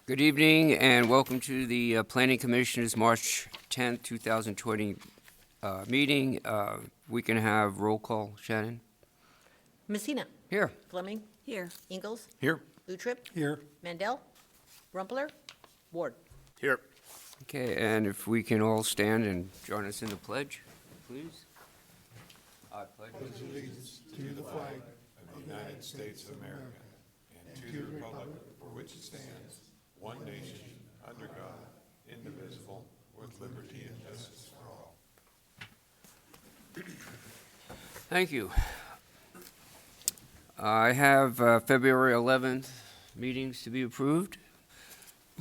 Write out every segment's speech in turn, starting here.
Good evening and welcome to the Planning Commission's March 10th, 2020 meeting. We can have roll call. Shannon? Messina. Here. Fleming. Here. Ingalls. Here. Utrip. Here. Mandel. Rumpler. Ward. Here. Okay, and if we can all stand and join us in the pledge, please. I pledge Allegiance to the flag of the United States of America and to the republic for which it stands, one nation, under God, indivisible, with liberty and justice for all. Thank you. I have February 11th meetings to be approved.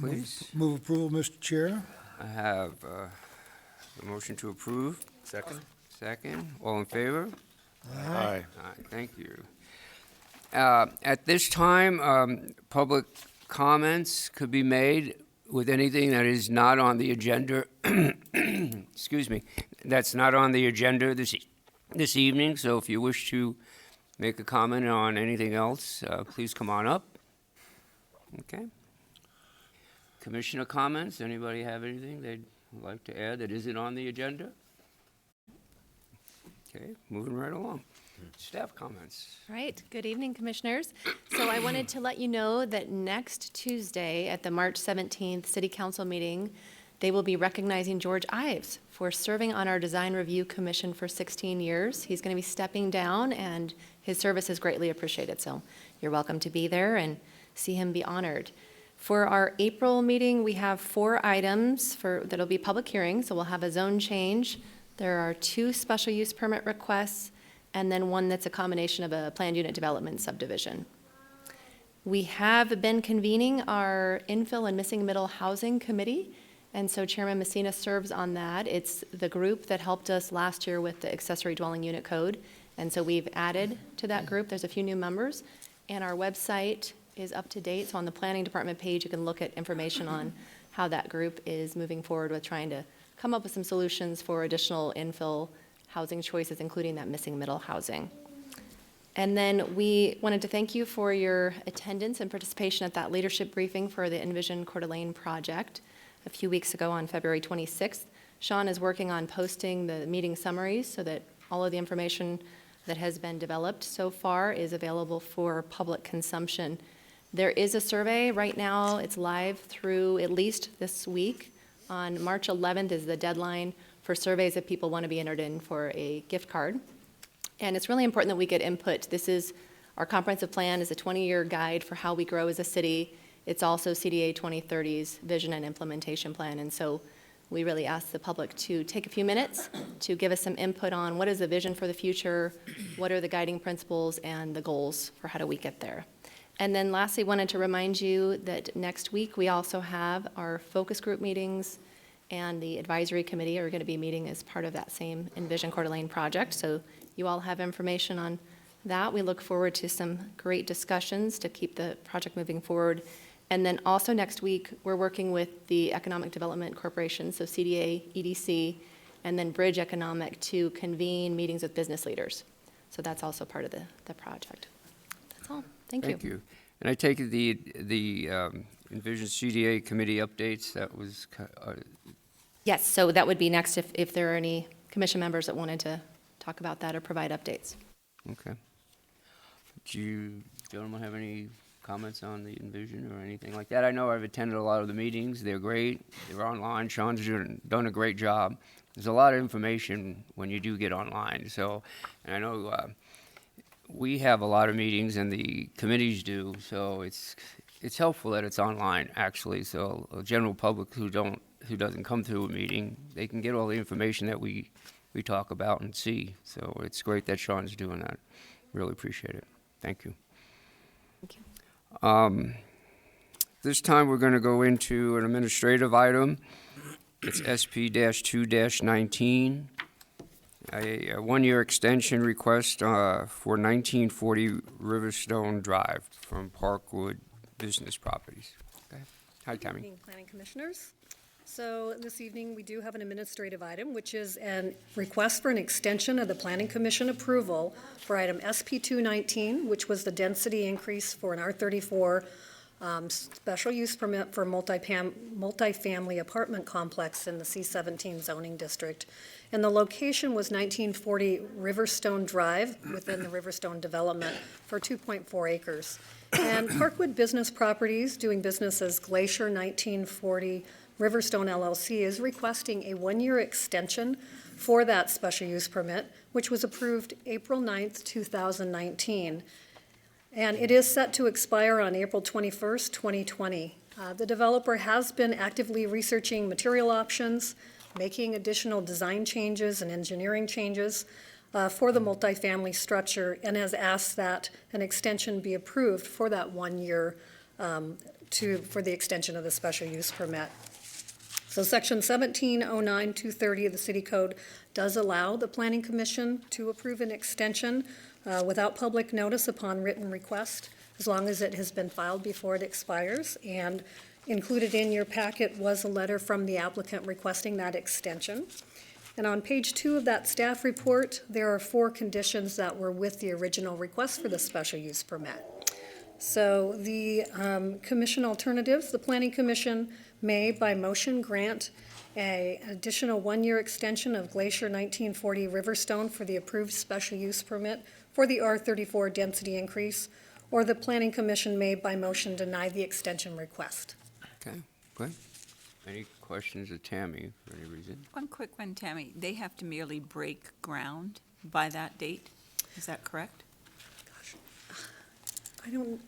Please. Move approval, Mr. Chair. I have a motion to approve. Second. Second. All in favor? Aye. All right, thank you. At this time, public comments could be made with anything that is not on the agenda. Excuse me, that's not on the agenda this evening. So if you wish to make a comment on anything else, please come on up. Okay. Commissioner comments. Anybody have anything they'd like to add that isn't on the agenda? Okay, moving right along. Staff comments. All right. Good evening, Commissioners. So I wanted to let you know that next Tuesday at the March 17th City Council meeting, they will be recognizing George Ives for serving on our Design Review Commission for 16 years. He's going to be stepping down, and his service is greatly appreciated. So you're welcome to be there and see him be honored. For our April meeting, we have 4 items that'll be public hearings. So we'll have a zone change. There are 2 special use permit requests, and then 1 that's a combination of a planned unit development subdivision. We have been convening our infill and missing middle housing committee, and so Chairman Messina serves on that. It's the group that helped us last year with the accessory dwelling unit code, and so we've added to that group. There's a few new members, and our website is up to date. So on the planning department page, you can look at information on how that group is moving forward with trying to come up with some solutions for additional infill housing choices, including that missing middle housing. And then we wanted to thank you for your attendance and participation at that leadership briefing for the Envision Coeur d'Alene project a few weeks ago on February 26th. Sean is working on posting the meeting summaries so that all of the information that has been developed so far is available for public consumption. There is a survey right now. It's live through at least this week. On March 11th is the deadline for surveys if people want to be entered in for a gift card. And it's really important that we get input. Our comprehensive plan is a 20-year guide for how we grow as a city. It's also CDA 2030's vision and implementation plan. And so we really ask the public to take a few minutes to give us some input on what is the vision for the future, what are the guiding principles and the goals for how do we get there. And then lastly, wanted to remind you that next week we also have our focus group meetings, and the advisory committee are going to be meeting as part of that same Envision Coeur d'Alene project. So you all have information on that. We look forward to some great discussions to keep the project moving forward. And then also next week, we're working with the Economic Development Corporation, so CDA, EDC, and then Bridge Economic to convene meetings with business leaders. So that's also part of the project. That's all. Thank you. And I take it the Envision CDA committee updates, that was... Yes, so that would be next if there are any commission members that wanted to talk about that or provide updates. Okay. Do you gentlemen have any comments on the Envision or anything like that? I know I've attended a lot of the meetings. They're great. They're online. Sean's done a great job. There's a lot of information when you do get online. So, and I know we have a lot of meetings and the committees do, so it's helpful that it's online actually. So a general public who doesn't come to a meeting, they can get all the information that we talk about and see. So it's great that Sean's doing that. Really appreciate it. Thank you. Thank you. This time we're going to go into an administrative item. It's SP-2-19, a one-year extension request for 1940 Riverstone Drive from Parkwood Business Properties. Okay. Hi, Tammy. Good evening, Planning Commissioners. So this evening, we do have an administrative item, which is a request for an extension of the Planning Commission approval for item SP-219, which was the density increase for an R34 special use permit for multifamily apartment complex in the C-17 zoning district. And the location was 1940 Riverstone Drive within the Riverstone development for 2.4 acres. And Parkwood Business Properties, doing business as Glacier 1940 Riverstone LLC, is requesting a one-year extension for that special use permit, which was approved April 9th, 2019. And it is set to expire on April 21st, 2020. The developer has been actively researching material options, making additional design changes and engineering changes for the multifamily structure, and has asked that an extension be approved for that 1 year for the extension of the special use permit. So section 1709-230 of the city code does allow the planning commission to approve an extension without public notice upon written request, as long as it has been filed before it expires. And included in your packet was a letter from the applicant requesting that extension. And on page 2 of that staff report, there are 4 conditions that were with the original request for the special use permit. So the commission alternatives, the planning commission may by motion grant an additional 1-year extension of Glacier 1940 Riverstone for the approved special use permit for the R34 density increase, or the planning commission may by motion deny the extension request. Okay, good. Any questions of Tammy for any reason? One quick one, Tammy. They have to merely break ground by that date? Is that correct?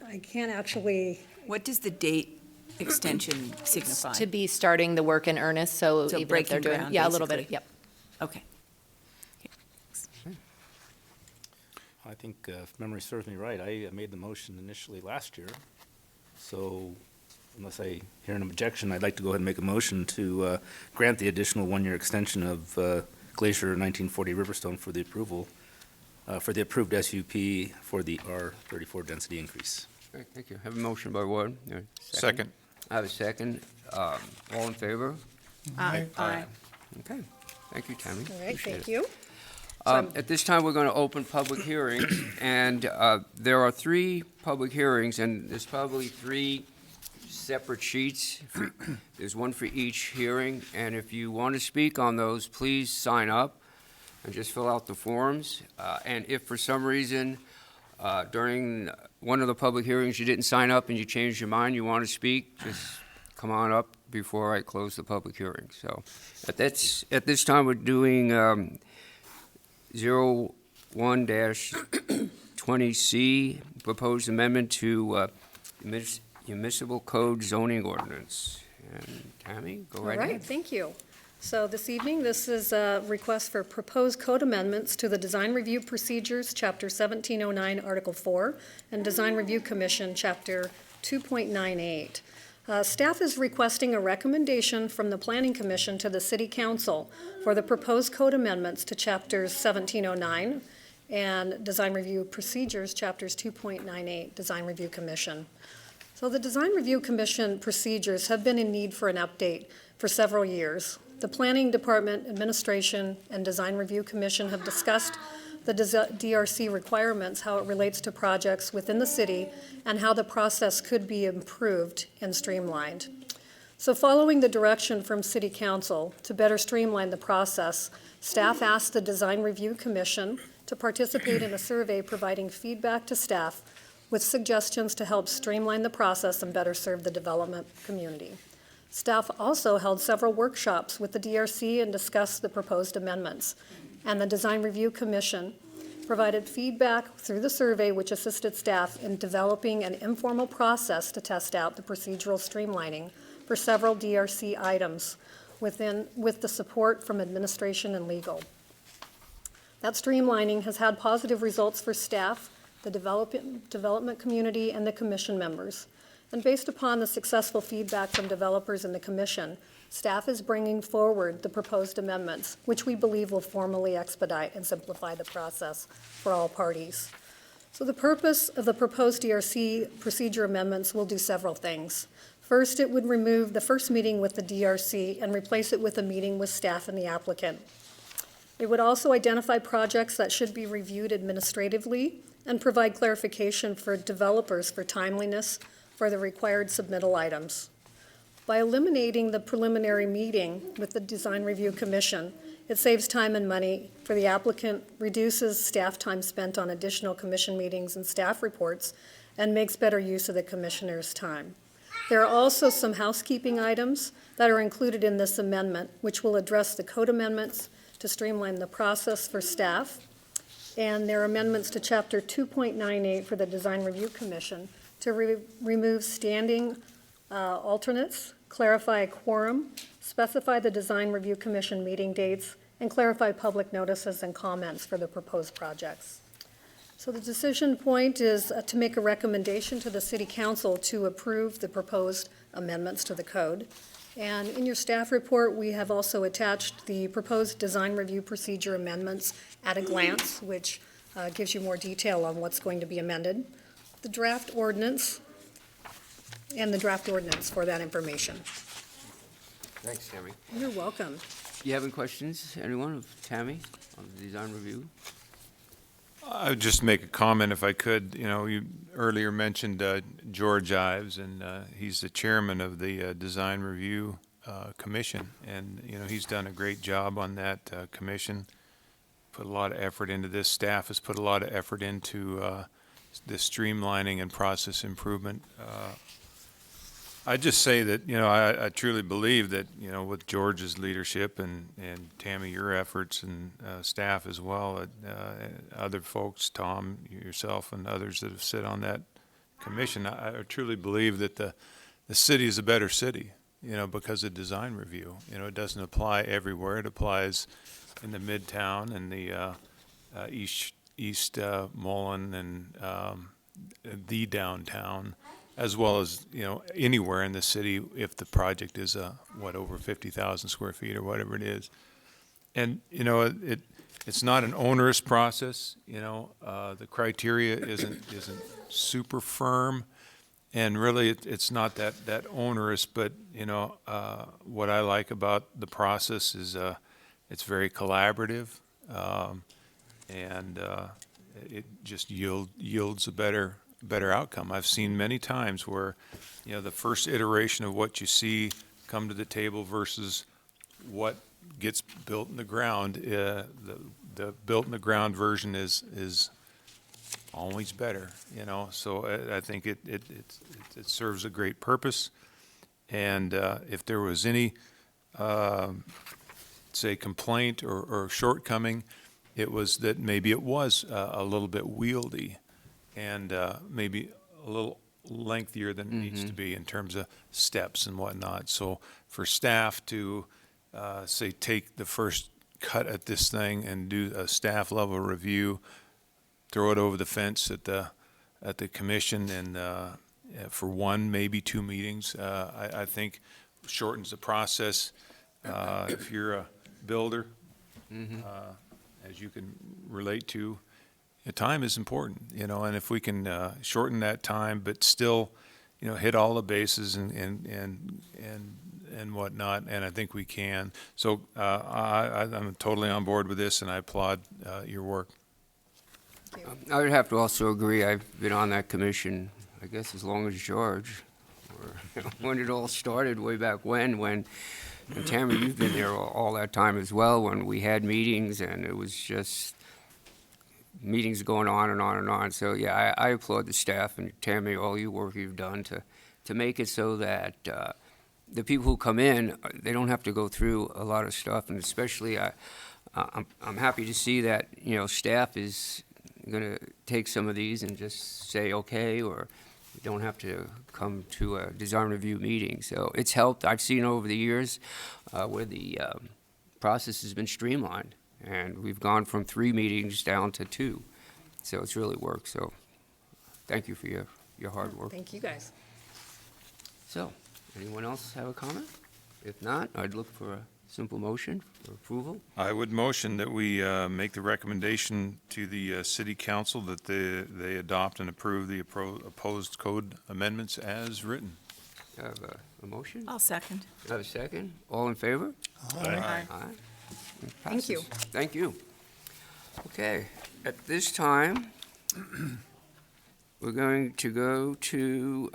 I can't actually, What does the date extension signify? To be starting the work in earnest, so So even if breaking they're doing, ground, yeah, a little bit, basically. yep. Okay. I think, if memory serves me right, I made the motion initially last year. So unless I hear an objection, I'd like to go ahead and make a motion to grant the additional 1-year extension of Glacier 1940 Riverstone for the approval, for the approved SUP for the R34 density increase. Great, thank you. Have a motion by Ward. There, Second. I have a second. All in favor? Aye. Okay, thank you, Tammy. all right, Appreciate thank it. you. At this time, we're going to open public hearings, and there are 3 public hearings, and there's probably 3 separate sheets. There's one for each hearing, and if you want to speak on those, please sign up and just fill out the forms. And if for some reason during one of the public hearings you didn't sign up and you changed your mind, you want to speak, just come on up before I close the public hearing. So at this time, we're doing 01-20C, proposed amendment to municipal code zoning ordinance. And Tammy, go right All ahead. right, thank you. So this evening, this is a request for proposed code amendments to the Design Review Procedures, Chapter 1709, Article 4, and Design Review Commission, Chapter 2.98. Staff is requesting a recommendation from the Planning Commission to the City Council for the proposed code amendments to Chapters 1709 and Design Review Procedures, Chapters 2.98, Design Review Commission. So the Design Review Commission procedures have been in need for an update for several years. The Planning Department, Administration, and Design Review Commission have discussed the DRC requirements, how it relates to projects within the city, and how the process could be improved and streamlined. So following the direction from City Council to better streamline the process, staff asked the Design Review Commission to participate in a survey providing feedback to staff with suggestions to help streamline the process and better serve the development community. Staff also held several workshops with the DRC and discussed the proposed amendments. And the Design Review Commission provided feedback through the survey, which assisted staff in developing an informal process to test out the procedural streamlining for several DRC items with the support from administration and legal. That streamlining has had positive results for staff, the development community, and the commission members. And based upon the successful feedback from developers and the commission, staff is bringing forward the proposed amendments, which we believe will formally expedite and simplify the process for all parties. So the purpose of the proposed DRC procedure amendments will do several things. First, it would remove the first meeting with the DRC and replace it with a meeting with staff and the applicant. It would also identify projects that should be reviewed administratively and provide clarification for developers for timeliness, for the required submittal items. By eliminating the preliminary meeting with the Design Review Commission, it saves time and money for the applicant, reduces staff time spent on additional commission meetings and staff reports, and makes better use of the commissioner's time. There are also some housekeeping items that are included in this amendment, which will address the code amendments to streamline the process for staff. And there are amendments to Chapter 2.98 for the Design Review Commission to remove standing alternates, clarify a quorum, specify the Design Review Commission meeting dates, and clarify public notices and comments for the proposed projects. So the decision point is to make a recommendation to the City Council to approve the proposed amendments to the code. And in your staff report, we have also attached the proposed design review procedure amendments at a glance, which gives you more detail on what's going to be amended. The draft ordinance and the draft ordinance for that information. Thanks, Tammy. You're welcome. Do you have any questions, anyone, of Tammy on the design review? I would just make a comment if I could. You know, you earlier mentioned George Ives, and he's the chairman of the Design Review Commission. And, you know, he's done a great job on that commission, put a lot of effort into this. Staff has put a lot of effort into the streamlining and process improvement. I just say that, you know, I truly believe that, you know, with George's leadership and Tammy, your efforts and staff as well, other folks, Tom, yourself, and others that have sit on that commission, I truly believe that the city is a better city, you know, because of design review. You know, it doesn't apply everywhere. It applies in the Midtown and the East Mullen and the downtown, as well as, you know, anywhere in the city if the project is, over 50,000 square feet or whatever it is. And, you know, it's not an onerous process, you know, the criteria isn't super firm, and really it's not that onerous, but, you know, what I like about the process is it's very collaborative, and it just yields a better outcome. I've seen many times where, you know, the first iteration of what you see come to the table versus what gets built in the ground, the built in the ground version is always better, you know. So I think it serves a great purpose. And if there was any, say, complaint or shortcoming, it was that maybe it was a little bit wieldy, and maybe a little lengthier than it needs to be in terms of steps and whatnot. So for staff to, say, take the first cut at this thing and do a staff level review, throw it over the fence at the commission, and for one, maybe two meetings, I think shortens the process. If you're a builder, as you can relate to, time is important, you know, and if we can shorten that time, but still, you know, hit all the bases and whatnot, and I think we can. So I'm totally on board with this, and I applaud your work. I would have to also agree, I've been on that commission, I guess, as long as George, or when it all started, way back when, and Tammy, you've been there all that time as well, when we had meetings, and it was just meetings going on and on and on. So, yeah, I applaud the staff and Tammy, all your work you've done to make it so that the people who come in, they don't have to go through a lot of stuff, and especially I'm happy to see that, you know, staff is going to take some of these and just say okay, or you don't have to come to a design review meeting. So it's helped. I've seen over the years where the process has been streamlined, and we've gone from 3 meetings down to 2. So it's really worked. So thank you for your hard work. Thank you, guys. So, anyone else have a comment? If not, I'd look for a simple motion for approval. I would motion that we make the recommendation to the city council that they adopt and approve the opposed code amendments as written. Have a motion? I'll second. Have a second? All in favor? Aye. Aye. It Thank you. passes. Thank you. Okay, at this time, we're going to go to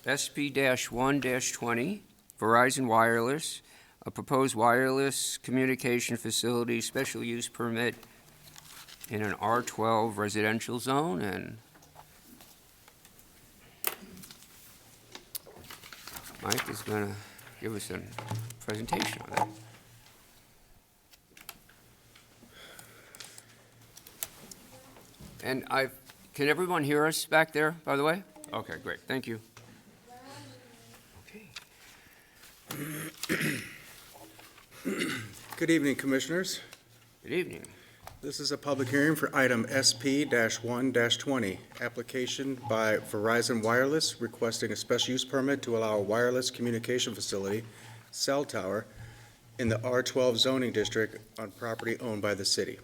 SP-1-20, Verizon Wireless, a proposed wireless communication facility special use permit in an R12 residential zone, and Mike is going to give us a presentation on that. And can everyone hear us back there, by the way? Okay, great, thank you. Good evening, Commissioners. Good evening. This is a public hearing for item SP-1-20, application by Verizon Wireless requesting a special use permit to allow a wireless communication facility, cell tower, in the R12 zoning district on property owned by the city.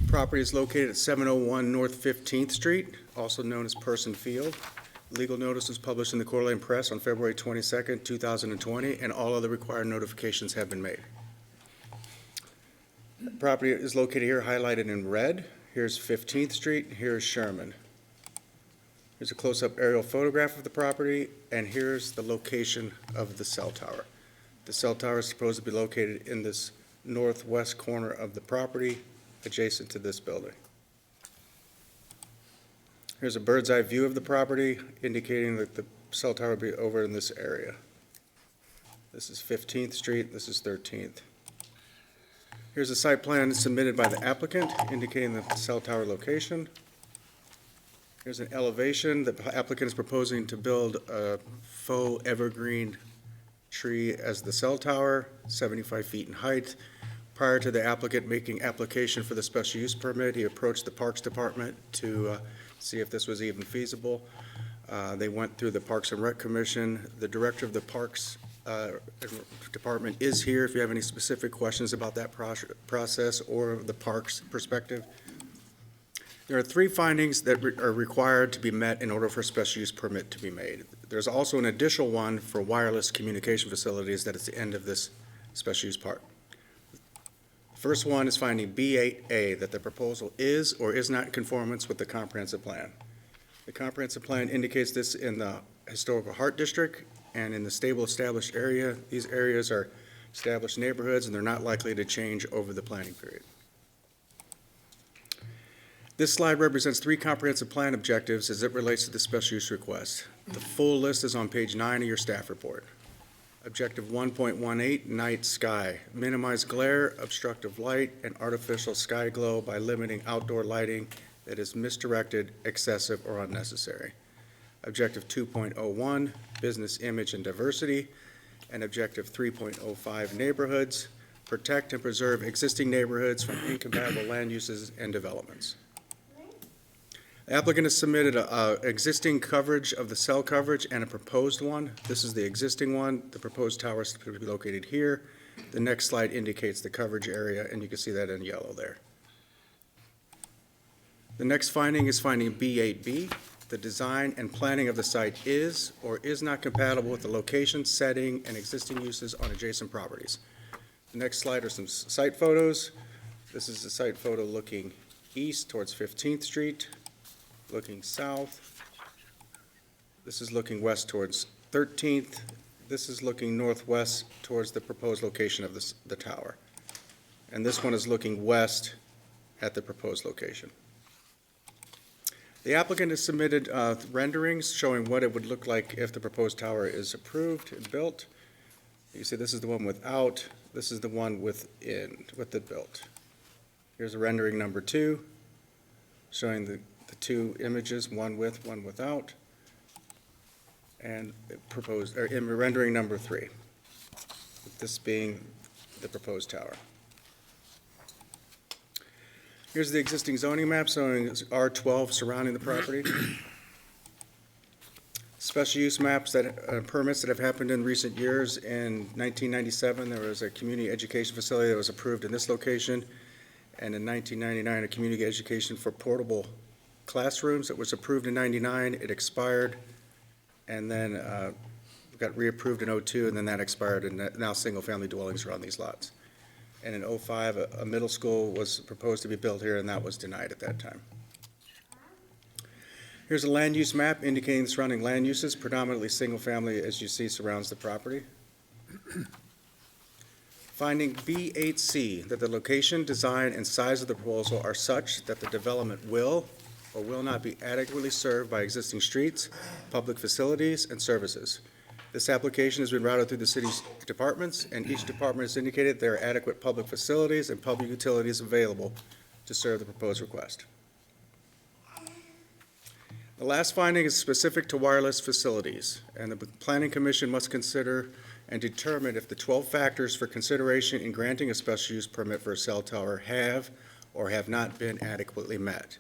Property is located at 701 North 15th Street, also known as Person Field. Legal notice was published in the Coeur Press on February 22nd, 2020, and all other required notifications have been made. Property is located here, highlighted in red. Here's 15th Street, here's Sherman. Here's a close-up aerial photograph of the property, and here's the location of the cell tower. The cell tower is supposed to be located in this northwest corner of the property, adjacent to this building. Here's a bird's eye view of the property, indicating that the cell tower will be over in this area. This is 15th Street, this is 13th. Here's a site plan submitted by the applicant, indicating the cell tower location. Here's an elevation. The applicant is proposing to build a faux evergreen tree as the cell tower, 75 feet in height. Prior to the applicant making application for the special use permit, he approached the Parks Department to see if this was even feasible. They went through the Parks and Rec Commission. The director of the Parks Department is here if you have any specific questions about that process or the parks perspective. There are 3 findings that are required to be met in order for a special use permit to be made. There's also an additional one for wireless communication facilities that is the end of this special use part. First one is finding B8A, that the proposal is or is not in conformance with the comprehensive plan. The comprehensive plan indicates this in the historical heart district and in the stable established area. These areas are established neighborhoods and they're not likely to change over the planning period. This slide represents 3 comprehensive plan objectives as it relates to the special use request. The full list is on page 9 of your staff report. Objective 1.18, night sky. Minimize glare, obstructive light, and artificial sky glow by limiting outdoor lighting that is misdirected, excessive, or unnecessary. Objective 2.01, business image and diversity. And Objective 3.05, neighborhoods. Protect and preserve existing neighborhoods from incompatible land uses and developments. The applicant has submitted an existing coverage of the cell coverage and a proposed one. This is the existing one. The proposed tower is to be located here. The next slide indicates the coverage area, and you can see that in yellow there. The next finding is finding B8B. The design and planning of the site is or is not compatible with the location, setting, and existing uses on adjacent properties. The next slide are some site photos. This is a site photo looking east towards 15th Street. Looking south. This is looking west towards 13th. This is looking northwest towards the proposed location of the tower. And this one is looking west at the proposed location. The applicant has submitted renderings showing what it would look like if the proposed tower is approved and built. You see this is the one without, this is the one within, with it built. Here's a rendering number 2, showing the 2 images, one with, one without, and proposed, or in rendering number 3, this being the proposed tower. Here's the existing zoning map showing R12 surrounding the property. Special use maps that permits that have happened in recent years. In 1997, there was a community education facility that was approved in this location, and in 1999, a community education for portable classrooms that was approved in 99. It expired, and then got reapproved in 02, and then that expired, and now single-family dwellings are on these lots. And in 05, a middle school was proposed to be built here, and that was denied at that time. Here's a land use map indicating the surrounding land uses, predominantly single-family, as you see, surrounds the property. Finding B8C, that the location, design, and size of the proposal are such that the development will or will not be adequately served by existing streets, public facilities, and services. This application has been routed through the city's departments, and each department has indicated there are adequate public facilities and public utilities available to serve the proposed request. The last finding is specific to wireless facilities, and the Planning Commission must consider and determine if the 12 factors for consideration in granting a special use permit for a cell tower have or have not been adequately met.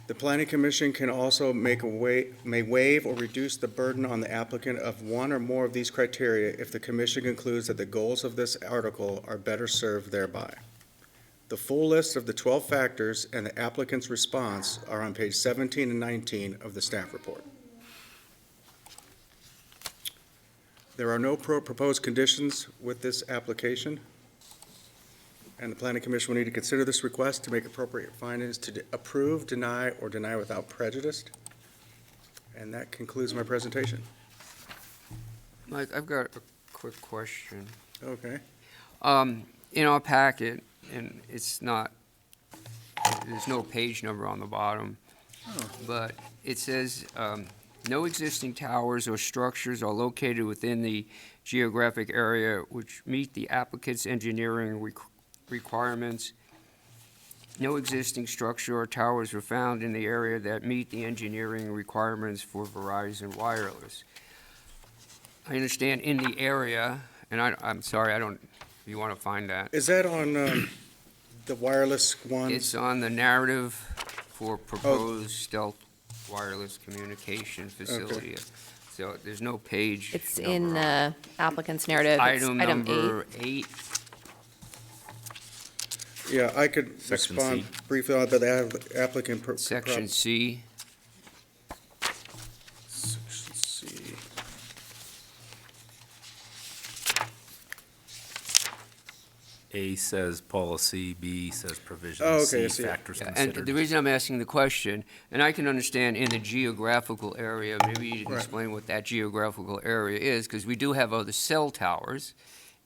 The Planning Commission can also may waive or reduce the burden on the applicant of one or more of these criteria if the Commission concludes that the goals of this article are better served thereby. The full list of the 12 factors and the applicant's response are on page 17 and 19 of the staff report. There are no proposed conditions with this application, and the Planning Commission will need to consider this request to make appropriate findings to approve, deny, or deny without prejudice. And that concludes my presentation. Mike, I've got a quick question. Okay. In our packet, and it's not, there's no page number on the bottom, but it says, no existing towers or structures are located within the geographic area which meet the applicant's engineering requirements. No existing structure or towers were found in the area that meet the engineering requirements for Verizon Wireless. I understand in the area, and I'm sorry, I don't, if you want to find that. Is that on the wireless one? It's on the narrative for proposed stealth wireless communication facility. So there's no page. It's number in on the applicant's narrative. It's Item item number 8. 8. Yeah, I could Section respond C. briefly on the applicant. Section C. Section C. A says policy, B says provisions, Oh, okay, I C see. factors Yeah, and considered. the reason I'm asking the question, and I can understand in the geographical area, maybe you can Right. explain what that geographical area is, because we do have other cell towers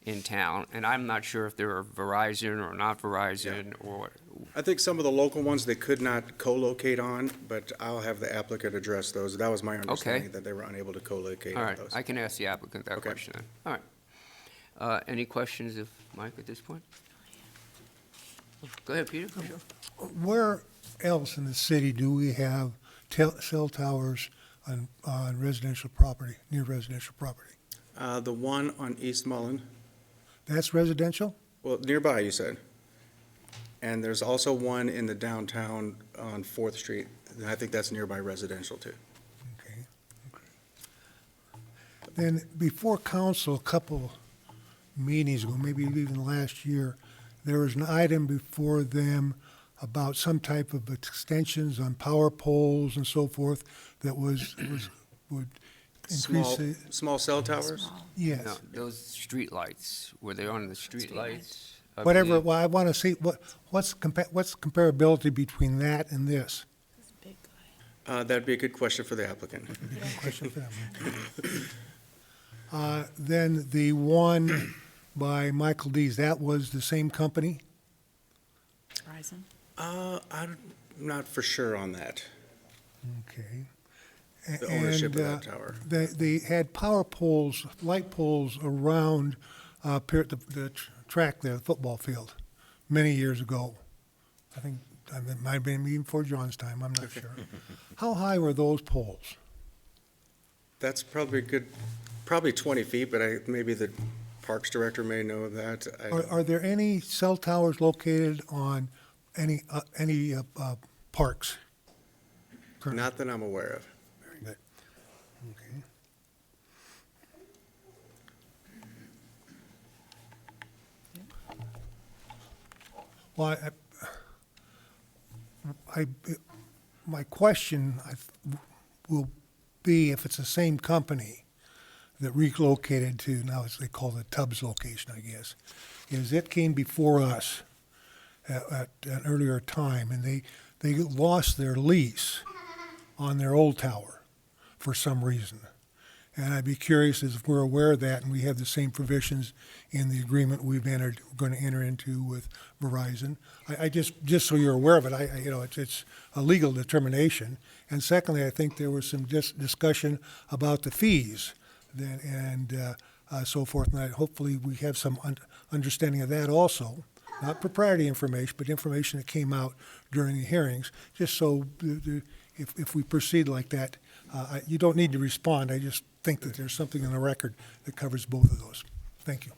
in town, and I'm not sure if they're Verizon or not Verizon, or, I think some of the local ones they could not co-locate on, but I'll have the applicant address those. That was my understanding, that they were unable to co-locate all on right, those. I can ask the applicant that Okay. question then. All right. Any questions of Mike at this point? Go ahead, Peter. Sure. Where else in the city do we have cell towers on residential property, near residential property? The one on East Mullen, That's residential? well, nearby, you said. And there's also one in the downtown on 4th Street, and I think that's nearby residential too. Okay. Then before council, a couple meetings ago, maybe even last year, there was an item before them about some type of extensions on power poles and so forth that would increase Small, the, small cell towers? No, yes. those street lights, were they on the street lights? I Whatever, believe? well, I want to see, what's comparability between that and this? That'd be a good question for the applicant. Question for them. Then the one by Michael Dees, that was the same company? Verizon? I'm not for sure on that, Okay. the ownership of And, that tower. They had power poles, light poles around the track there, the football field, many years ago. I think, it might have been even before John's time, I'm not sure. How high were those poles? That's probably good, probably 20 feet, but maybe the Parks Director may know that. Are there any cell towers located on any parks? currently? Not that I'm aware of. Very good. Okay. Well, my question will be if it's the same company that relocated to, now it's, they call it Tubbs location, I guess, is it came before us at an earlier time, and they lost their lease on their old tower for some reason. And I'd be curious if we're aware of that and we have the same provisions in the agreement we're going to enter into with Verizon. I just so you're aware of it, it's a legal determination. And secondly, I think there was some discussion about the fees and so forth. And hopefully we have some understanding of that also. Not proprietary information, but information that came out during the hearings, just so if we proceed like that, you don't need to respond. I just think that there's something in the record that covers both of those. Thank you.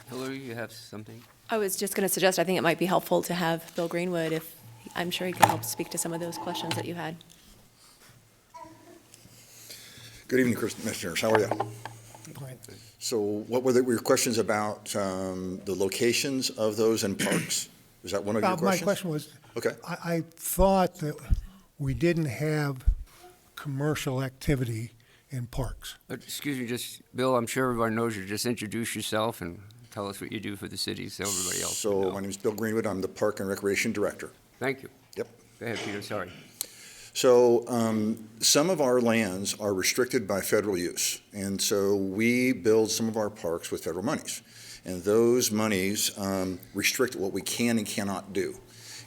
Hillary, you have something? I was just going to suggest, I think it might be helpful to have Bill Greenwood, if, I'm sure he can help speak to some of those questions that you had. Good evening, Commissioners. How are you? Fine. So what were your questions about the locations of those in parks? Was that one of your questions? My question was, Okay. I thought that we didn't have commercial activity in parks. Excuse me, just, Bill, I'm sure everyone knows you. Just introduce yourself and tell us what you do for the city so everybody else can So know. my name is Bill Greenwood. I'm the Park and Recreation Director. Thank you. Yep. Go ahead, Peter, sorry. So some of our lands are restricted by federal use, and so we build some of our parks with federal monies. And those monies restrict what we can and cannot do.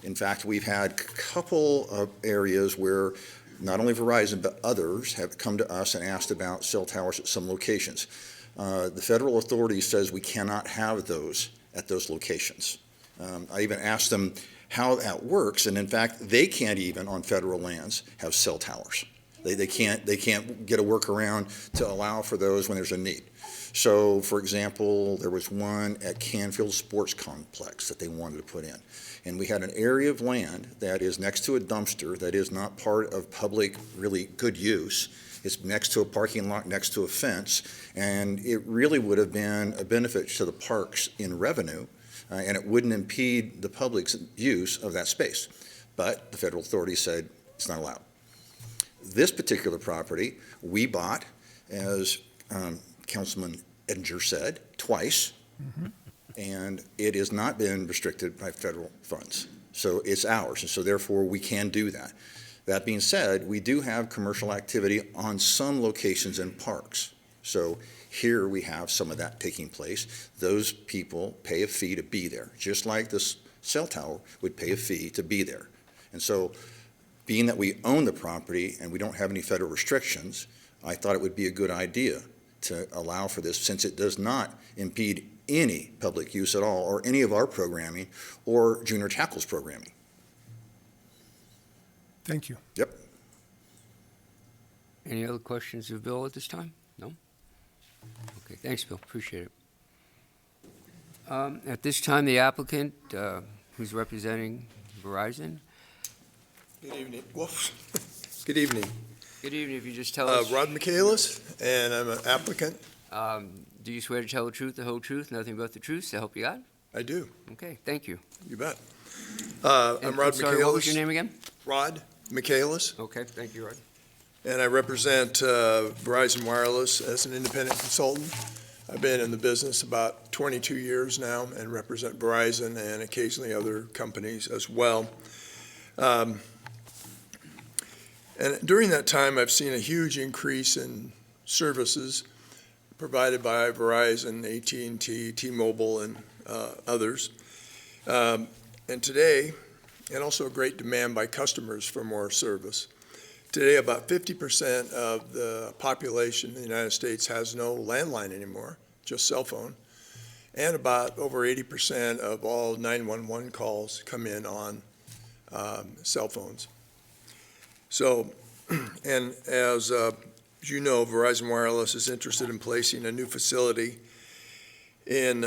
In fact, we've had a couple of areas where not only Verizon, but others have come to us and asked about cell towers at some locations. The federal authority says we cannot have those at those locations. I even asked them how that works, and in fact, they can't even on federal lands have cell towers. They can't get a workaround to allow for those when there's a need. So, for example, there was one at Canfield Sports Complex that they wanted to put in. And we had an area of land that is next to a dumpster that is not part of public, really good use. It's next to a parking lot, next to a fence, and it really would have been a benefit to the parks in revenue, and it wouldn't impede the public's use of that space. But the federal authority said it's not allowed. This particular property we bought, as Councilman Edinger said, twice, and it has not been restricted by federal funds. So it's ours, and so therefore we can do that. That being said, we do have commercial activity on some locations in parks. So here we have some of that taking place. Those people pay a fee to be there, just like this cell tower would pay a fee to be there. And so being that we own the property and we don't have any federal restrictions, I thought it would be a good idea to allow for this, since it does not impede any public use at all, or any of our programming, or junior tackles programming. Thank you. Yep. Any other questions of Bill at this time? No? Okay, thanks, Bill, appreciate it. At this time, the applicant, who's representing Verizon. Good evening. Good evening. Good evening, if you just tell us. Rod Michaelis, and I'm an applicant. Do you swear to tell the truth, the whole truth, nothing but the truth, so help you God? I do. Okay, thank you. You bet. And I'm Rod sorry, what was your Michaelis. name again? Rod Michaelis, Okay, thank you, Rod. and I represent Verizon Wireless as an independent consultant. I've been in the business about 22 years now and represent Verizon and occasionally other companies as well. And during that time, I've seen a huge increase in services provided by Verizon, AT&T, T-Mobile, and others. And today, and also a great demand by customers for more service. Today, about 50% of the population in the United States has no landline anymore, just cell phone. And about over 80% of all 911 calls come in on cell phones. So, and as you know, Verizon Wireless is interested in placing a new facility in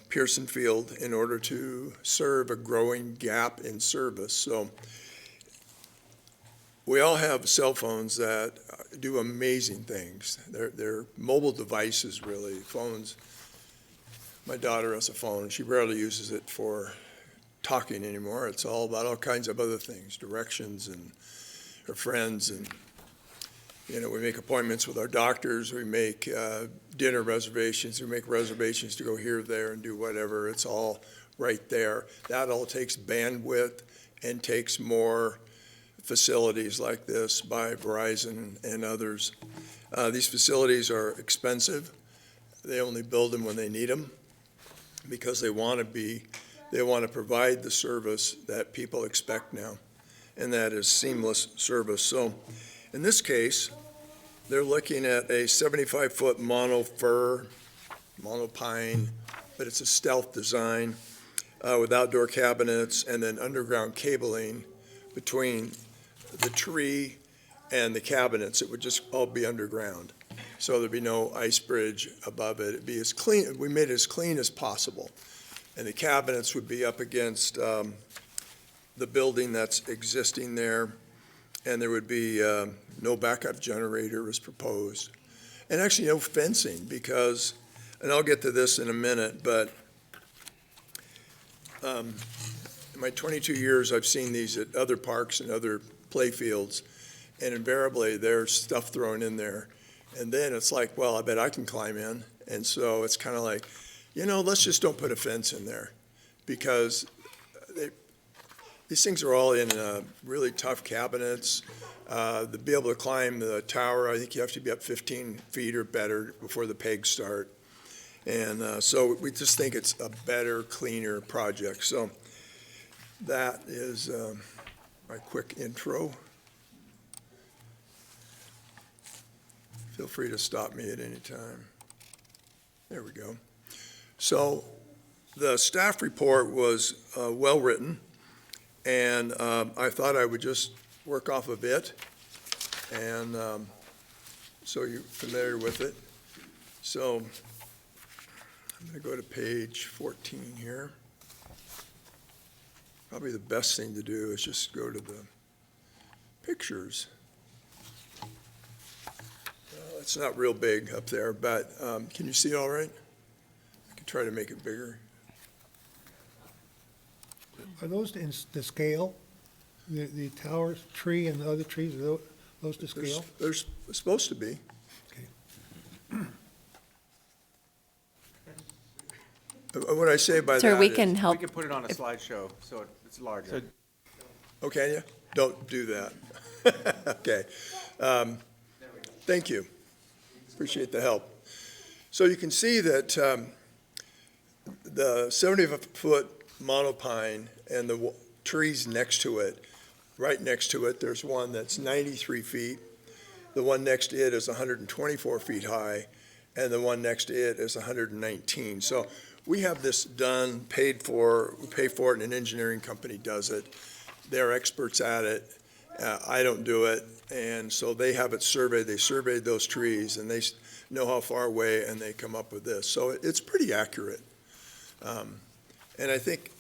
Pearson Field in order to serve a growing gap in service. So we all have cell phones that do amazing things. They're mobile devices, really, phones. My daughter has a phone. She rarely uses it for talking anymore. It's all about all kinds of other things, directions and her friends, and we make appointments with our doctors, we make dinner reservations, we make reservations to go here, there, and do whatever. It's all right there. That all takes bandwidth, and takes more facilities like this by Verizon and others. These facilities are expensive. They only build them when they need them because they want to provide the service that people expect now, and that is seamless service. So in this case, they're looking at a 75-foot monopine, but it's a stealth design with outdoor cabinets and then underground cabling between the tree and the cabinets. It would just all be underground. So there'd be no ice bridge above it. It'd be as clean, we made it as clean as possible. And the cabinets would be up against the building that's existing there. And there would be no backup generator as proposed. And actually no fencing because, and I'll get to this in a minute, but in my 22 years, I've seen these at other parks and other play fields, and invariably there's stuff thrown in there. And then it's like, well, I bet I can climb in. And so it's kind of like, let's just don't put a fence in there because these things are all in really tough cabinets. To be able to climb the tower, I think you have to be up 15 feet or better before the pegs start. And so we just think it's a better, cleaner project. So that is my quick intro. Feel free to stop me at any time. There we go. So the staff report was well-written, and I thought I would just work off of it, and so you're familiar with it. So I'm going to go to page 14 here. Probably the best thing to do is just go to the pictures. It's not real big up there, but can you see all right? I can try to make it bigger. Are those in the scale? The tower tree and the other trees, are those to scale? There's supposed to be. What I say by that Sir, we is- can We help. can put it on a slideshow, so it's larger. Oh, can you? Don't do that. Okay. Thank you. Appreciate the help. So you can see that the 70-foot monopine and the trees next to it, right next to it, there's one that's 93 feet. The one next to it is 124 feet high, and the one next to it is 119. So we have this done, paid for, we pay for it, and an engineering company does it. They're experts at it. I don't do it, and so they have it surveyed. They surveyed those trees, and they know how far away, and they come up with this. So it's pretty accurate. And I think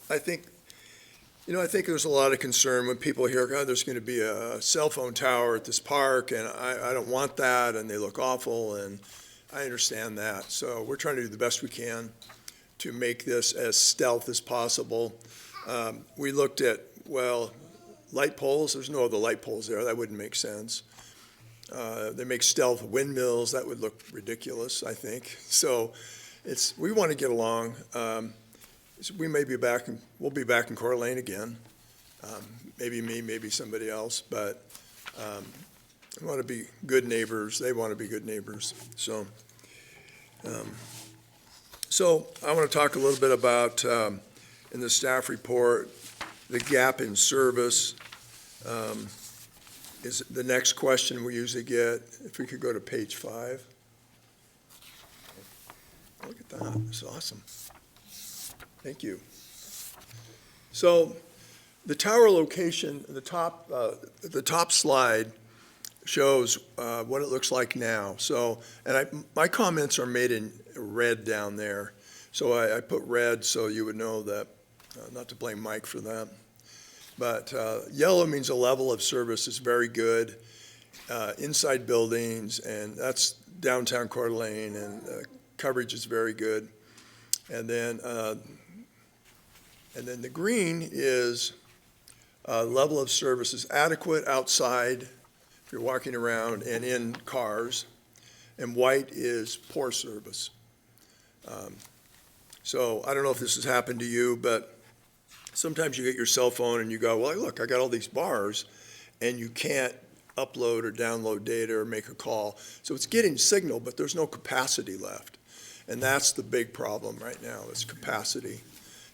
there's a lot of concern when people hear, God, there's going to be a cell phone tower at this park, and I don't want that, and they look awful, and I understand that. So we're trying to do the best we can to make this as stealth as possible. We looked at, light poles. There's no other light poles there. That wouldn't make sense. They make stealth windmills. That would look ridiculous, I think. So we want to get along. We may be back, we'll be back in Coeur d'Alene again. Maybe me, maybe somebody else, but we want to be good neighbors. They want to be good neighbors. So I want to talk a little bit about, in the staff report, the gap in service is the next question we usually get. If we could go to page 5. Look at that, it's awesome. Thank you. So the tower location, the top slide shows what it looks like now. So, and my comments are made in red down there. So I put red so you would know that, not to blame Mike for that. But yellow means the level of service is very good. Inside buildings, and that's downtown Coeur d'Alene, and coverage is very good. And then the green is level of service is adequate outside if you're walking around and in cars, and white is poor service. So I don't know if this has happened to you, but sometimes you get your cell phone and you go, well, look, I got all these bars, and you can't upload or download data or make a call. So it's getting signal, but there's no capacity left. And that's the big problem right now, is capacity.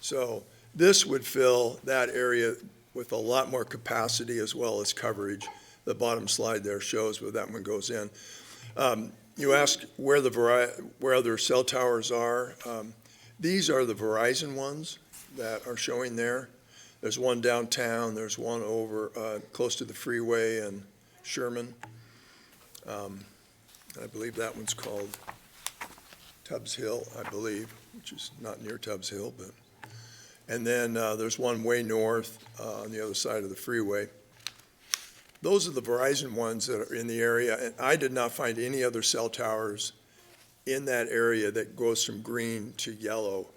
So this would fill that area with a lot more capacity as well as coverage. The bottom slide there shows where that one goes in. You asked where other cell towers are. These are the Verizon ones that are showing there. There's one downtown, there's one over close to the freeway in Sherman. I believe that one's called Tubbs Hill, I believe, which is not near Tubbs Hill, but. And then there's one way north on the other side of the freeway. Those are the Verizon ones that are in the area, and I did not find any other cell towers in that area that goes from green to yellow.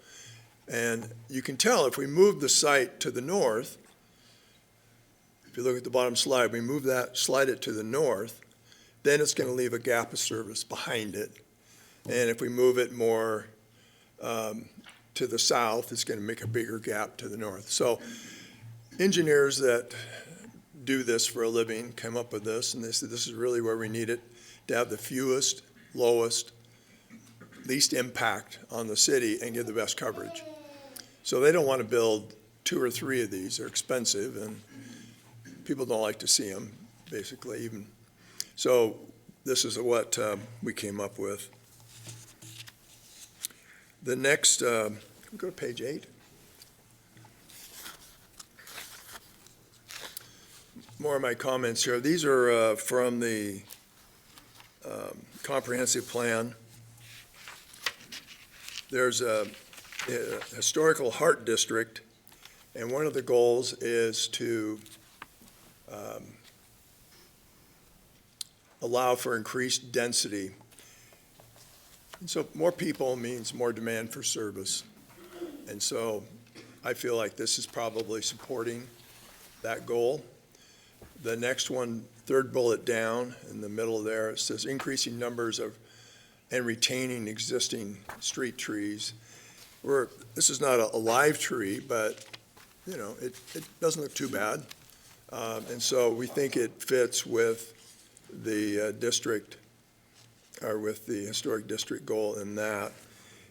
And you can tell if we move the site to the north, if you look at the bottom slide, we move that, slide it to the north, then it's going to leave a gap of service behind it. And if we move it more to the south, it's going to make a bigger gap to the north. So engineers that do this for a living came up with this, and they said this is really where we need it to have the fewest, lowest, least impact on the city and give the best coverage. So they don't want to build 2 or 3 of these. They're expensive, and people don't like to see them, basically, even. So this is what we came up with. The next, can we go to page 8? More of my comments here. These are from the comprehensive plan. There's a historical heart district, and one of the goals is to allow for increased density. And so more people means more demand for service. And so I feel like this is probably supporting that goal. The next one, third bullet down in the middle there, it says increasing numbers of and retaining existing street trees. This is not a live tree, but you know, it doesn't look too bad. And so we think it fits with the district, or with the historic district goal in that.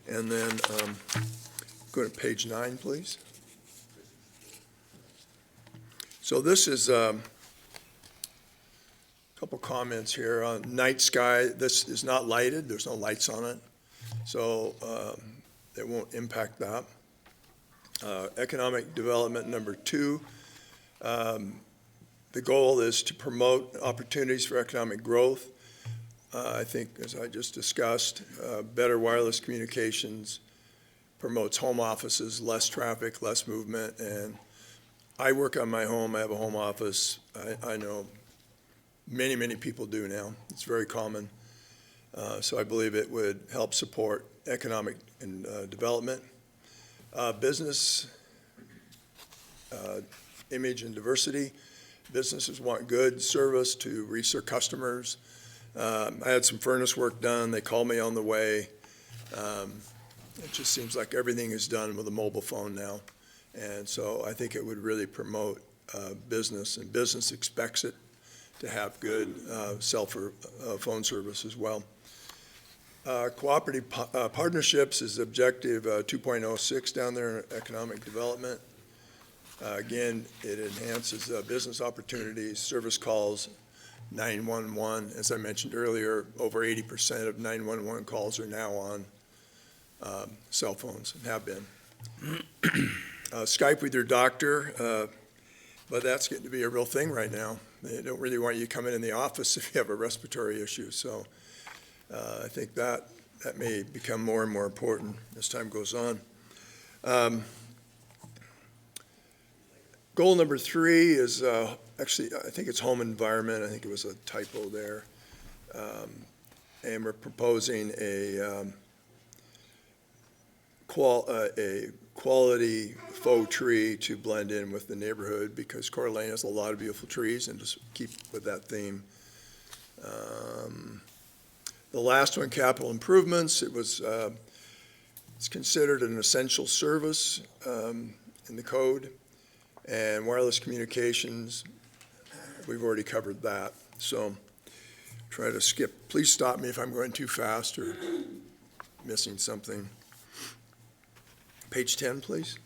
And then go to page 9, please. So this is a couple comments here on night sky. This is not lighted. There's no lights on it. So it won't impact that. Economic development number 2. The goal is to promote opportunities for economic growth. I think, as I just discussed, better wireless communications promotes home offices, less traffic, less movement. And I work on my home. I have a home office. I know many, many people do now. It's very common. So I believe it would help support economic and development. Business, image and diversity. Businesses want good service to reach their customers. I had some furnace work done. They called me on the way. It just seems like everything is done with a mobile phone now. And so I think it would really promote business, and business expects it to have good cell phone service as well. Cooperative partnerships is objective 2.06 down there in economic development. Again, it enhances business opportunities, service calls, 911. As I mentioned earlier, over 80% of 911 calls are now on cell phones and have been. Skype with your doctor, but that's getting to be a real thing right now. They don't really want you coming in the office if you have a respiratory issue. So I think that may become more and more important as time goes on. Goal number 3 is actually, I think it's home environment. I think it was a typo there. And we're proposing a quality faux tree to blend in with the neighborhood, because Coeur Lane has a lot of beautiful trees, and just keep with that theme. The last one, capital improvements, it's considered an essential service. in the code. And wireless communications, we've already covered that. So try to skip. Please stop me if I'm going too fast or missing something. Page 10, please.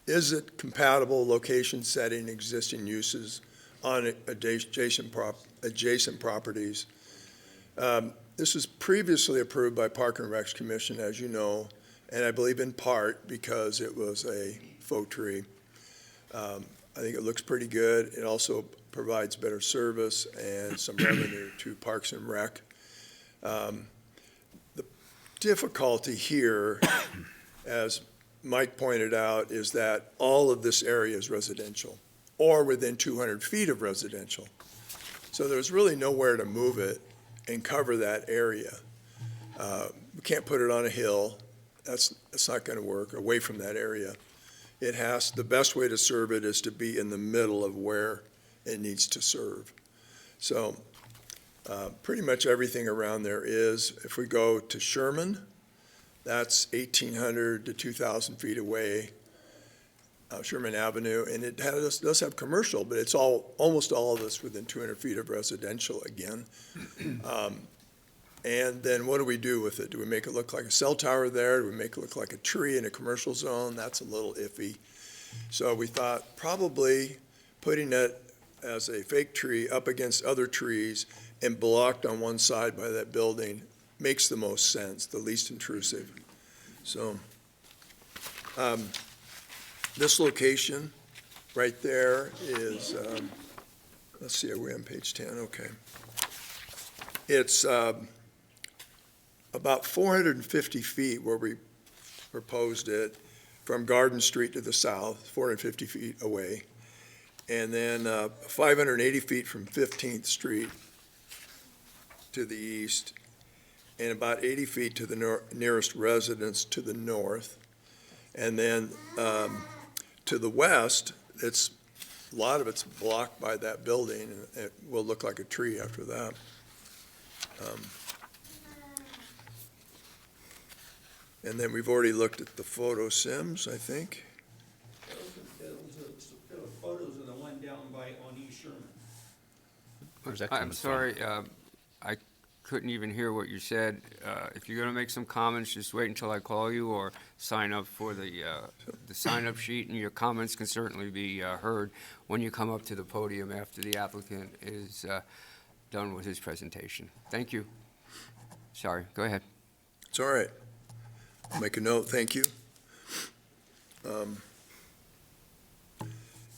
Is it compatible location, setting, existing uses on adjacent properties? This was previously approved by Park and Recs Commission, as you know, and I believe in part because it was a faux tree. I think it looks pretty good. It also provides better service and some revenue to Parks and Rec. The difficulty here, as Mike pointed out, is that all of this area is residential or within 200 feet of residential. So there's really nowhere to move it and cover that area. We can't put it on a hill. That's not going to work away from that area. The best way to serve it is to be in the middle of where it needs to serve. So pretty much everything around there is. If we go to Sherman, that's 1,800 to 2,000 feet away, Sherman Avenue, and it does have commercial, but it's almost all of this within 200 feet of residential again. And then what do we do with it? Do we make it look like a cell tower there? Do we make it look like a tree in a commercial zone? That's a little iffy. So we thought probably putting it as a fake tree up against other trees and blocked on one side by that building makes the most sense, the least intrusive. So this location right there is, let's see, are we on page 10? Okay. It's about 450 feet where we proposed it from Garden Street to the south, 450 feet away. And then 580 feet from 15th Street to the east, and about 80 feet to the nearest residence to the north. And then to the west, a lot of it's blocked by that building, and it will look like a tree after that. And then we've already looked at the photo sims, I think. The photos of the one down on East Sherman. Where's that coming I'm from? sorry, I couldn't even hear what you said. If you're gonna make some comments, just wait until I call you or sign up for the sign-up sheet, and your comments can certainly be heard when you come up to the podium after the applicant is done with his presentation. Thank you. Sorry, go ahead. It's all right. I'll make a note, thank you.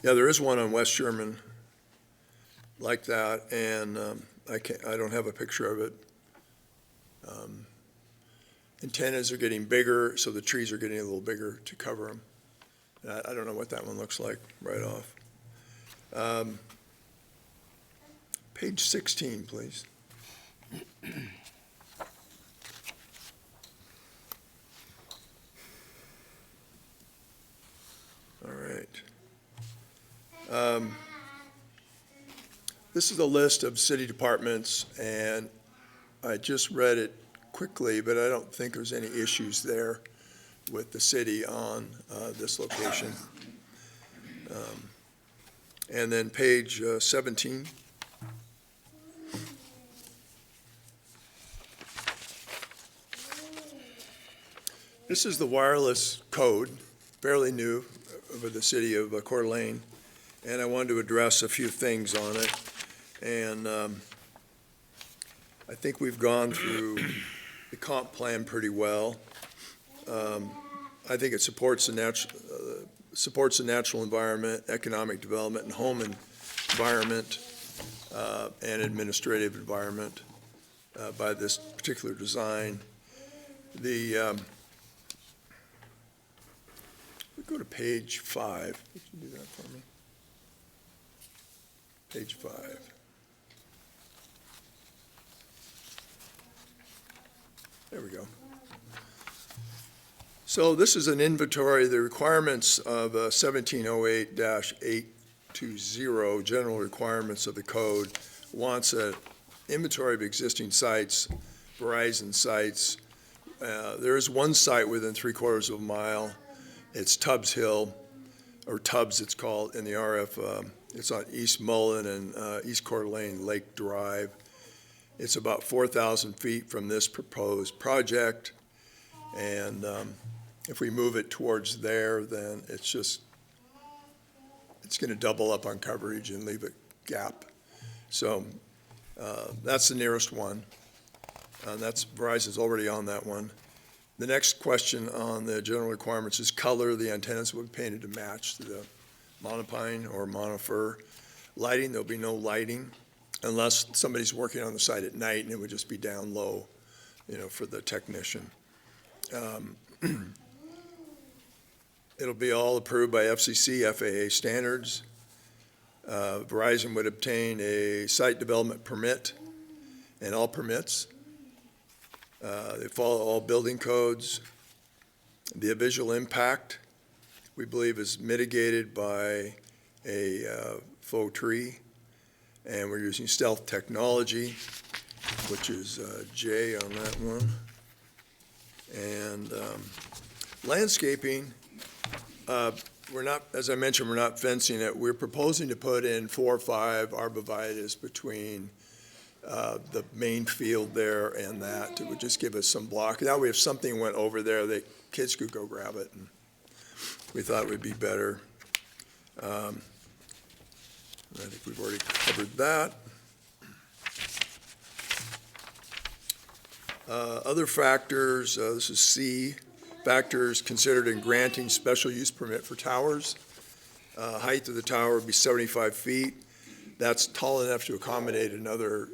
Yeah, there is one on West Sherman like that, and I don't have a picture of it. Antennas are getting bigger, so the trees are getting a little bigger to cover them. I don't know what that one looks like right off. Page 16, please. All right. This is a list of city departments, and I just read it quickly, but I don't think there's any issues there with the city on this location. And then page 17. This is the wireless code, fairly new, over the city of Coeur d'Alene, and I wanted to address a few things on it. And I think we've gone through the comp plan pretty well. I think it supports the natural environment, economic development, and home environment, and administrative environment by this particular design. We go to page 5. Could you do that for me? Page 5. There we go. So this is an inventory. The requirements of 1708-820, general requirements of the code, wants an inventory of existing sites Verizon sites. There is one site within 3/4 of a mile. It's Tubbs Hill, or Tubbs it's called, in the RF. It's on East Mullen and East Coeur Lane Lake Drive. It's about 4,000 feet from this proposed project. And if we move it towards there, then it's going to double up on coverage and leave a gap. So that's the nearest one. Verizon's already on that one. The next question on the general requirements is color. The antennas will be painted to match the monopine or monofir. Lighting, there'll be no lighting unless somebody's working on the site at night, and it would just be down low, for the technician. It'll be all approved by FCC, FAA standards. Verizon would obtain a site development permit and all permits. They follow all building codes. The visual impact, we believe, is mitigated by a faux tree, and we're using stealth technology, which is J on that one. And landscaping, we're not, as I mentioned, we're not fencing it. We're proposing to put in 4 or 5 arborvitaes between the main field there and that. It would just give us some block. That way if something went over there, the kids could go grab it. And we thought it would be better. I think we've already covered that. Other factors, this is C, factors considered in granting special use permit for towers. Height of the tower would be 75 feet. That's tall enough to accommodate another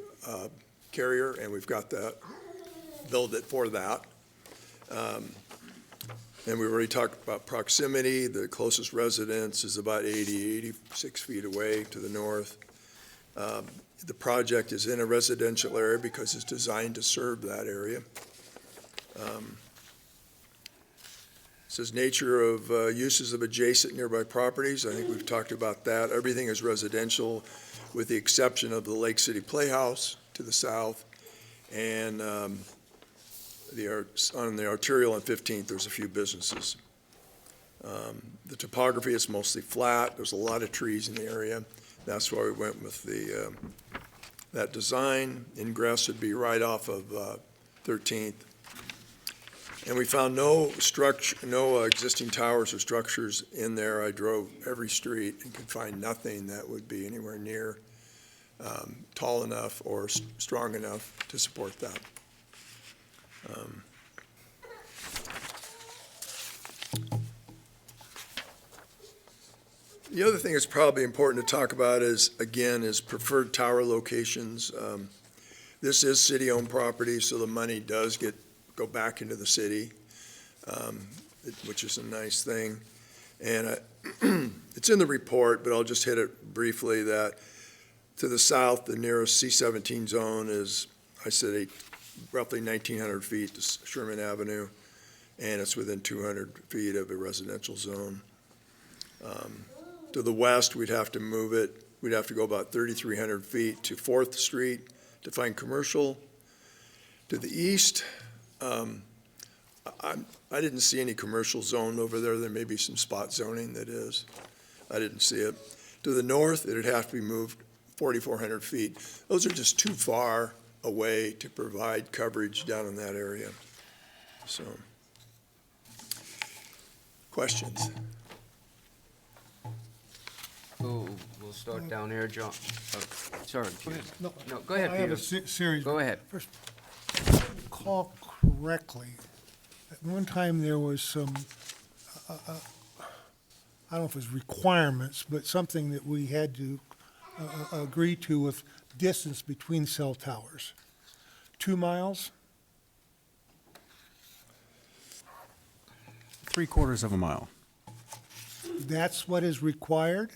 carrier, and we've got that, build it for that. And we've already talked about proximity. The closest residence is about 86 feet away to the north. The project is in a residential area because it's designed to serve that area. It says nature of uses of adjacent nearby properties. I think we've talked about that. Everything is residential with the exception of the Lake City Playhouse to the south. And on the arterial and 15th, there's a few businesses. The topography is mostly flat. There's a lot of trees in the area. That's why we went with that design. Ingress would be right off of 13th. And we found no existing towers or structures in there. I drove every street and could find nothing that would be anywhere near tall enough or strong enough to support that. The other thing that's probably important to talk about is preferred tower locations. This is city-owned property, so the money does go back into the city, which is a nice thing. And it's in the report, but I'll just hit it briefly, that to the south, the nearest C-17 zone is, I said, roughly 1,900 feet to Sherman Avenue, and it's within 200 feet of a residential zone. To the west, we'd have to move it. We'd have to go about 3,300 feet to 4th Street to find commercial. To the east, I didn't see any commercial zone over there. There may be some spot zoning that is. I didn't see it. To the north, it'd have to be moved 4,400 feet. Those are just too far away to provide coverage down in that area. So, questions? We'll start down there, John. Oh, sorry. Go ahead. No, go ahead, I have a Peter. series. Go ahead. First, if I recall correctly, at one time there was some, I don't know if it was requirements, but something that we had to agree to with distance between cell towers. 2 miles? 3/4 of a mile. That's what is required?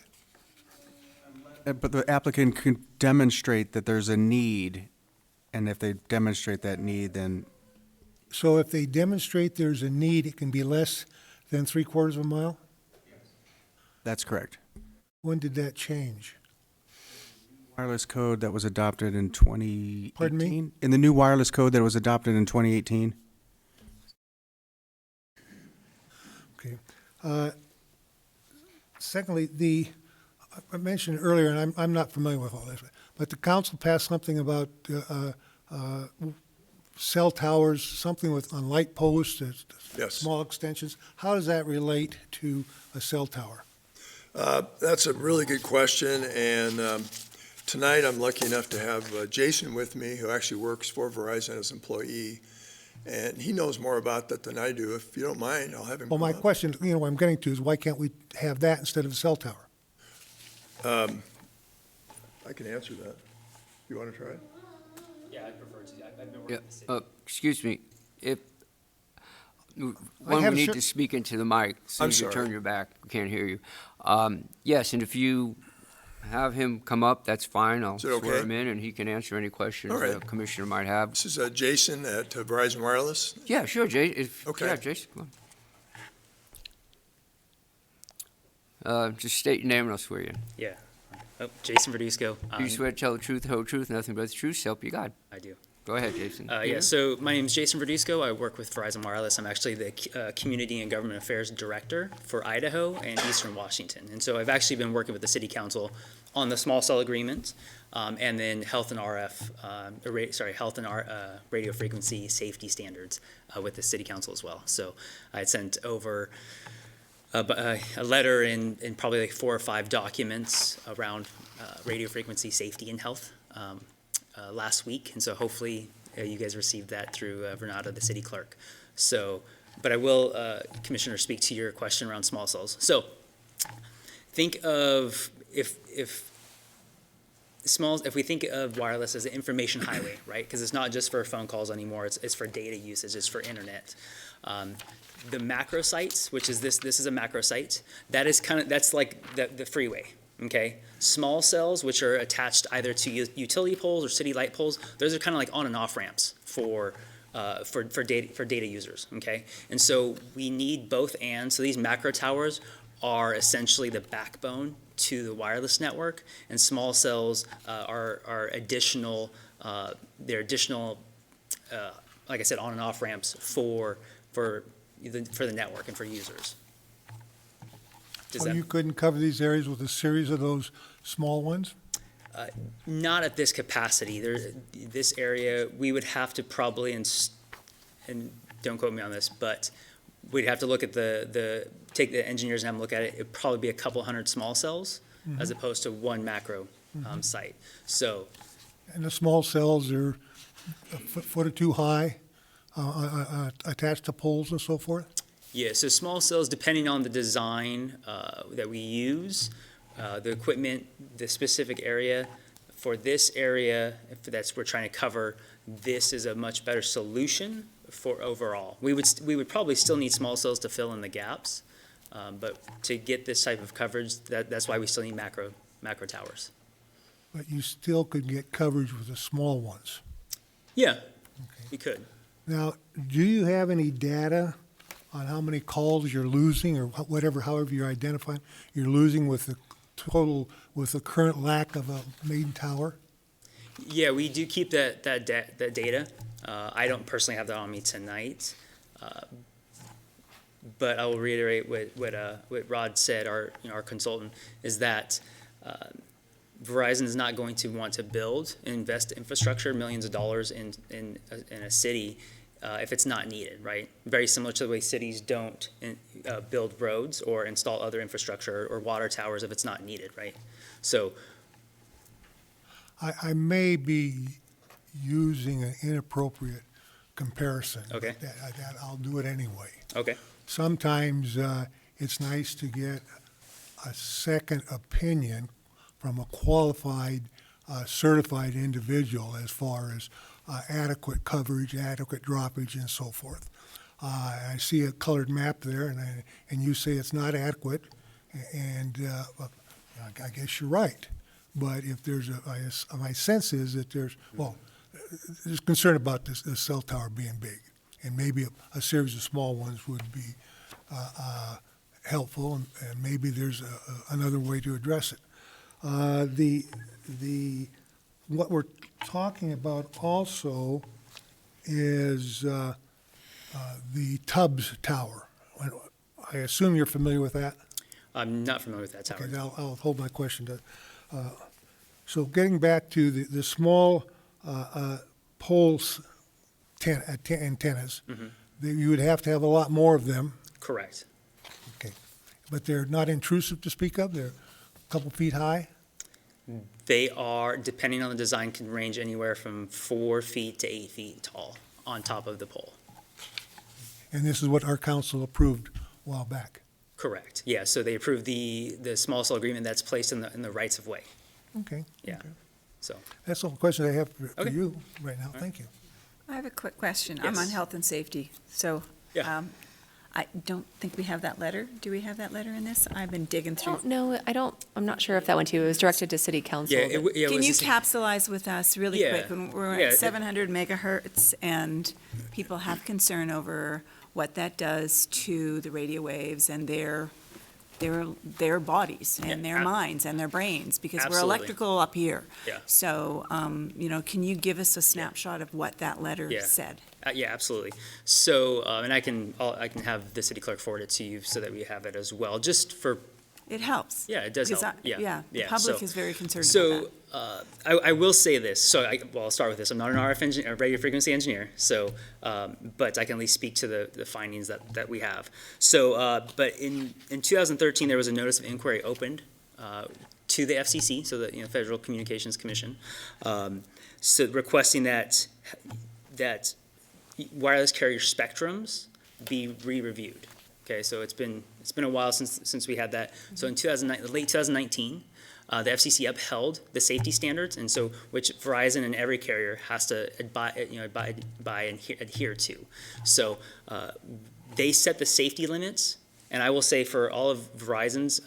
But the applicant can demonstrate that there's a need, and if they demonstrate that need, then So if they demonstrate there's a need, it can be less than 3/4 of a mile? that's correct. When did that change? Wireless code that was adopted in 2018? Pardon me? In the new wireless code that was adopted in 2018? Okay. Secondly, I mentioned earlier, and I'm not familiar with all this, but the council passed something about cell towers, something on light posts, Yes. small extensions. How does that relate to a cell tower? That's a really good question, and tonight I'm lucky enough to have Jason with me, who actually works for Verizon as an employee, and he knows more about that than I do. If you don't mind, I'll have him Well, come my up. question, what I'm getting to is why can't we have that instead of a cell tower? I can answer that. You want to try it? Yeah, I prefer to. I've been working Yeah, with the city. excuse me, if, one, we have a need cer- to speak into the mic, so I'm you can sorry. turn your back, we can't hear you. Yes, and if you have him come up, that's fine, I'll Is it swear okay? him in, and he can answer any questions All right. a commissioner might have. This is Jason at Verizon Wireless. Yeah, sure, Okay. yeah, Jason, come on. Just state your name and I'll swear you in. Yeah. Oh, Jason Verduzco. Do you swear to tell the truth, the whole truth, nothing but the truth, so help you God? I do. Go ahead, Jason. Yeah, so my name is Jason Verduzco. I work with Verizon Wireless. I'm actually the Community and Government Affairs Director for Idaho and Eastern Washington. And so I've actually been working with the City Council on the small cell agreement, and then health and radio frequency safety standards with the City Council as well. So I had sent over a letter and probably like 4 or 5 documents around radio frequency safety and health last week, and so hopefully you guys received that through Vernada, the city clerk. So, but I will, Commissioner, speak to your question around small cells. So, think of if we think of wireless as an information highway, right? Because it's not just for phone calls anymore; it's for data usage, it's for internet. The macro sites, which is this is a macro site. That's like the freeway. Okay, small cells, which are attached either to utility poles or city light poles, those are kind of like on and off ramps for data users. Okay, and so we need both and. So these macro towers are essentially the backbone to the wireless network, and small cells are additional. They're additional, like I said, on and off ramps for the network and for users. So you couldn't cover these areas with a series of those small ones? Not at this capacity. This area, we would have to probably, and don't quote me on this, but we'd have to look at take the engineers and have them look at it. It'd probably be a couple hundred small cells as opposed to one macro site. So, And the small cells are a foot or two high, attached to poles and so forth? yeah, so small cells, depending on the design that we use, the equipment, the specific area, for this area, if we're trying to cover, this is a much better solution for overall. We would probably still need small cells to fill in the gaps, but to get this type of coverage, that's why we still need macro towers. But you still could get coverage with the small ones. Yeah, you could. Now, do you have any data on how many calls you're losing, or however you identify, you're losing with the current lack of a main tower? Yeah, we do keep that data. I don't personally have that on me tonight, but I will reiterate what Rod said, our consultant, is that Verizon is not going to want to build and invest infrastructure, millions of dollars in a city if it's not needed, right? Very similar to the way cities don't build roads or install other infrastructure or water towers if it's not needed, right? So, I may be using an inappropriate comparison. Okay. But I'll do it anyway. okay, Sometimes it's nice to get a second opinion from a qualified, certified individual as far as adequate coverage, adequate droppage, and so forth. I see a colored map there, and you say it's not adequate, and I guess you're right. But if there's my sense is that there's concern about this cell tower being big, and maybe a series of small ones would be helpful, and maybe there's another way to address it. What we're talking about also is the Tubbs Tower. I assume you're familiar with that? I'm not familiar with that tower. Okay, I'll hold my question to, so getting back to the small poles antennas, you would have to have a lot more of them, Correct. but they're not intrusive to speak of? They're a couple feet high? They are, depending on the design, can range anywhere from 4 feet to 8 feet tall on top of the pole. And this is what our council approved a while back. Correct. Yeah, so they approved the small cell agreement that's placed in the rights of way. Okay. Yeah. okay. So, That's all the questions I have for Okay. you right now. Thank you. I have a quick question. I'm on Yes. health and safety, so Yeah. I don't think we have that letter. Do we have that letter in this? I've been digging I through. don't know, I'm not sure if that went to you. It was directed to city council. yeah, but- it Can was you just- capsulize with us really Yeah. quick? When we're Yeah, at it- 700 megahertz and people have concern over what that does to the radio waves and their bodies and their ab- minds and their brains, because we're Absolutely. electrical up here. Yeah. So, can you give us a snapshot of what that letter Yeah. said? Yeah, absolutely. So, and I can have the city clerk forward it to you so that we have it as well, just for, It helps. yeah, it does Because help. Yeah, the yeah. public So- is very concerned about that. So, I will say this, so I'll start with this, I'm not an RF engineer, radio frequency engineer, so, but I can at least speak to the findings that we have. So, but in 2013, there was a notice of inquiry opened, to the FCC, so the, Federal Communications Commission, so requesting that wireless carrier spectrums be re-reviewed. Okay, so it's been a while since we had that. So in late 2019, the FCC upheld the safety standards, and so which Verizon and every carrier has to abide by and adhere to. So they set the safety limits, and I will say for all of Verizon's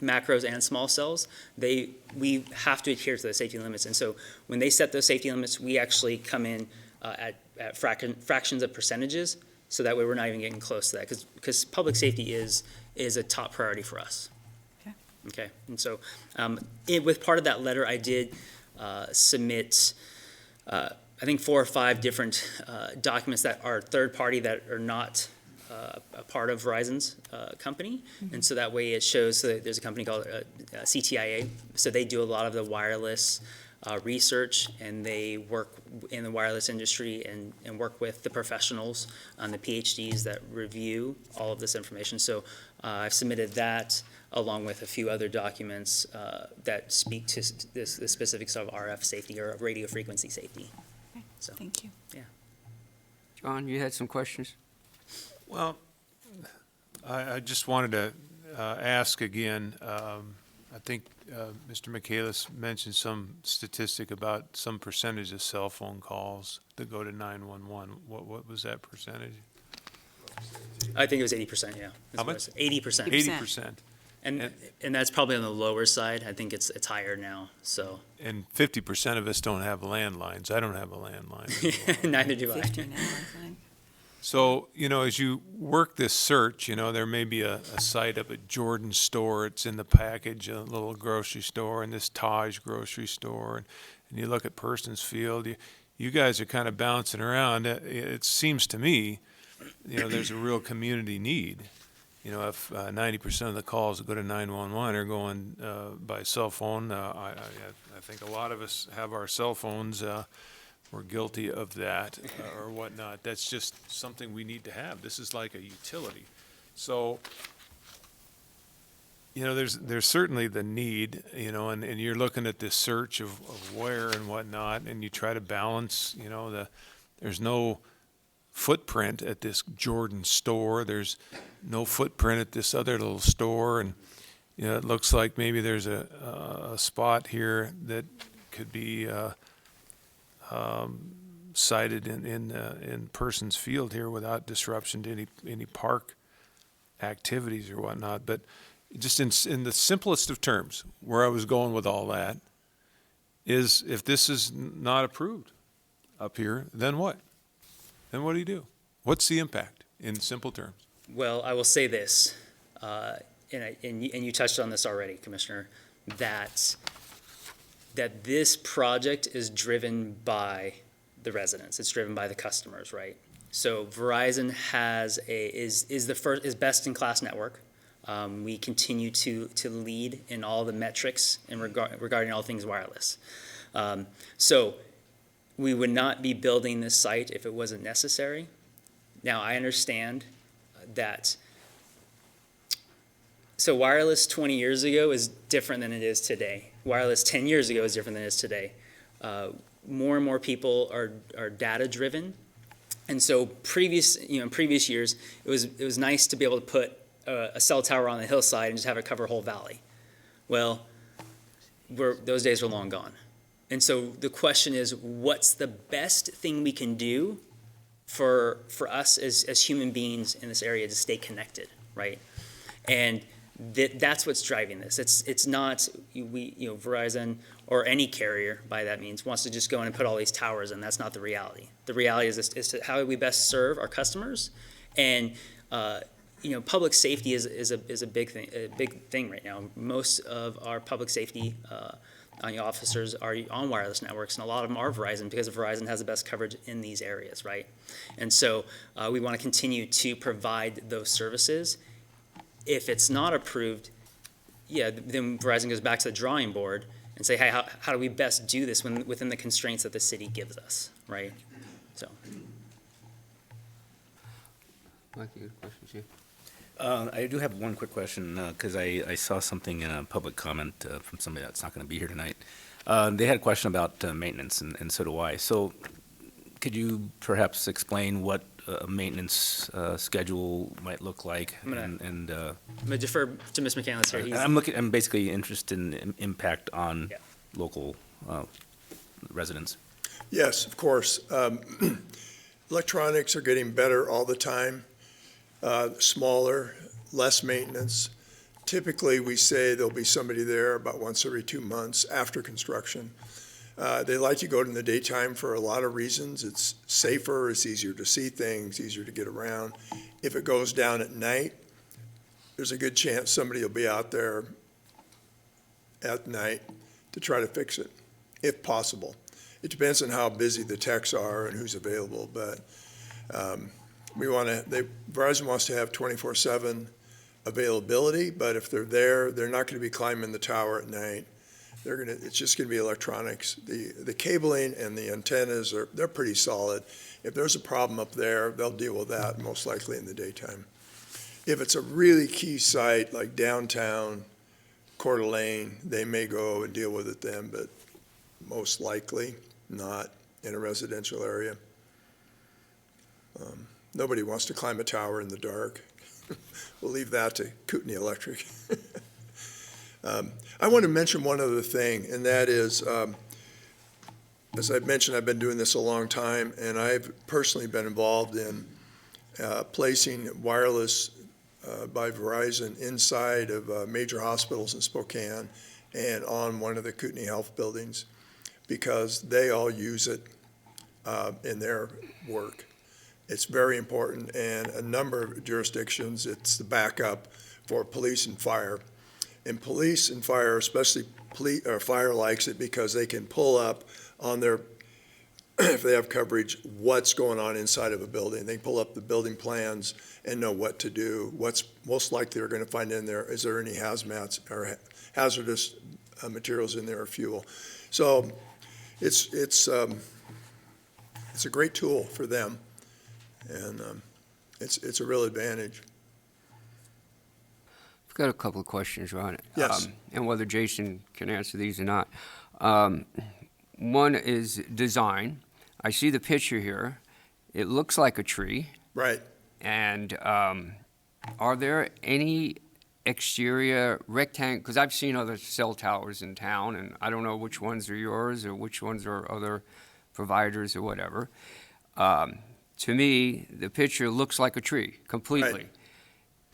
macros and small cells, we have to adhere to the safety limits. And so when they set those safety limits, we actually come in at fractions of percentages, so that way we're not even getting close to that, because public safety is a top priority for us. Okay. Okay, and so with part of that letter, I did submit, I think 4 or 5 different documents that are third party that are not a part of Verizon's company, and so that way it shows, so that there's a company called CTIA, so they do a lot of the wireless research, and they work in the wireless industry and work with the professionals and the PhDs that review all of this information. So I've submitted that along with a few other documents that speak to the specifics of RF safety or radio frequency safety. Okay, So, thank you. John, you had some questions? Well, I just wanted to ask again, I think Mr. Michaelis mentioned some statistic about some percentage of cell phone calls that go to 911. What was that percentage? I think it was 80%, yeah. How much? 80%. 80%. And that's probably on the lower side. I think it's higher now, so. And 50% of us don't have landlines. I don't have a landline. Neither do I. 50 now, I think. So, as you work this search, there may be a site up at Jordan's store. It's in the package, a little grocery store, and this Taj grocery store. And you look at Persons Field, you guys are kind of bouncing around. It seems to me, there's a real community need. If 90% of the calls that go to 911 are going by cell phone, I think a lot of us have our cell phones. We're guilty of that or whatnot. That's just something we need to have. This is like a utility. So, there's certainly the need, and you're looking at this search of where and whatnot, and you try to balance, there's no footprint at this Jordan store. There's no footprint at this other little store, and it looks like maybe there's a spot here that could be sited in Persons Field here without disruption to any park activities or whatnot. But just in the simplest of terms, where I was going with all that is, if this is not approved up here, then what? Then what do you do? What's the impact in simple terms? Well, I will say this, and you touched on this already, Commissioner. that this project is driven by the residents. It's driven by the customers, right? So Verizon is best in class network. We continue to lead in all the metrics regarding all things wireless. So we would not be building this site if it wasn't necessary. Now, I understand that. So wireless 20 years ago is different than it is today. Wireless 10 years ago is different than it is today. More and more people are data driven. And so in previous years, it was nice to be able to put a cell tower on the hillside and just have it cover a whole valley. Well, those days are long gone. And so the question is, what's the best thing we can do for us as human beings in this area to stay connected, right? And that's what's driving this. It's not Verizon or any carrier by that means wants to just go in and put all these towers in. That's not the reality. The reality is to how we best serve our customers, and public safety is a big thing right now. Most of our public safety officers are on wireless networks, and a lot of them are Verizon because Verizon has the best coverage in these areas, right? And so we want to continue to provide those services. If it's not approved, then Verizon goes back to the drawing board and say, hey, how do we best do this within the constraints that the city gives us, right? So. Mike, you got questions here? I do have one quick question, because I saw something in a public comment from somebody that's not going to be here tonight. They had a question about maintenance, and so do I. So could you perhaps explain what a maintenance schedule might look like? I'm gonna defer to Ms. McCandless here. I'm basically interested in impact on local residents. Yes, of course. Electronics are getting better all the time. Smaller, less maintenance. Typically, we say there'll be somebody there about once every 2 months after construction. They like to go in the daytime for a lot of reasons. It's safer, it's easier to see things, easier to get around. If it goes down at night, there's a good chance somebody will be out there at night to try to fix it, if possible. It depends on how busy the techs are and who's available, but Verizon wants to have 24/7 availability, but if they're there, they're not going to be climbing the tower at night. It's just going to be electronics. The cabling and the antennas they're pretty solid. If there's a problem up there, they'll deal with that most likely in the daytime. If it's a really key site like downtown Coeur d'Alene, they may go and deal with it then, but most likely not in a residential area. Nobody wants to climb a tower in the dark. We'll leave that to Kootenai Electric. I want to mention one other thing, and that is, as I've mentioned, I've been doing this a long time, and I've personally been involved in placing wireless by Verizon inside of major hospitals in Spokane and on one of the Kootenai Health buildings, because they all use it in their work. It's very important, and a number of jurisdictions, it's the backup for police and fire. And police and fire, especially fire, likes it because they can pull up on their, if they have coverage, what's going on inside of a building. They pull up the building plans and know what to do. What's most likely they're going to find in there, is there any hazmats or hazardous materials in there or fuel. So it's a great tool for them, and it's a real advantage. I've got a couple of questions on it. Yes. And whether Jason can answer these or not. One is design. I see the picture here. It looks like a tree. Right. And are there any exterior rectangle, because I've seen other cell towers in town, and I don't know which ones are yours or which ones are other providers or whatever. To me, the picture looks like a tree completely. Right.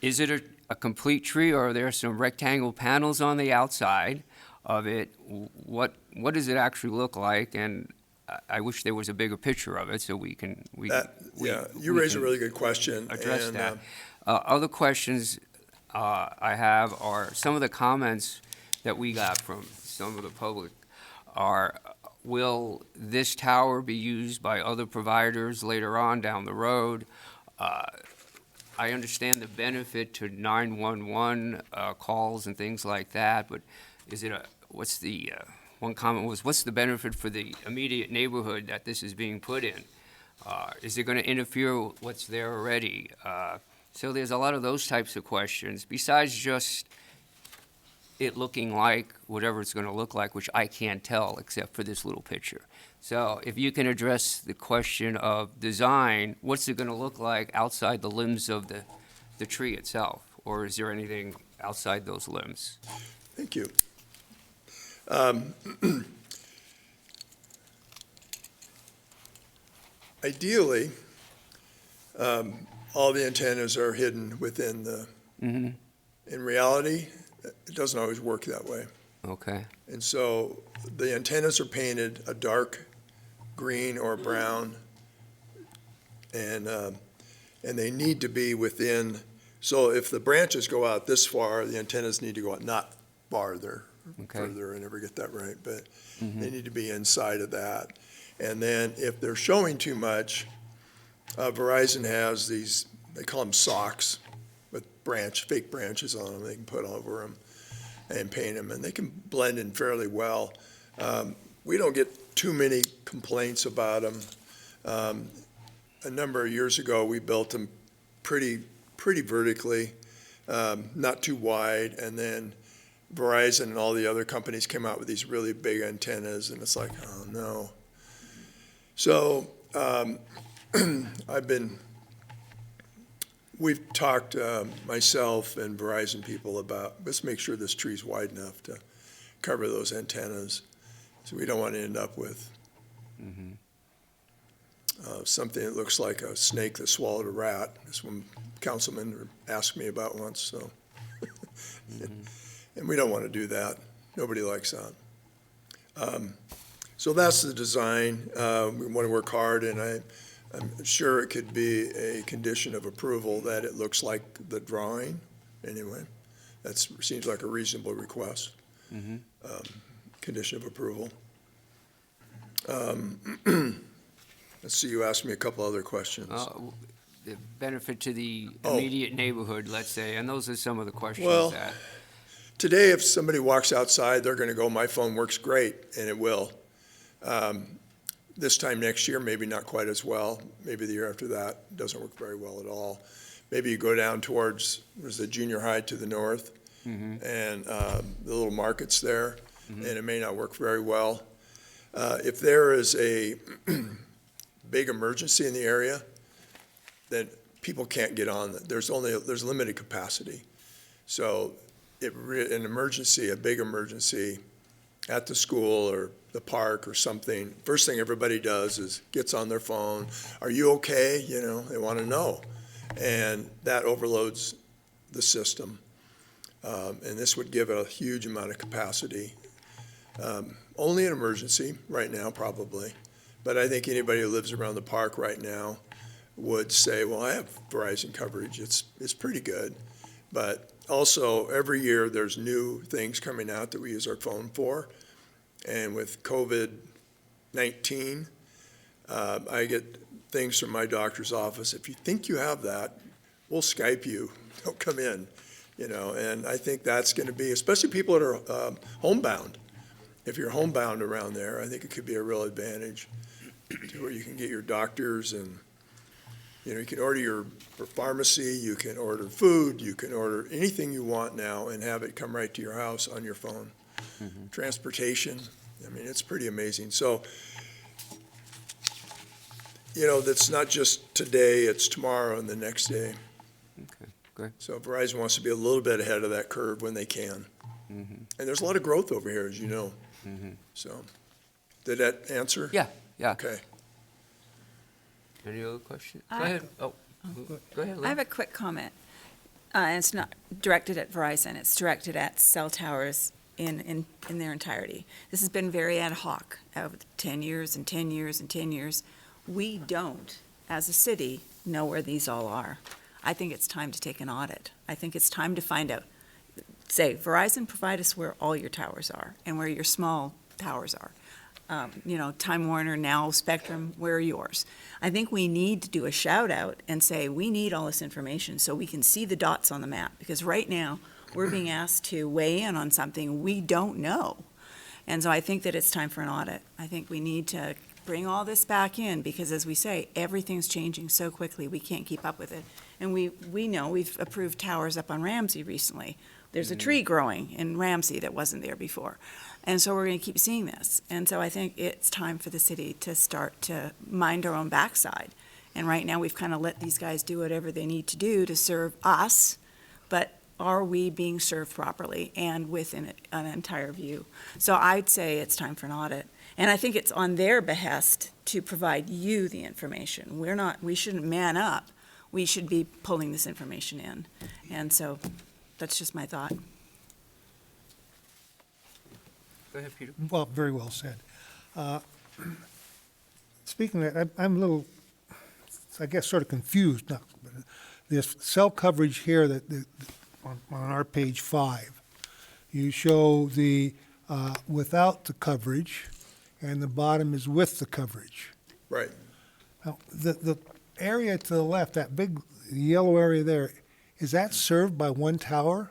Is it a complete tree, or are there some rectangle panels on the outside of it? What does it actually look like? And I wish there was a bigger picture of it so we can. You raise a really good question. Address that. Other questions I have are some of the comments that we got from some of the public are, will this tower be used by other providers later on down the road? I understand the benefit to 911 calls and things like that, but is it what's the, one comment was, what's the benefit for the immediate neighborhood that this is being put in? Is it going to interfere with what's there already? So there's a lot of those types of questions, besides just it looking like whatever it's going to look like, which I can't tell except for this little picture. So if you can address the question of design, what's it going to look like outside the limbs of the tree itself? Or is there anything outside those limbs? Thank you. Ideally, all the antennas are hidden within the, in reality, it doesn't always work that way. Okay. And so the antennas are painted a dark green or brown, and they need to be within, so if the branches go out this far, the antennas need to go out not farther, further, I never get that right, but they need to be inside of that. And then if they're showing too much, Verizon has these, they call them socks with fake branches on them they can put over them and paint them, and they can blend in fairly well. We don't get too many complaints about them. A number of years ago, we built them pretty vertically, not too wide, and then Verizon and all the other companies came out with these really big antennas, and it's like, oh no. So we've talked, myself and Verizon people about, let's make sure this tree's wide enough to cover those antennas. So we don't want to end up with something that looks like a snake that swallowed a rat. This one councilman asked me about once, so. And we don't want to do that. Nobody likes that. So that's the design. We want to work hard, and I'm sure it could be a condition of approval that it looks like the drawing. Anyway, that seems like a reasonable request. Condition of approval. Let's see, you asked me a couple other questions. The benefit to the immediate neighborhood, let's say, and those are some of the questions Well, that. Today, if somebody walks outside, they're going to go, my phone works great, and it will. This time next year, maybe not quite as well. Maybe the year after that, it doesn't work very well at all. Maybe you go down towards, there's the junior high to the north, and the little markets there, and it may not work very well. If there is a big emergency in the area, then people can't get on. There's limited capacity. So an emergency, a big emergency at the school or the park or something, first thing everybody does is gets on their phone. Are you okay? You know, they want to know. And that overloads the system. And this would give a huge amount of capacity. Only an emergency right now, probably. But I think anybody who lives around the park right now would say, well, I have Verizon coverage. It's pretty good. But also, every year, there's new things coming out that we use our phone for. And with COVID-19, I get things from my doctor's office. If you think you have that, we'll Skype you. Don't come in, you know. And I think that's going to be, especially people that are homebound. If you're homebound around there, I think it could be a real advantage to where you can get your doctors and, you know, you can order for pharmacy, you can order food, you can order anything you want now and have it come right to your house on your phone. Transportation, I mean, it's pretty amazing. So, you know, that's not just today, it's tomorrow and the next day. Okay, great. So Verizon wants to be a little bit ahead of that curve when they can. And there's a lot of growth over here, as you know. So, did that answer? Yeah. Okay. Any other questions? Go ahead. Go ahead, Lynn. I have a quick comment. And it's not directed at Verizon, it's directed at cell towers in their entirety. This has been very ad hoc over 10 years and 10 years and 10 years. We don't, as a city, know where these all are. I think it's time to take an audit. I think it's time to find out. say, Verizon, provide us where all your towers are and where your small towers are. Time Warner, now Spectrum, where are yours? I think we need to do a shout out and say, we need all this information so we can see the dots on the map. Because right now, we're being asked to weigh in on something we don't know. And so I think that it's time for an audit. I think we need to bring all this back in because, as we say, everything's changing so quickly, we can't keep up with it. And we know we've approved towers up on Ramsey recently. There's a tree growing in Ramsey that wasn't there before. And so we're going to keep seeing this. And so I think it's time for the city to start to mind our own backside. And right now, we've kind of let these guys do whatever they need to do to serve us, but are we being served properly and within an entire view? So I'd say it's time for an audit. And I think it's on their behest to provide you the information. We shouldn't man up. We should be pulling this information in. And so that's just my thought. Go ahead, Peter. Well, very well said. Speaking of that, I'm a little, I guess, sort of confused now. This cell coverage here on our page 5, you show the without the coverage, and the bottom is with the coverage. Right. Now, the area to the left, that big yellow area there, is that served by one tower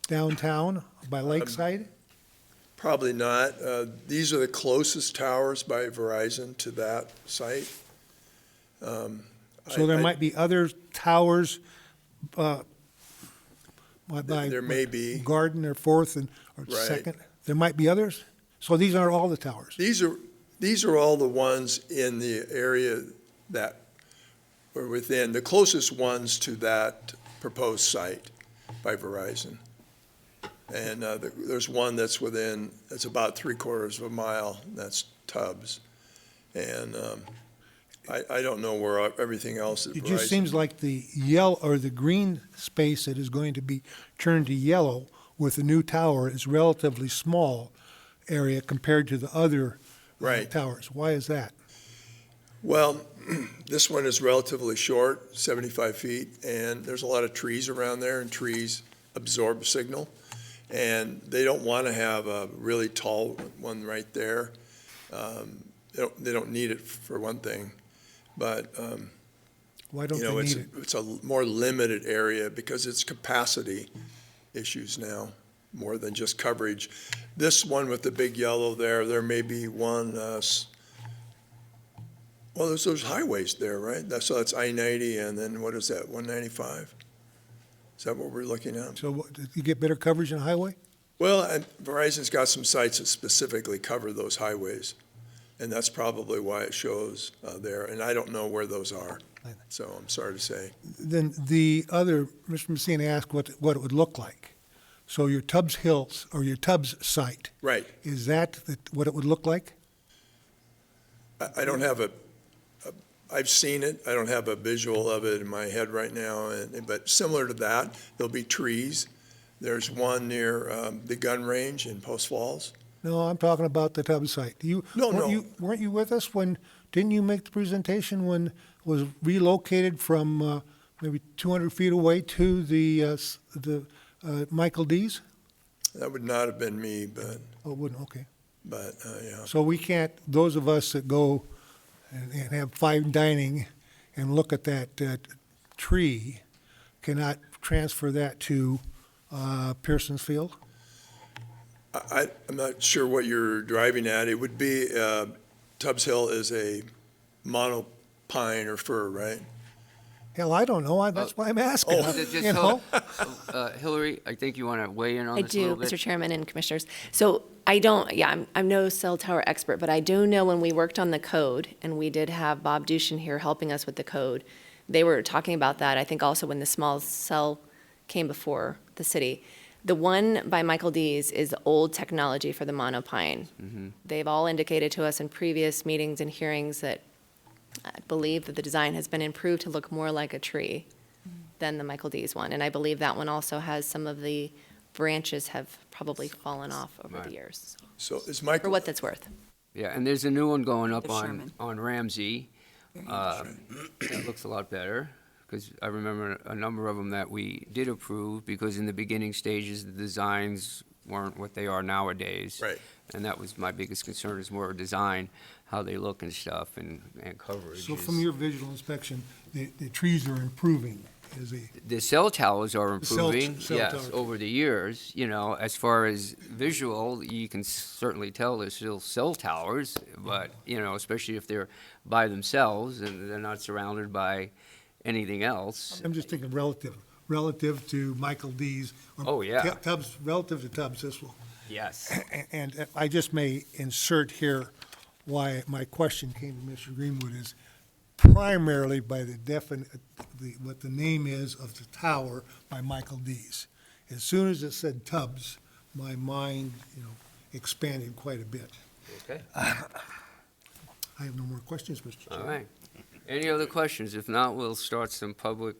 downtown by Lakeside? Probably not. These are the closest towers by Verizon to that site. So there might be other towers by There may be. Garden or Fourth or Right. Second? There might be others? So these aren't all the towers? These are all the ones in the area that were within, the closest ones to that proposed site by Verizon. And there's one that's it's about 3/4 of a mile, that's Tubbs. And I don't know where everything else at It Verizon. just seems like the yellow, or the green space that is going to be turned to yellow with the new tower is relatively small area compared to the other Right. towers. Why is that? Well, this one is relatively short, 75 feet, and there's a lot of trees around there, and trees absorb signal. And they don't want to have a really tall one right there. They don't need it for one thing, but, Why don't you know, they need it? it's a more limited area because it's capacity issues now, more than just coverage. This one with the big yellow there may be one, well, there's those highways there, right? So that's I-90 and then what is that, 195? Is that what we're looking at? So do you get better coverage on highway? Well, and Verizon's got some sites that specifically cover those highways, and that's probably why it shows there, and I don't know where those are, so I'm sorry to say. Then the other, Mr. Messina asked what it would look like. So your Tubbs Hills, or your Tubbs site, Right. is that what it would look like? I don't have I've seen it, I don't have a visual of it in my head right now, but similar to that, there'll be trees. There's one near the gun range in Post Falls. No, I'm talking about the Tubbs site. Weren't you with us when, didn't you make the presentation when it was relocated from maybe 200 feet away to the Michael D's? That would not have been me, but, Oh, it wouldn't, okay. yeah. So we can't, those of us that go and have fine dining and look at that tree cannot transfer that to Pearson's Field? I'm not sure what you're driving at. It would be, Tubbs Hill is a monopine or fir, right? Hell, I don't know. That's why I'm asking. Just You know? Hillary, I think you want to weigh in on I this a little do, bit? Mr. Chairman and Commissioners. So I'm no cell tower expert, but I do know when we worked on the code, and we did have Bob Dushin here helping us with the code, they were talking about that, I think also when the small cell came before the city. The one by Michael D's is old technology for the monopine. They've all indicated to us in previous meetings and hearings that I believe that the design has been improved to look more like a tree than the Michael D's one. And I believe that one also has some of the branches have probably fallen off over the years, So is for Michael, what that's worth. Yeah, and there's a new one going up Of Sherman. on Ramsey. That looks a lot better. because I remember a number of them that we did approve, because in the beginning stages, the designs weren't what they are nowadays. Right. And that was my biggest concern, is more design, how they look and stuff, and coverage. So from your visual inspection, the trees are improving, is the, The cell towers are cell improving, yes, towers. over the years. You know, as far as visual, you can certainly tell there's still cell towers, but, you know, especially if they're by themselves and they're not surrounded by anything else. I'm just thinking relative to Michael D's. or Oh, yeah. Tubbs, relative to Tubbs, this will. Yes. And if I just may insert here why my question came to Mr. Greenwood is primarily by the what the name is of the tower by Michael D's. As soon as it said Tubbs, my mind, expanded quite a bit. Okay. I have no more questions, Mr. Chairman. All right. Any other questions? If not, we'll start some public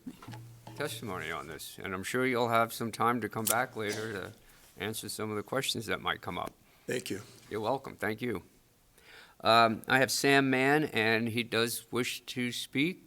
testimony on this. And I'm sure you'll have some time to come back later to answer some of the questions that might come up. Thank you. You're welcome. Thank you. I have Sam Mann, and he does wish to speak.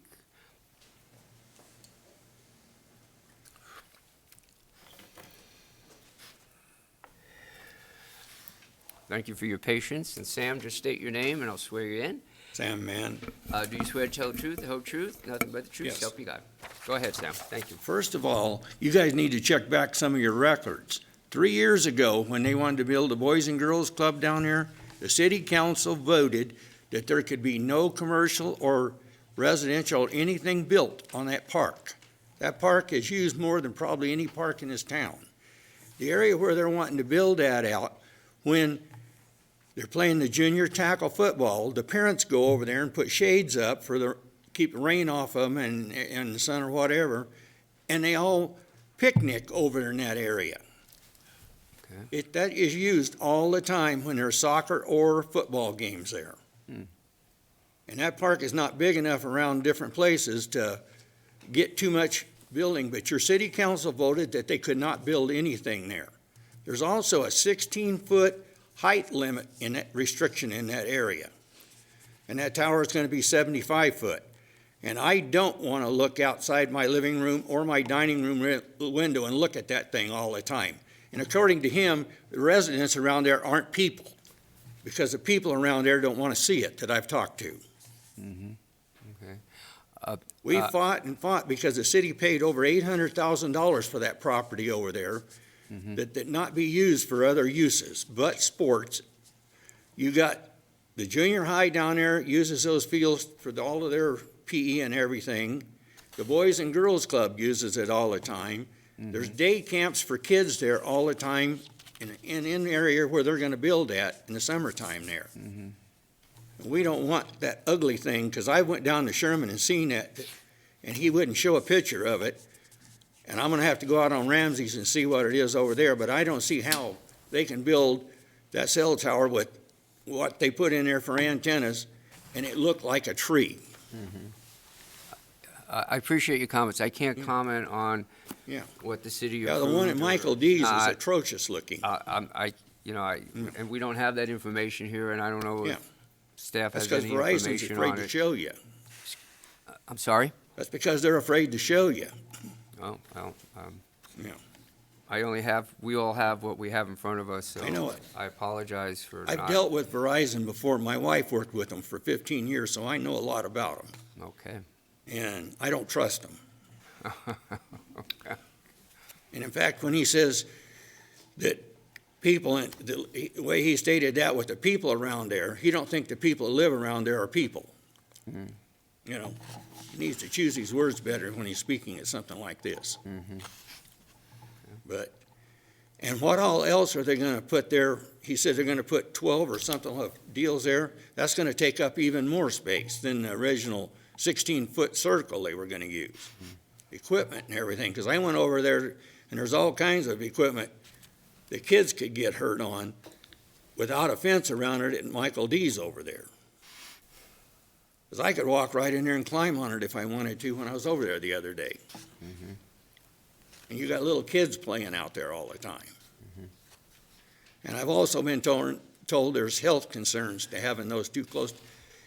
Thank you for your patience. And Sam, just state your name, and I'll swear you in. Sam Mann. Do you swear to tell the truth, the whole truth, nothing but the truth? Yes. So help you God. Go ahead, Sam. Thank you. First of all, you guys need to check back some of your records. 3 years ago, when they wanted to build a Boys and Girls Club down here, the city council voted that there could be no commercial or residential or anything built on that park. That park is used more than probably any park in this town. The area where they're wanting to build that out, when they're playing the junior tackle football, the parents go over there and put shades up keep the rain off of them and the sun or whatever, and they all picnic over there in that area. Okay. That is used all the time when there's soccer or football games there. And that park is not big enough around different places to get too much building, but your city council voted that they could not build anything there. There's also a 16-foot height limit in that restriction in that area. And that tower is going to be 75 foot. And I don't want to look outside my living room or my dining room window and look at that thing all the time. And according to him, the residents around there aren't people, because the people around there don't want to see it that I've talked to. Okay. We fought and fought because the city paid over $800,000 for that property over there that not be used for other uses but sports. You got the junior high down there uses those fields for all of their PE and everything. The Boys and Girls Club uses it all the time. There's day camps for kids there all the time in the area where they're going to build at in the summertime there. We don't want that ugly thing, because I went down to Sherman and seen that, and he wouldn't show a picture of it. And I'm going to have to go out on Ramsey's and see what it is over there, but I don't see how they can build that cell tower with what they put in there for antennas, and it looked like a tree. I appreciate your comments. I can't comment on Yeah. what the city Yeah, approved. the one at Michael D's is not. atrocious looking. And we don't have that information here, and I don't know Yeah. if staff That's has because any Verizon's information afraid on to it. show you. I'm sorry? That's because they're afraid to show you. Oh, well, Yeah. we all have what we have in front of us, so. I know it. I apologize for I've not. dealt with Verizon before. My wife worked with them for 15 years, so I know a lot about them. Okay. And I don't trust them. And in fact, when he says that people, the way he stated that with the people around there, he don't think the people that live around there are people. You know, he needs to choose his words better when he's speaking at something like this. But, and what all else are they gonna put there? He said they're gonna put 12 or something of deals there. That's gonna take up even more space than the original 16-foot circle they were gonna use. Equipment and everything, because I went over there and there's all kinds of equipment the kids could get hurt on without a fence around it at Michael D's over there. Because I could walk right in there and climb on it if I wanted to when I was over there the other day. And you got little kids playing out there all the time. And I've also been told there's health concerns to having those too close.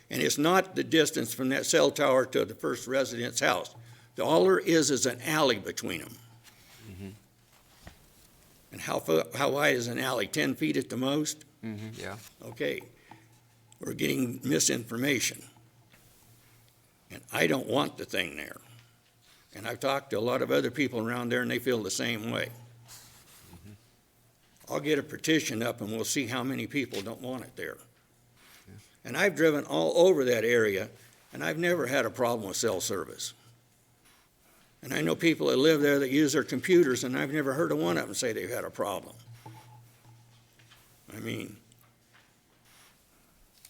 And it's not the distance from that cell tower to the first resident's house. All there is an alley between them. And how wide is an alley? 10 feet at the most? Yeah. Okay. We're getting misinformation. And I don't want the thing there. And I've talked to a lot of other people around there, and they feel the same way. I'll get a petition up, and we'll see how many people don't want it there. And I've driven all over that area, and I've never had a problem with cell service. And I know people that live there that use their computers, and I've never heard of one of them say they've had a problem. I mean,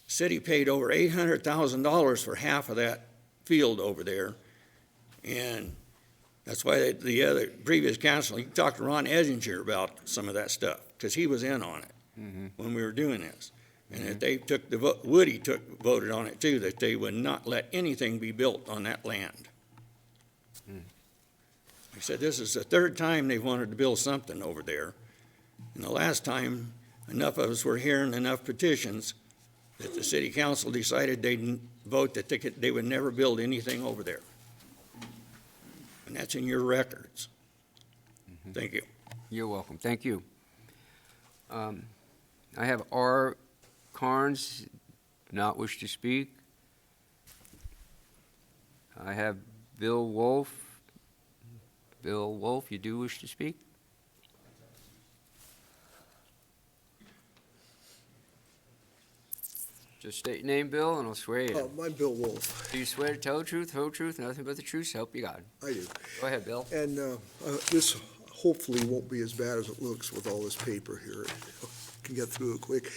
city paid over $800,000 for half of that field over there, and that's why the other previous council, you can talk to Ron Edinger about some of that stuff, because he was in on it when we were doing this. And that they took the vote, Woody voted on it too, that they would not let anything be built on that land. He said this is the third time they've wanted to build something over there. And the last time, enough of us were hearing enough petitions that the city council decided they'd vote that they would never build anything over there. And that's in your records. Thank you. You're welcome. Thank you. I have R. Carnes, not wish to speak. I have Bill Wolf. Bill Wolf, you do wish to speak? Just state your name, Bill, and I'll swear you. I'm Bill Wolf. Do you swear to tell the truth, whole truth, nothing but the truth, so help you God? I do. Go ahead, Bill. And this hopefully won't be as bad as it looks with all this paper here. Can get through it quick.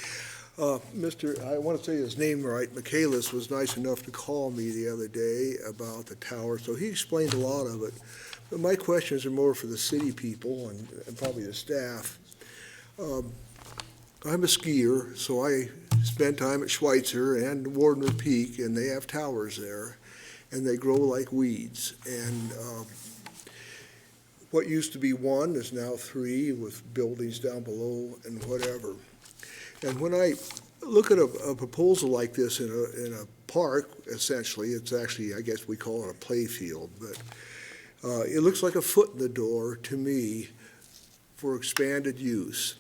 I want to say his name right, Michaelis was nice enough to call me the other day about the tower, so he explained a lot of it. But my questions are more for the city people and probably the staff. I'm a skier, so I spend time at Schweitzer and Warner Peak, and they have towers there, and they grow like weeds. And what used to be one is now three with buildings down below and whatever. And when I look at a proposal like this in a park, essentially, it's actually, I guess we call it a play field, but it looks like a foot in the door to me for expanded use.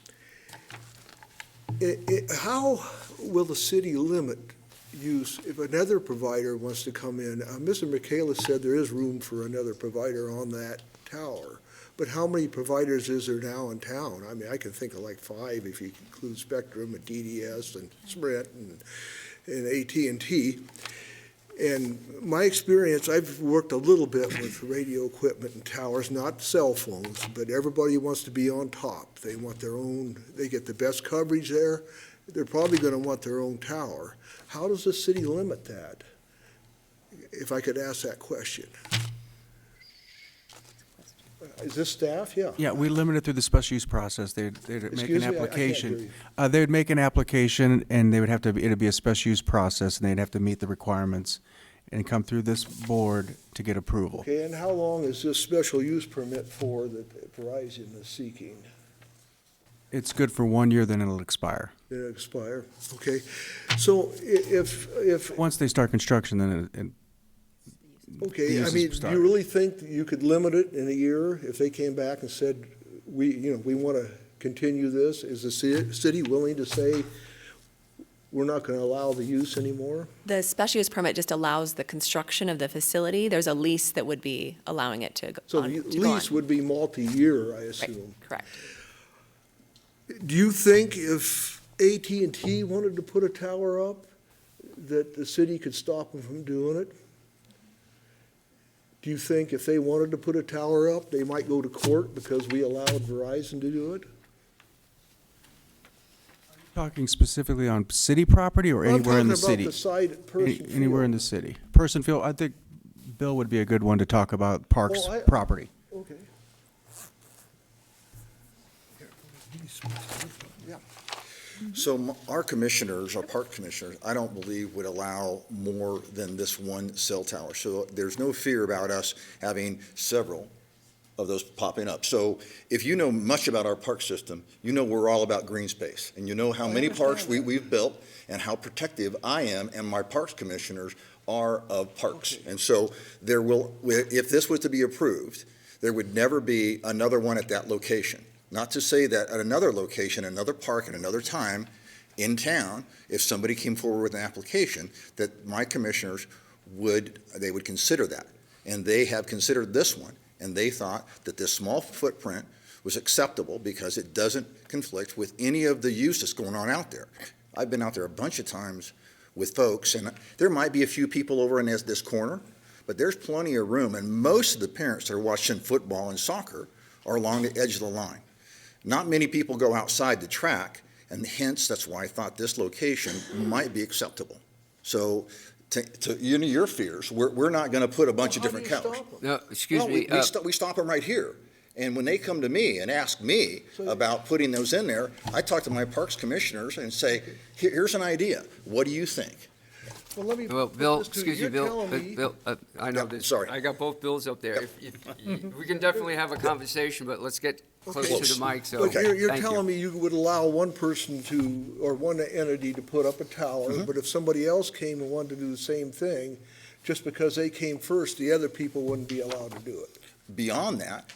How will the city limit use if another provider wants to come in? Mr. Michaelis said there is room for another provider on that tower, but how many providers is there now in town? I mean, I can think of like 5 if you include Spectrum and DDS and Sprint and AT&T. And my experience, I've worked a little bit with radio equipment and towers, not cell phones, but everybody wants to be on top. They want their own, they get the best coverage there. They're probably going to want their own tower. How does the city limit that? If I could ask that question. Is this staff? Yeah. Yeah, we limit it through the special use process. They'd make Excuse an me, I can't hear application. you. They would make an application, and they would have to, it'd be a special use process, and they'd have to meet the requirements and come through this board to get approval. Okay, and how long is this special use permit for that Verizon is seeking? It's good for 1 year, then it'll expire. Did it expire? Okay, so if Once they start construction, then it okay, I uses mean, do start. you really think that you could limit it in a year if they came back and said, we want to continue this? Is the city willing to say, we're not going to allow the use anymore? The special use permit just allows the construction of the facility. There's a lease that would be allowing it to go So on. the to go lease on. would be multi-year, I Right, assume. correct. Do you think if AT&T wanted to put a tower up, that the city could stop them from doing it? Do you think if they wanted to put a tower up, they might go to court because we allowed Verizon to do it? Talking specifically on city property or anywhere in the I'm city? talking about the side at Person Anywhere in Field. the city. Person Field, I think Bill would be a good one to talk about parks Oh, property. Okay. Yeah. So our commissioners, our park commissioners, I don't believe would allow more than this one cell tower. So there's no fear about us having several of those popping up. So if you know much about our park system, you know we're all about green space, and you know how many parks we've built and how protective I am and my parks commissioners are of parks. And so there will, if this was to be approved, there would never be another one at that location. Not to say that at another location, another park, at another time in town, if somebody came forward with an application, that my commissioners would consider that. And they have considered this one, and they thought that this small footprint was acceptable because it doesn't conflict with any of the use that's going on out there. I've been out there a bunch of times with folks, and there might be a few people over in this corner, but there's plenty of room, and most of the parents that are watching football and soccer are along the edge of the line. Not many people go outside the track, and hence, that's why I thought this location might be acceptable. So, to your fears, we're not going to put a bunch of different towers. No, excuse me. We stop them right here. And when they come to me and ask me about putting those in there, I talk to my parks commissioners and say, here's an idea. What do you think? Well, let me. Well, Bill, put this to excuse you. me, Bill, You're telling me- Bill, I know Yeah, this. sorry. I got both bills up there. We can definitely have a conversation, but let's get close Okay. to the mic, so, But you're thank you. telling me you would allow one person to, or one entity to put up a tower, Mm-hmm. but if somebody else came and wanted to do the same thing, just because they came first, the other people wouldn't be allowed to do it? Beyond that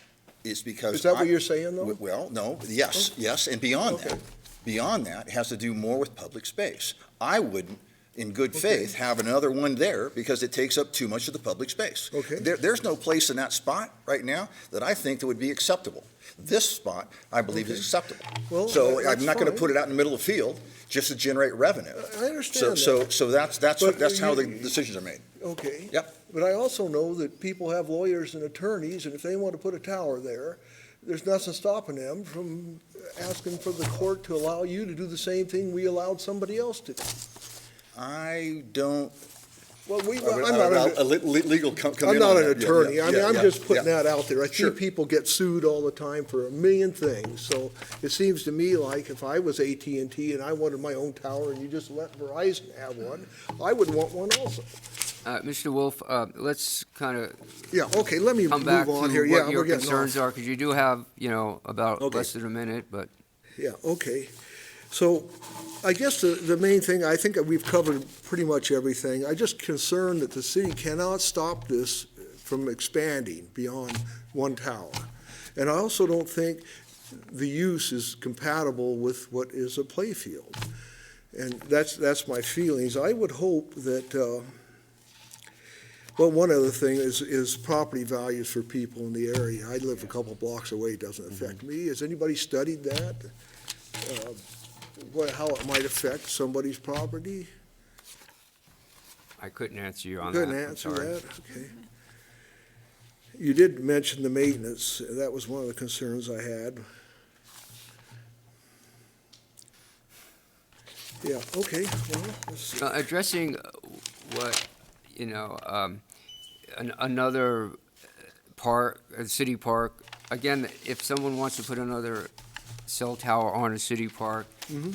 is because. Is that what you're saying, though? Well, no, yes, and beyond that. Okay. Beyond that, it has to do more with public space. I wouldn't, in good faith, have another one there because it takes up too much of the public space. Okay. There's no place in that spot right now that I think that would be acceptable. This spot, I believe, is acceptable. Well, So that's I'm not gonna fine. put it out in the middle of the field just to generate revenue. I understand that. So that's But how the you- decisions are made. Okay. Yep. But I also know that people have lawyers and attorneys, and if they want to put a tower there, there's nothing stopping them from asking for the court to allow you to do the same thing we allowed somebody else to do. I don't. Well, I'm not a legal come in I'm not on an that. Yeah, attorney. yeah, I mean, I'm yeah, just putting yeah. that out there. I Sure. see people get sued all the time for a million things. So it seems to me like if I was AT&T and I wanted my own tower and you just let Verizon have one, I would want one also. Mr. Wolf, let's kind of Yeah, okay, let me come back move to on here. Yeah, what your we're getting concerns off. are, because you do have, about Okay. less than a minute, but. Yeah, okay. So I guess the main thing, I think that we've covered pretty much everything. I'm just concerned that the city cannot stop this from expanding beyond one tower. And I also don't think the use is compatible with what is a playfield. And that's my feelings. I would hope that, well, one other thing is property values for people in the area. I live a couple blocks away, it doesn't affect me. Has anybody studied that? How it might affect somebody's property? I couldn't answer you on that. Couldn't I'm answer sorry. that, okay. You did mention the maintenance, that was one of the concerns I had. Yeah, okay, well, let's see. Addressing what, another park, a city park, again, if someone wants to put another cell tower on a city park,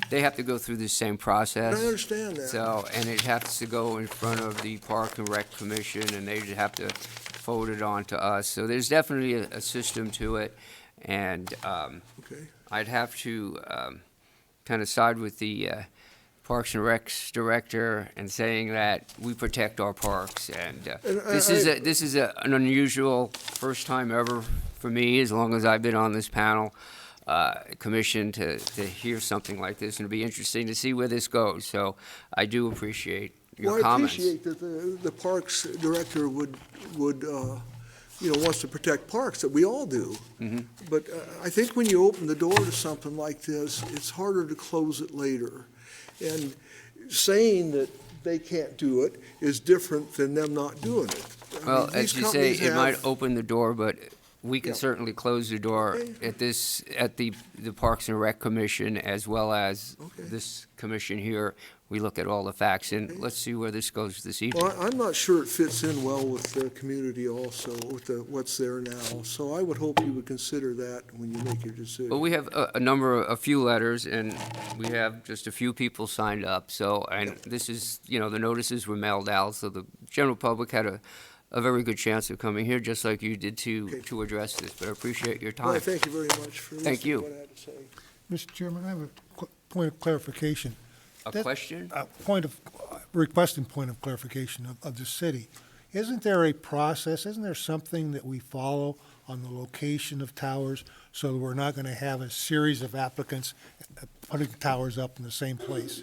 they have to go through the same process. I understand that. So, and it has to go in front of the Park and Rec Commission, and they have to forward it on to us. So there's definitely a system to it, and Okay. I'd have to kind of side with the Parks and Recs director and saying that we protect our parks, and And this is an unusual first time ever for me, as long as I've been on this panel commission, to hear something like this, and it'll be interesting to see where this goes. So I do appreciate your Well, I comments. appreciate that the Parks Director would, wants to protect parks, that we all do. Mhm. But I think when you open the door to something like this, it's harder to close it later. And saying that they can't do it is different than them not doing it. I Well, mean, as these you say, companies it might have- open the door, but we can Yeah. certainly close the door at the Parks and Rec Commission, as well as Okay. this commission here. We look at all the facts, and let's see where this goes this evening. Well, I'm not sure it fits in well with the community also, with what's there now. So I would hope you would consider that when you make your decision. Well, we have a few letters, and we have just a few people signed up. So, and this is, the notices were mailed out, so the general public had a very good chance of coming here, just like you did to address this, but I appreciate your Well, time. thank you very much for Thank listening to you. what I had to say. Mr. Chairman, I have a point of clarification. A question? Requesting point of clarification of the city. Isn't there a process, isn't there something that we follow on the location of towers so that we're not going to have a series of applicants putting towers up in the same place?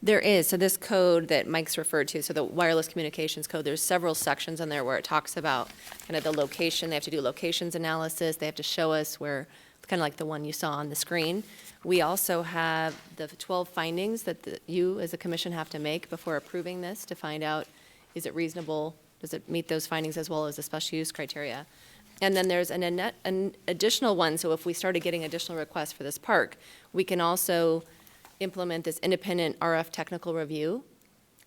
There is, so this code that Mike's referred to, so the wireless communications code, there's several sections in there where it talks about kind of the location. They have to do locations analysis. They have to show us where, kind of like the one you saw on the screen. We also have the 12 findings that you, as a commission, have to make before approving this to find out, is it reasonable? Does it meet those findings as well as the special use criteria? And then there's an additional one, so if we started getting additional requests for this park, we can also implement this independent RF technical review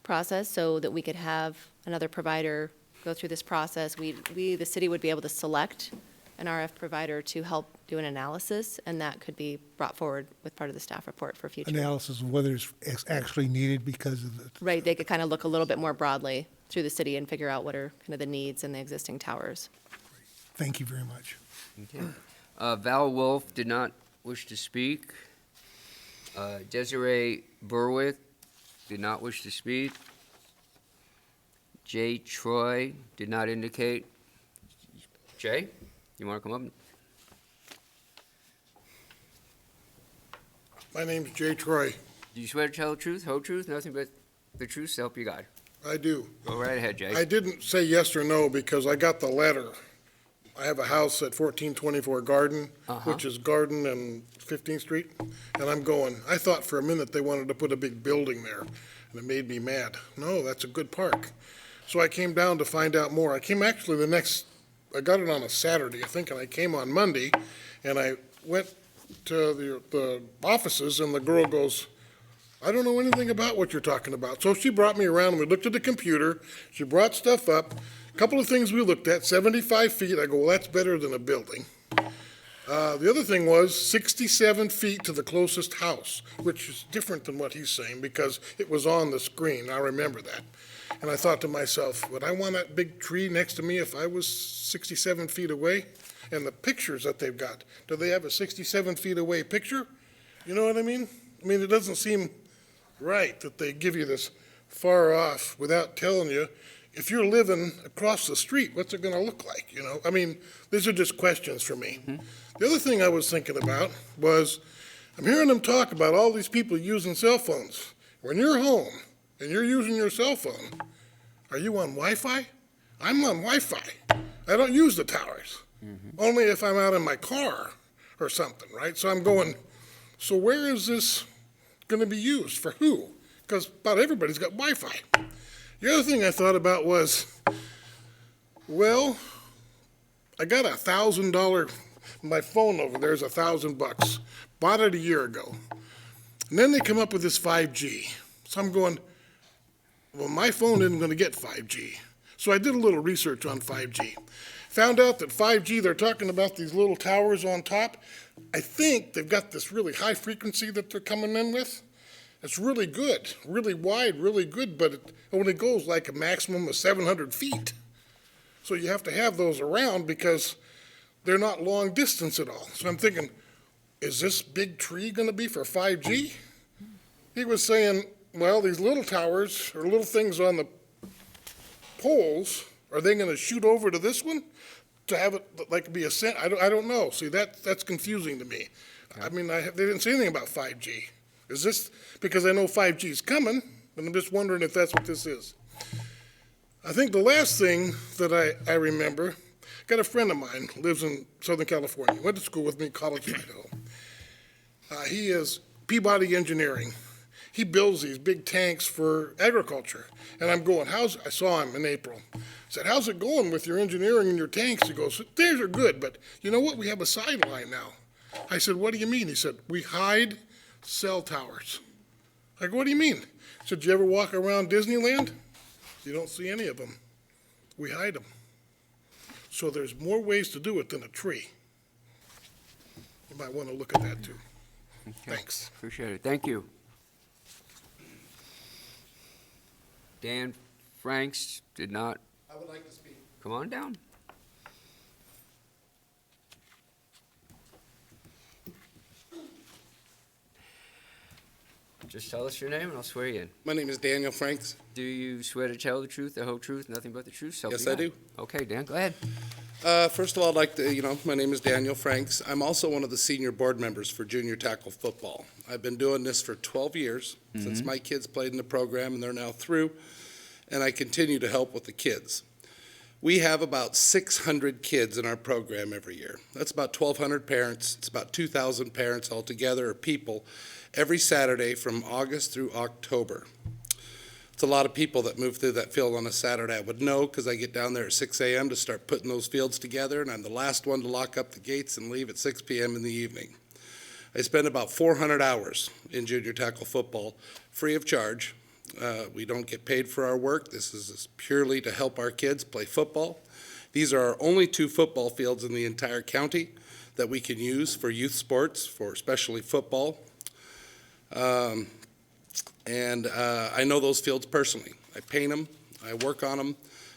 process so that we could have another provider go through this process. We, the city, would be able to select an RF provider to help do an analysis, and that could be brought forward with part of the staff report for future. Analysis of whether it's actually needed because of the. Right, they could kind of look a little bit more broadly through the city and figure out what are kind of the needs in the existing towers. Thank you very much. Okay. Val Wolf did not wish to speak. Desiree Berwick did not wish to speak. Jay Troy did not indicate. Jay, you want to come up? My name's Jay Troy. Do you swear to tell the truth, whole truth, nothing but the truth, so help you God? I do. Go right ahead, Jay. I didn't say yes or no because I got the letter. I have a house at 1424 Garden, which is Garden and 15th Street, and I'm going, I thought for a minute they wanted to put a big building there, and it made me mad. No, that's a good park. So I came down to find out more. I came actually I got it on a Saturday, I think, and I came on Monday, and I went to the offices, and the girl goes, I don't know anything about what you're talking about. So she brought me around, and we looked at the computer. She brought stuff up. A couple of things we looked at, 75 feet. I go, well, that's better than a building. The other thing was 67 feet to the closest house, which is different than what he's saying because it was on the screen. I remember that. And I thought to myself, would I want that big tree next to me if I was 67 feet away? And the pictures that they've got, do they have a 67 feet away picture? You know what I mean? I mean, it doesn't seem right that they give you this far off without telling you, if you're living across the street, what's it going to look like, you know? I mean, these are just questions for me. The other thing I was thinking about was, I'm hearing them talk about all these people using cell phones. When you're home and you're using your cell phone, are you on Wi-Fi? I'm on Wi-Fi. I don't use the towers, only if I'm out in my car or something, right? So I'm going, so where is this going to be used? For who? Because about everybody's got Wi-Fi. The other thing I thought about was, well, I got $1,000, my phone over there is $1,000. Bought it a year ago. And then they come up with this 5G. So I'm going, well, my phone isn't going to get 5G. So I did a little research on 5G. Found out that 5G, they're talking about these little towers on top. I think they've got this really high frequency that they're coming in with. It's really good, really wide, really good, but it only goes like a maximum of 700 feet. So you have to have those around because they're not long distance at all. So I'm thinking, is this big tree going to be for 5G? He was saying, well, these little towers or little things on the poles, are they going to shoot over to this one to have it like be a cent? I don't know. See, that's confusing to me. I mean, they didn't say anything about 5G. Is this, because I know 5G is coming, and I'm just wondering if that's what this is. I think the last thing that I remember, got a friend of mine, lives in Southern California, went to school with me, college in Idaho. He is Peabody Engineering. He builds these big tanks for agriculture. And I'm going, I saw him in April. I said, how's it going with your engineering and your tanks? He goes, theirs are good, but you know what? We have a sideline now. I said, what do you mean? He said, we hide cell towers. I go, what do you mean? He said, did you ever walk around Disneyland? You don't see any of them. We hide them. So there's more ways to do it than a tree. You might want to look at that too. Okay. Thanks. Appreciate it. Thank you. Dan Franks did not I would like to speak. Come on down. Just tell us your name and I'll swear you in. My name is Daniel Franks. Do you swear to tell the truth, the whole truth, nothing but the truth? So Yes, be I it. do. Okay, Dan, go ahead. First of all, I'd like to, my name is Daniel Franks. I'm also one of the senior board members for junior tackle football. I've been doing this for 12 years, since my kids played in the program, and they're now through, and I continue to help with the kids. We have about 600 kids in our program every year. That's about 1,200 parents. It's about 2,000 parents altogether, or people, every Saturday from August through October. It's a lot of people that move through that field on a Saturday. I would know because I get down there at 6 a.m. to start putting those fields together, and I'm the last one to lock up the gates and leave at 6 p.m. in the evening. I spend about 400 hours in junior tackle football, free of charge. We don't get paid for our work. This is purely to help our kids play football. These are our only 2 football fields in the entire county that we can use for youth sports, for especially football. I know those fields personally. I paint them, I work on them.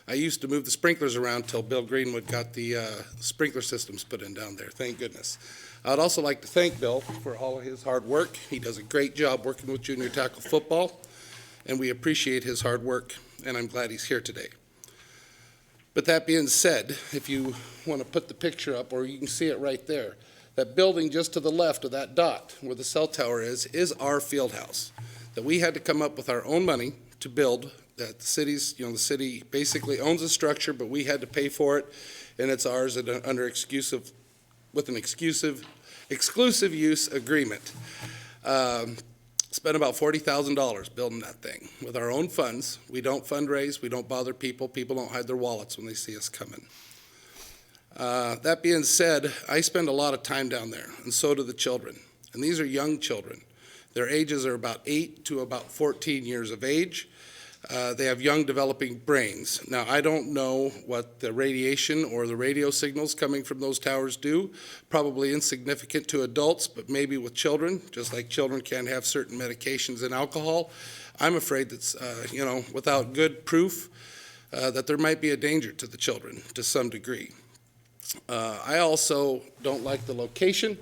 I used to move the sprinklers around till Bill Greenwood got the sprinkler systems put in down there, thank goodness. I'd also like to thank Bill for all of his hard work. He does a great job working with junior tackle football, and we appreciate his hard work, and I'm glad he's here today. But that being said, if you want to put the picture up, or you can see it right there, that building just to the left of that dot where the cell tower is our field house that we had to come up with our own money to build. That the the city basically owns the structure, but we had to pay for it, and it's ours under exclusive use agreement. Spent about $40,000 building that thing with our own funds. We don't fundraise, we don't bother people. People don't hide their wallets when they see us coming. That being said, I spend a lot of time down there, and so do the children. And these are young children. Their ages are about 8 to about 14 years of age. They have young developing brains. Now, I don't know what the radiation or the radio signals coming from those towers do. Probably insignificant to adults, but maybe with children, just like children can't have certain medications and alcohol. I'm afraid that's, without good proof, that there might be a danger to the children to some degree. I also don't like the location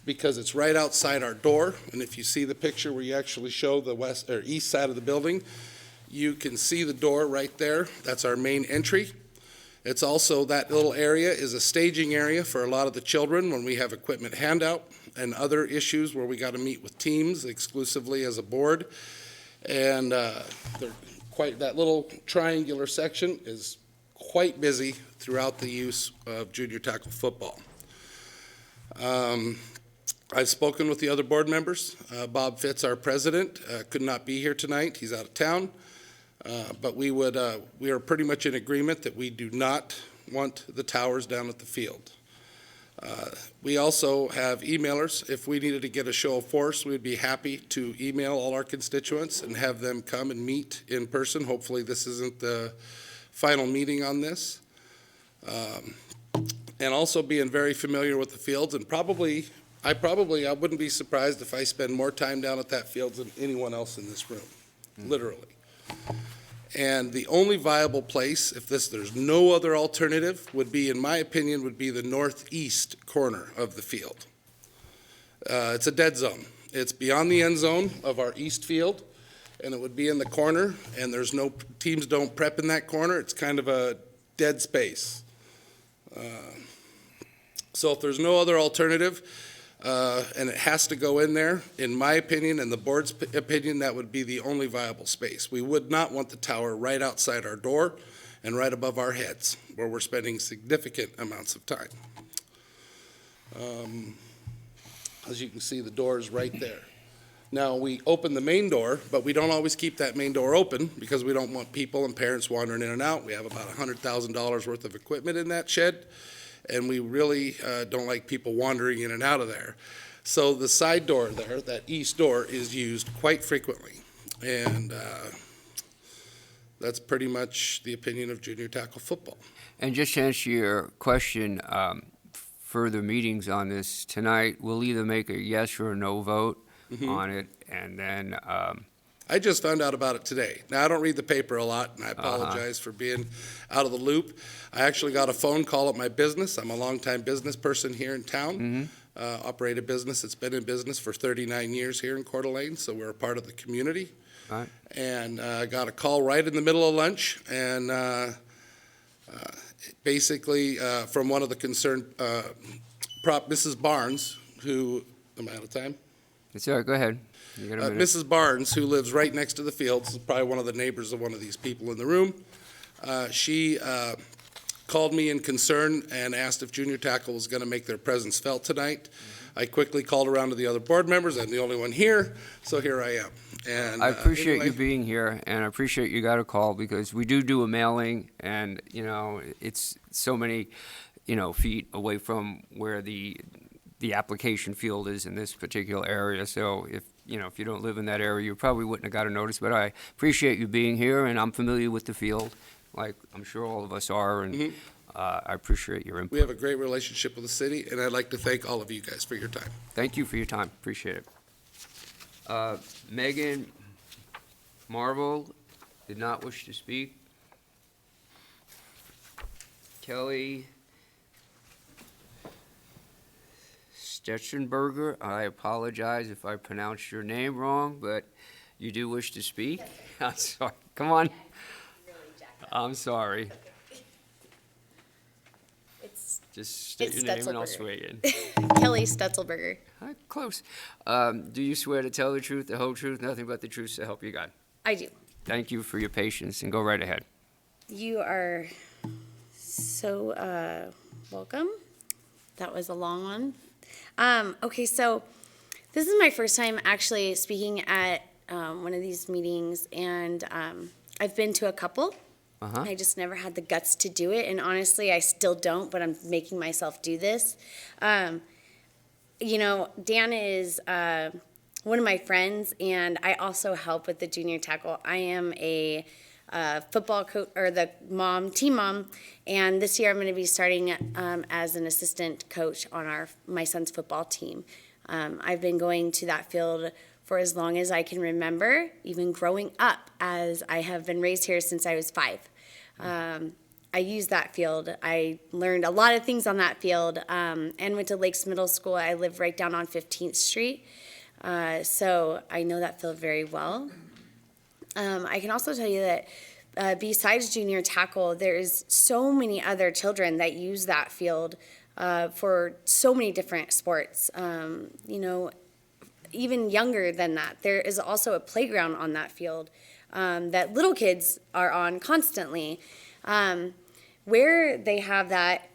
because it's right outside our door. And if you see the picture where you actually show the west or east side of the building, you can see the door right there. That's our main entry. It's also, that little area is a staging area for a lot of the children when we have equipment handout and other issues where we got to meet with teams exclusively as a board. And that little triangular section is quite busy throughout the use of junior tackle football. I've spoken with the other board members. Bob Fitz, our president, could not be here tonight. He's out of town. But we are pretty much in agreement that we do not want the towers down at the field. We also have emailers. If we needed to get a show of force, we'd be happy to email all our constituents and have them come and meet in person. Hopefully this isn't the final meeting on this. And also being very familiar with the fields, and I wouldn't be surprised if I spend more time down at that field than anyone else in this room, literally. And the only viable place, if there's no other alternative, would be, in my opinion, would be the northeast corner of the field. It's a dead zone. It's beyond the end zone of our east field, and it would be in the corner, and teams don't prep in that corner. It's kind of a dead space. So if there's no other alternative, and it has to go in there, in my opinion and the board's opinion, that would be the only viable space. We would not want the tower right outside our door and right above our heads, where we're spending significant amounts of time. As you can see, the door is right there. Now, we open the main door, but we don't always keep that main door open because we don't want people and parents wandering in and out. We have about $100,000 worth of equipment in that shed, and we really don't like people wandering in and out of there. So the side door there, that east door, is used quite frequently. And that's pretty much the opinion of junior tackle football. And just to answer your question, further meetings on this tonight, we'll either make a yes or a no vote on it, and then I just found out about it today. Now, I don't read the paper a lot, and I apologize for being out of the loop. I actually got a phone call at my business. I'm a longtime business person here in town. Operate a business that's been in business for 39 years here in Coeur d'Alene, so we're a part of the community. Right. And I got a call right in the middle of lunch, and basically from one of the concerned Mrs. Barnes, who, am I out of time? It's all right, go ahead. You got a minute. Mrs. Barnes, who lives right next to the fields, is probably one of the neighbors of one of these people in the room. She called me in concern and asked if junior tackle was going to make their presence felt tonight. I quickly called around to the other board members. I'm the only one here, so here I am. And I appreciate anyway, you being here, and I appreciate you got a call, because we do a mailing, and, it's so many, feet away from where the application field is in this particular area. So if you don't live in that area, you probably wouldn't have got a notice. But I appreciate you being here, and I'm familiar with the field, like I'm sure all of us are, and I appreciate your input. we have a great relationship with the city, and I'd like to thank all of you guys for your time. Thank you for your time. Appreciate it. Megan Marvel did not wish to speak. Kelly Stetchenberger, I apologize if I pronounced your name wrong, but you do wish to speak? I'm sorry. Come on. I'm sorry. Just state your name and I'll swear you in. Kelly Stutzelberger. Close. Do you swear to tell the truth, the whole truth, nothing but the truth, so help you God? I do. Thank you for your patience, and go right ahead. You are so welcome. That was a long one. Okay, so this is my first time actually speaking at one of these meetings, and I've been to a couple. I just never had the guts to do it, and honestly, I still don't, but I'm making myself do this. Dan is one of my friends, and I also help with the junior tackle. I am a football coach, or the team mom, and this year I'm going to be starting as an assistant coach on my son's football team. I've been going to that field for as long as I can remember, even growing up, as I have been raised here since I was 5. I used that field. I learned a lot of things on that field, and went to Lakes Middle School. I live right down on 15th Street, so I know that field very well. I can also tell you that besides junior tackle, there's so many other children that use that field for so many different sports. Even younger than that, there is also a playground on that field that little kids are on constantly. Where they have that,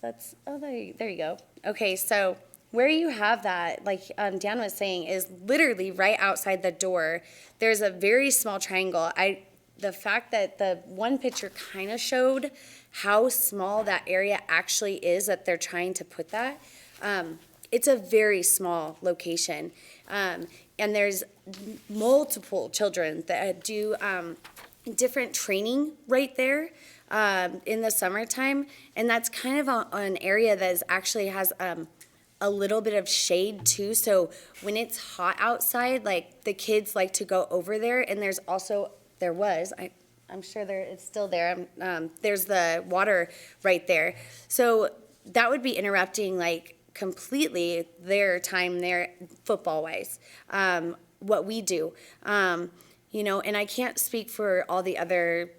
there you go. Okay, so where you have that, like Dan was saying, is literally right outside the door. There's a very small triangle. The fact that the one picture kind of showed how small that area actually is that they're trying to put that. It's a very small location. And there's multiple children that do different training right there in the summertime. And that's kind of an area that actually has a little bit of shade too. So when it's hot outside, like the kids like to go over there. And there's also, I'm sure it's still there. There's the water right there. So that would be interrupting like completely their time there football wise, what we do, and I can't speak for all the other,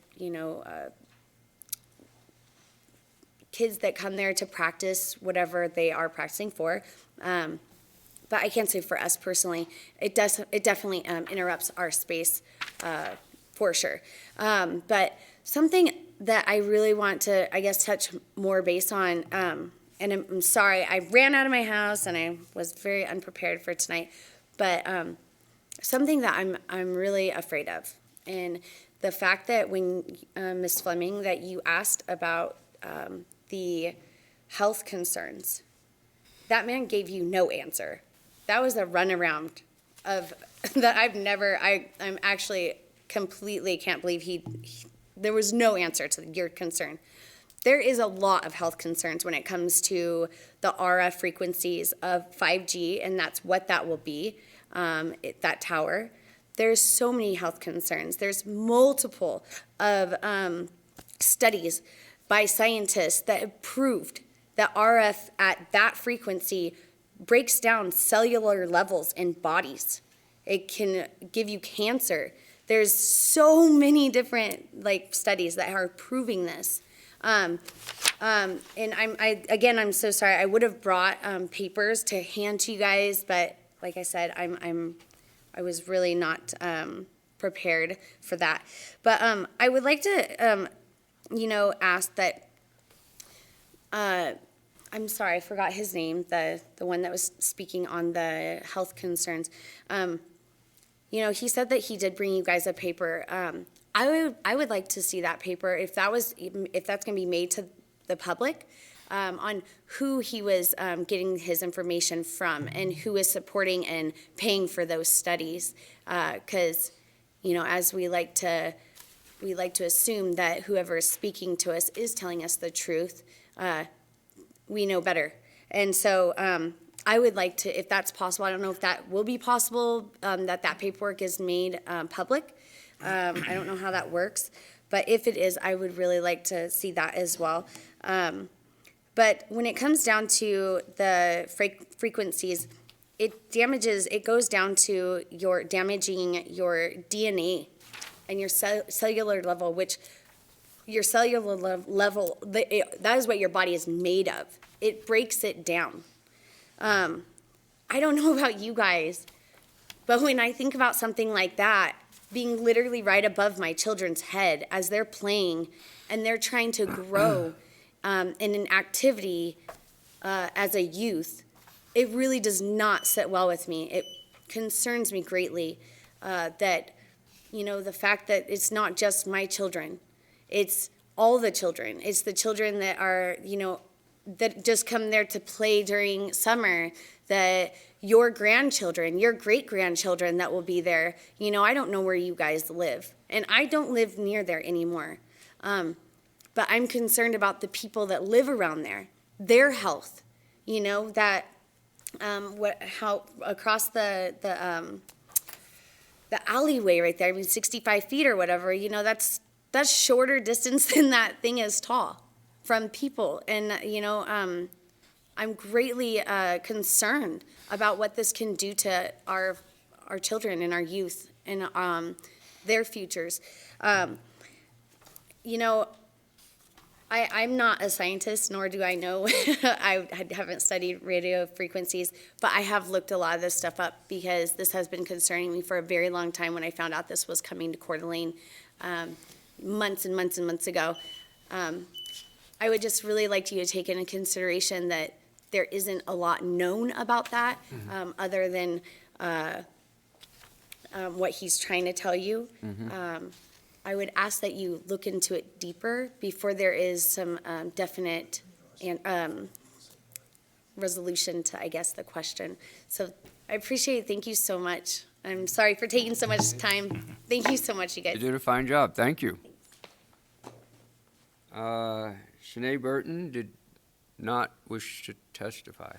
kids that come there to practice whatever they are practicing for. But I can say for us personally, it definitely interrupts our space for sure. But something that I really want to, I guess, touch more base on, and I'm sorry, I ran out of my house and I was very unprepared for tonight, but something that I'm really afraid of, and the fact that when Ms. Fleming, that you asked about the health concerns, that man gave you no answer. That was a runaround of that I'm actually completely can't believe there was no answer to your concern. There is a lot of health concerns when it comes to the RF frequencies of 5G, and that's what that will be, that tower. there's so many health concerns. There's multiple of studies by scientists that have proved that RF at that frequency breaks down cellular levels in bodies. It can give you cancer. There's so many different studies that are proving this. And I'm so sorry. I would have brought papers to hand to you guys, but like I said, I was really not prepared for that. But I would like to, ask that. I'm sorry, I forgot his name. The one that was speaking on the health concerns. He said that he did bring you guys a paper. I would like to see that paper if that's going to be made to the public on who he was getting his information from and who is supporting and paying for those studies. Because as we like to assume that whoever is speaking to us is telling us the truth. We know better, and so I would like to, if that's possible. I don't know if that will be possible. That paperwork is made public. I don't know how that works, but if it is, I would really like to see that as well. But when it comes down to the frequencies, it goes down to damaging your DNA and your cellular level, which your cellular level, that is what your body is made of. It breaks it down. I don't know about you guys, but when I think about something like that being literally right above my children's head as they're playing and they're trying to grow in an activity as a youth, it really does not sit well with me. It concerns me greatly that, the fact that it's not just my children. It's all the children. It's the children that are, that just come there to play during summer, that your grandchildren, your great-grandchildren that will be there. I don't know where you guys live, and I don't live near there anymore. But I'm concerned about the people that live around there, their health, that how across the alleyway right there, 65 feet or whatever, that's shorter distance than that thing is tall from people. And, I'm greatly concerned about what this can do to our children and our youth and their futures. I'm not a scientist, nor do I know. I haven't studied radio frequencies, but I have looked a lot of this stuff up because this has been concerning me for a very long time. When I found out this was coming to Coeur d'Alene months and months and months ago, I would just really like you to take into consideration that there isn't a lot known about that other than what he's trying to tell you. I would ask that you look into it deeper before there is some definite resolution to, I guess, the question. So I appreciate it. Thank you so much. I'm sorry for taking so much time. Thank you so much, you guys. You did a fine job. Thank you. Shanae Burton did not wish to testify.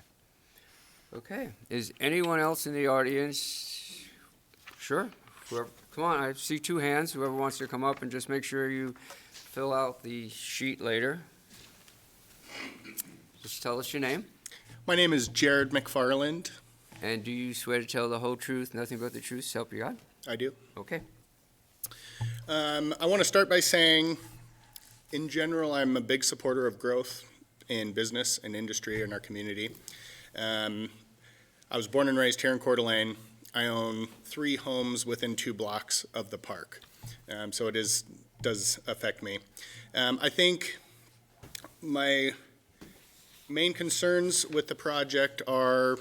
Okay. Is anyone else in the audience? Sure. Whoever, come on, I see two hands. Whoever wants to come up and just make sure you fill out the sheet later. Just tell us your name. My name is Jared McFarland. And do you swear to tell the whole truth, nothing but the truth, so help you God? I do. Okay. I want to start by saying, in general, I'm a big supporter of growth in business and industry in our community. I was born and raised here in Coeur d'Alene. I own 3 homes within 2 blocks of the park, so it does affect me. I think my main concerns with the project are,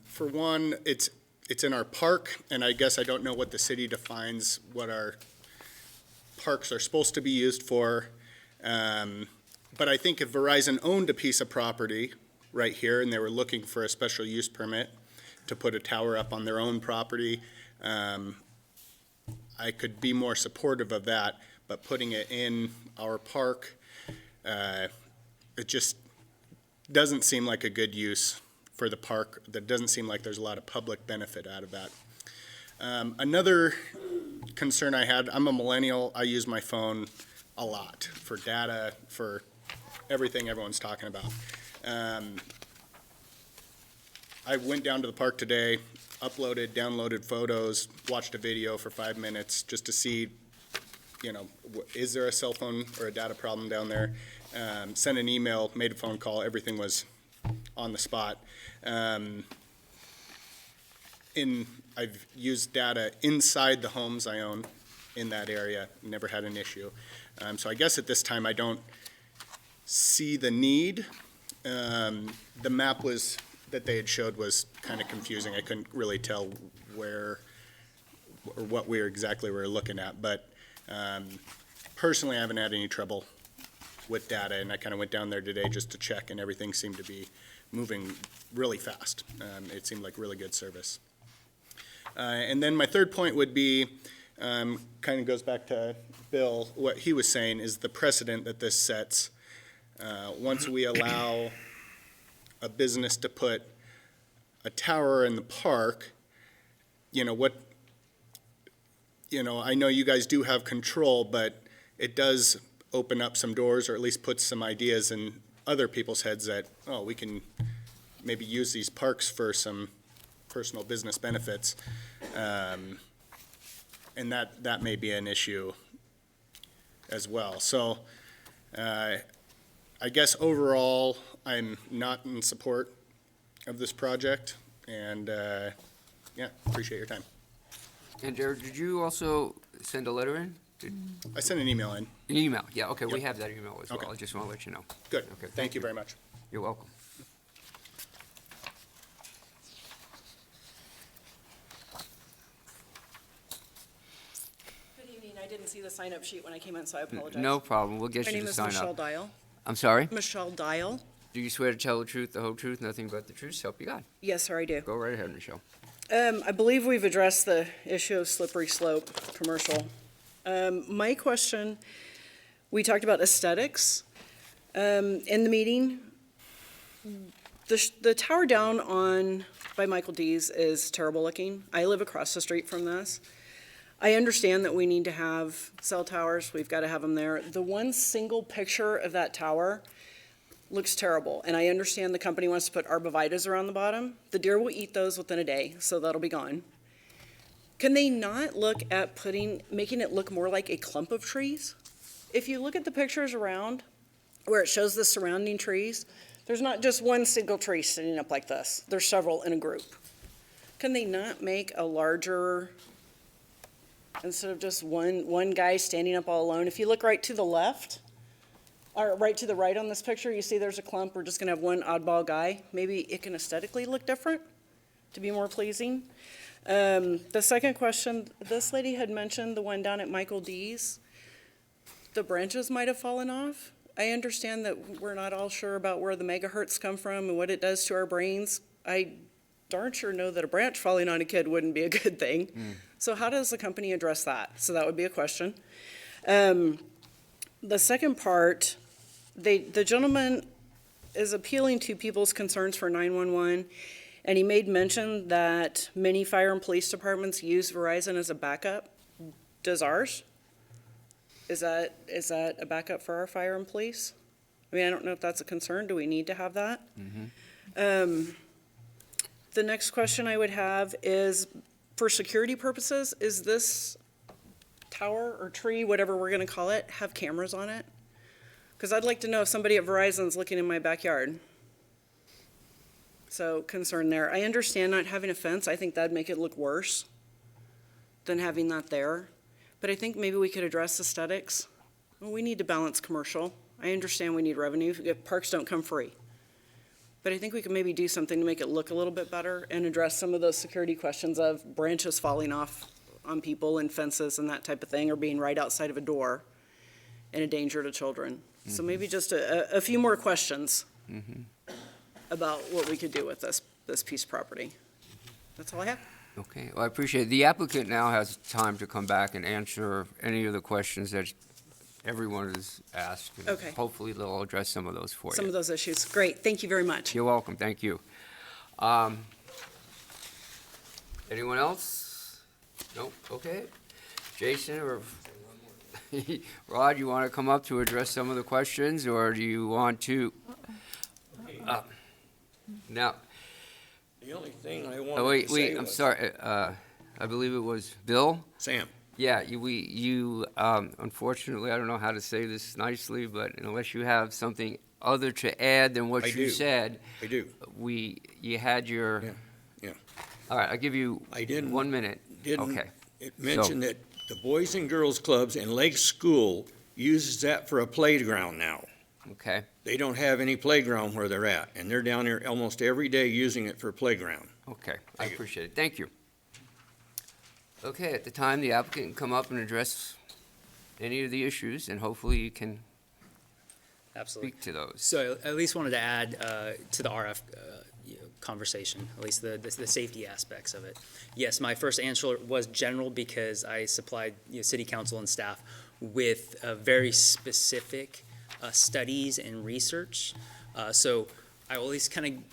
for one, it's in our park, and I guess I don't know what the city defines what our parks are supposed to be used for. But I think if Verizon owned a piece of property right here and they were looking for a special use permit to put a tower up on their own property, I could be more supportive of that. But putting it in our park, it just doesn't seem like a good use for the park. That doesn't seem like there's a lot of public benefit out of that. Another concern I had, I'm a millennial, I use my phone a lot for data, for everything everyone's talking about. I went down to the park today, uploaded, downloaded photos, watched a video for 5 minutes just to see, is there a cell phone or a data problem down there? Sent an email, made a phone call, everything was on the spot. I've used data inside the homes I own in that area, never had an issue. So I guess at this time I don't see the need. The map that they had showed was kind of confusing. I couldn't really tell where or what exactly we were looking at, but personally I haven't had any trouble with data, and I kind of went down there today just to check, and everything seemed to be moving really fast. It seemed like really good service. And then my third point would be, kind of goes back to Bill, what he was saying is the precedent that this sets. Once we allow a business to put a tower in the park, I know you guys do have control, but it does open up some doors, or at least puts some ideas in other people's heads that, we can maybe use these parks for some personal business benefits. And that may be an issue as well. So I guess overall, I'm not in support of this project, and appreciate your time. And Jared, did you also send a letter in? I sent an email in. An email, yeah, okay, we Yep. have that email as well. Okay. I just want to let you know. Good. Okay, Thank you very much. You're welcome. Good evening. I didn't see the sign-up sheet when I came in, so I apologize. No problem, we'll get My you name to is sign Michelle up. Dial. I'm sorry? Michelle Dial. Do you swear to tell the truth, the whole truth, nothing but the truth, so help you God? Yes, sir, I do. Go right ahead, Michelle. I believe we've addressed the issue of slippery slope commercial. My question, we talked about aesthetics in the meeting. The tower down by Michael D's is terrible looking. I live across the street from this. I understand that we need to have cell towers. We've got to have them there. The one single picture of that tower looks terrible, and I understand the company wants to put arborvitaes around the bottom. The deer will eat those within a day, so that'll be gone. Can they not look at making it look more like a clump of trees? If you look at the pictures around where it shows the surrounding trees, there's not just one single tree sitting up like this. There's several in a group. Can they not make a larger, instead of just one guy standing up all alone? If you look right to the left, or right to the right on this picture, you see there's a clump. We're just gonna have one oddball guy. Maybe it can aesthetically look different to be more pleasing. The second question, this lady had mentioned the one down at Michael D's. The branches might have fallen off. I understand that we're not all sure about where the megahertz come from and what it does to our brains. I darn sure know that a branch falling on a kid wouldn't be a good thing. So how does the company address that? So that would be a question. The second part, the gentleman is appealing to people's concerns for 911, and he made mention that many fire and police departments use Verizon as a backup. Does ours? Is that a backup for our fire and police? I mean, I don't know if that's a concern. Do we need to have that? The next question I would have is, for security purposes, is this tower or tree, whatever we're gonna call it, have cameras on it? Because I'd like to know if somebody at Verizon's looking in my backyard. So concern there. I understand not having a fence. I think that'd make it look worse than having that there. But I think maybe we could address aesthetics. Well, we need to balance commercial. I understand we need revenue. Parks don't come free. But I think we can maybe do something to make it look a little bit better and address some of those security questions of branches falling off on people and fences and that type of thing, or being right outside of a door and a danger to children. So maybe just a few more questions about what we could do with this piece of property. That's all I have. Okay, well, I appreciate it. The applicant now has time to come back and answer any of the questions that everyone has asked. and Okay. Hopefully, they'll address some of those for you. Some of those issues. Great, thank you very much. You're welcome, thank you. Anyone else? Nope, okay. Jason or Rod, you want to come up to address some of the questions, or do you want to? Now, The only thing I oh, wanted to wait, say I'm was. sorry, I believe it was Bill? Sam. Yeah, unfortunately, I don't know how to say this nicely, but unless you have something other to add than what I you do. said, I do. you had your. Yeah. All right, I'll give you I didn't. 1 minute. Didn't. Okay. It mentioned that the Boys and Girls Clubs in Lake School uses that for a playground now. Okay. They don't have any playground where they're at, and they're down there almost every day using it for a playground. Okay, I appreciate it. Thank you. Okay, at the time, the applicant can come up and address any of the issues, and hopefully you can Absolutely. speak to those. So I at least wanted to add to the RF conversation, at least the safety aspects of it. Yes, my first answer was general because I supplied city council and staff with very specific studies and research. So I will at least kind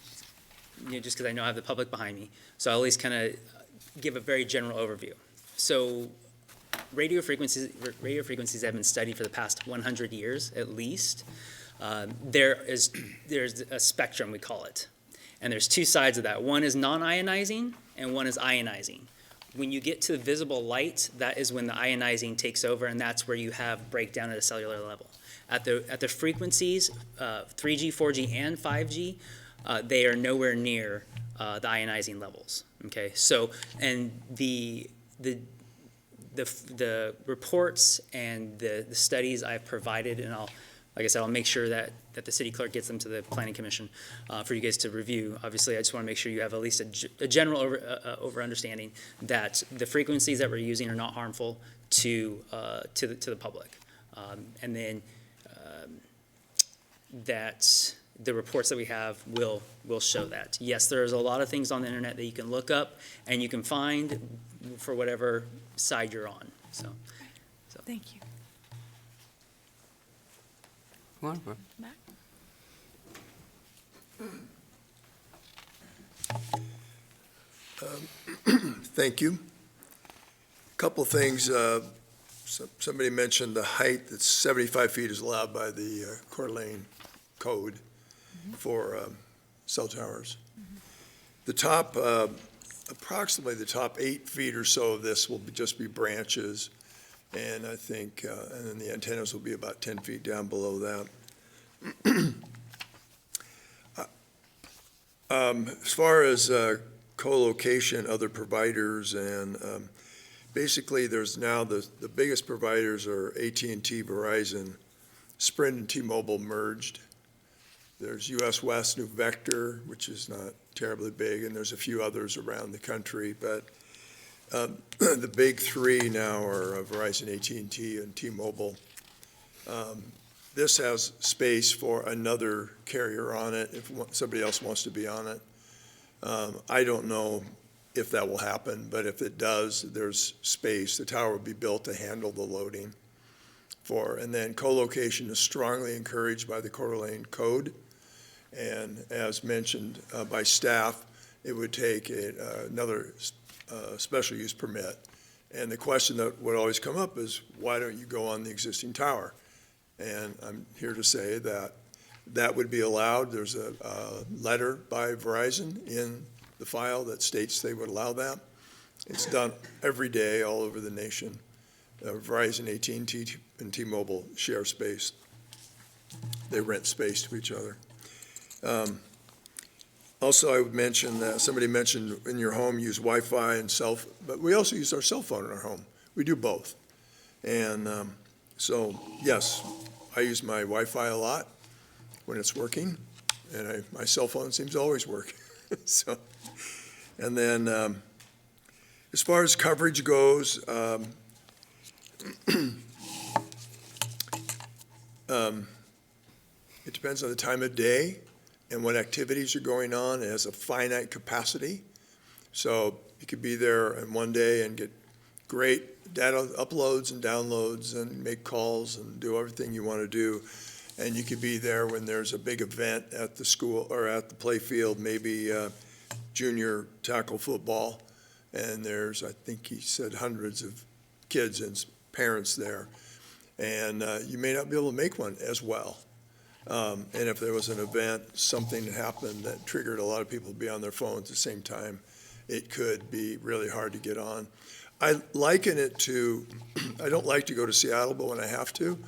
of, just because I know I have the public behind me, so I'll at least kind of give a very general overview. So radio frequencies have been studied for the past 100 years at least. There's a spectrum, we call it. And there's two sides of that. One is non-ionizing and one is ionizing. When you get to visible light, that is when the ionizing takes over, and that's where you have breakdown at a cellular level. At the frequencies, 3G, 4G, and 5G, they are nowhere near the ionizing levels. Okay, so and the reports and the studies I've provided, and like I said, I'll make sure that the city clerk gets them to the planning commission for you guys to review. Obviously, I just want to make sure you have at least a general over understanding that the frequencies that we're using are not harmful to the public, and then that the reports that we have will show that. Yes, there's a lot of things on the internet that you can look up and you can find for whatever side you're on. So. Thank you. Come on, bro. Thank you. Couple things. Somebody mentioned the height that's 75 feet is allowed by the Coeur d'Alene code for cell towers. The top, approximately the top 8 feet or so of this will just be branches, and I think, and then the antennas will be about 10 feet down below that. As far as co-location, other providers, and basically there's now the biggest providers are AT&T, Verizon, Sprint and T-Mobile merged. There's US West, New Vector, which is not terribly big, and there's a few others around the country, but the big three now are Verizon, AT&T, and T-Mobile. This has space for another carrier on it if somebody else wants to be on it. I don't know if that will happen, but if it does, there's space. The tower will be built to handle the loading and then co-location is strongly encouraged by the Coeur d'Alene code. And as mentioned by staff, it would take another special use permit. And the question that would always come up is, why don't you go on the existing tower? And I'm here to say that that would be allowed. There's a letter by Verizon in the file that states they would allow that. It's done every day all over the nation. Verizon, AT&T, and T-Mobile share space. They rent space to each other. Also, I would mention that somebody mentioned in your home use Wi-Fi and but we also use our cell phone in our home. We do both. And so, yes, I use my Wi-Fi a lot when it's working, and my cell phone seems to always work. So, and then as far as coverage goes, it depends on the time of day and what activities are going on. It has a finite capacity. So you could be there in one day and get great data uploads and downloads and make calls and do everything you want to do. And you could be there when there's a big event at the school or at the play field, maybe junior tackle football, and there's, I think he said, hundreds of kids and parents there. And you may not be able to make one as well. And if there was an event, something happened that triggered a lot of people to be on their phones at the same time, it could be really hard to get on. I liken it to, I don't like to go to Seattle, but when I have to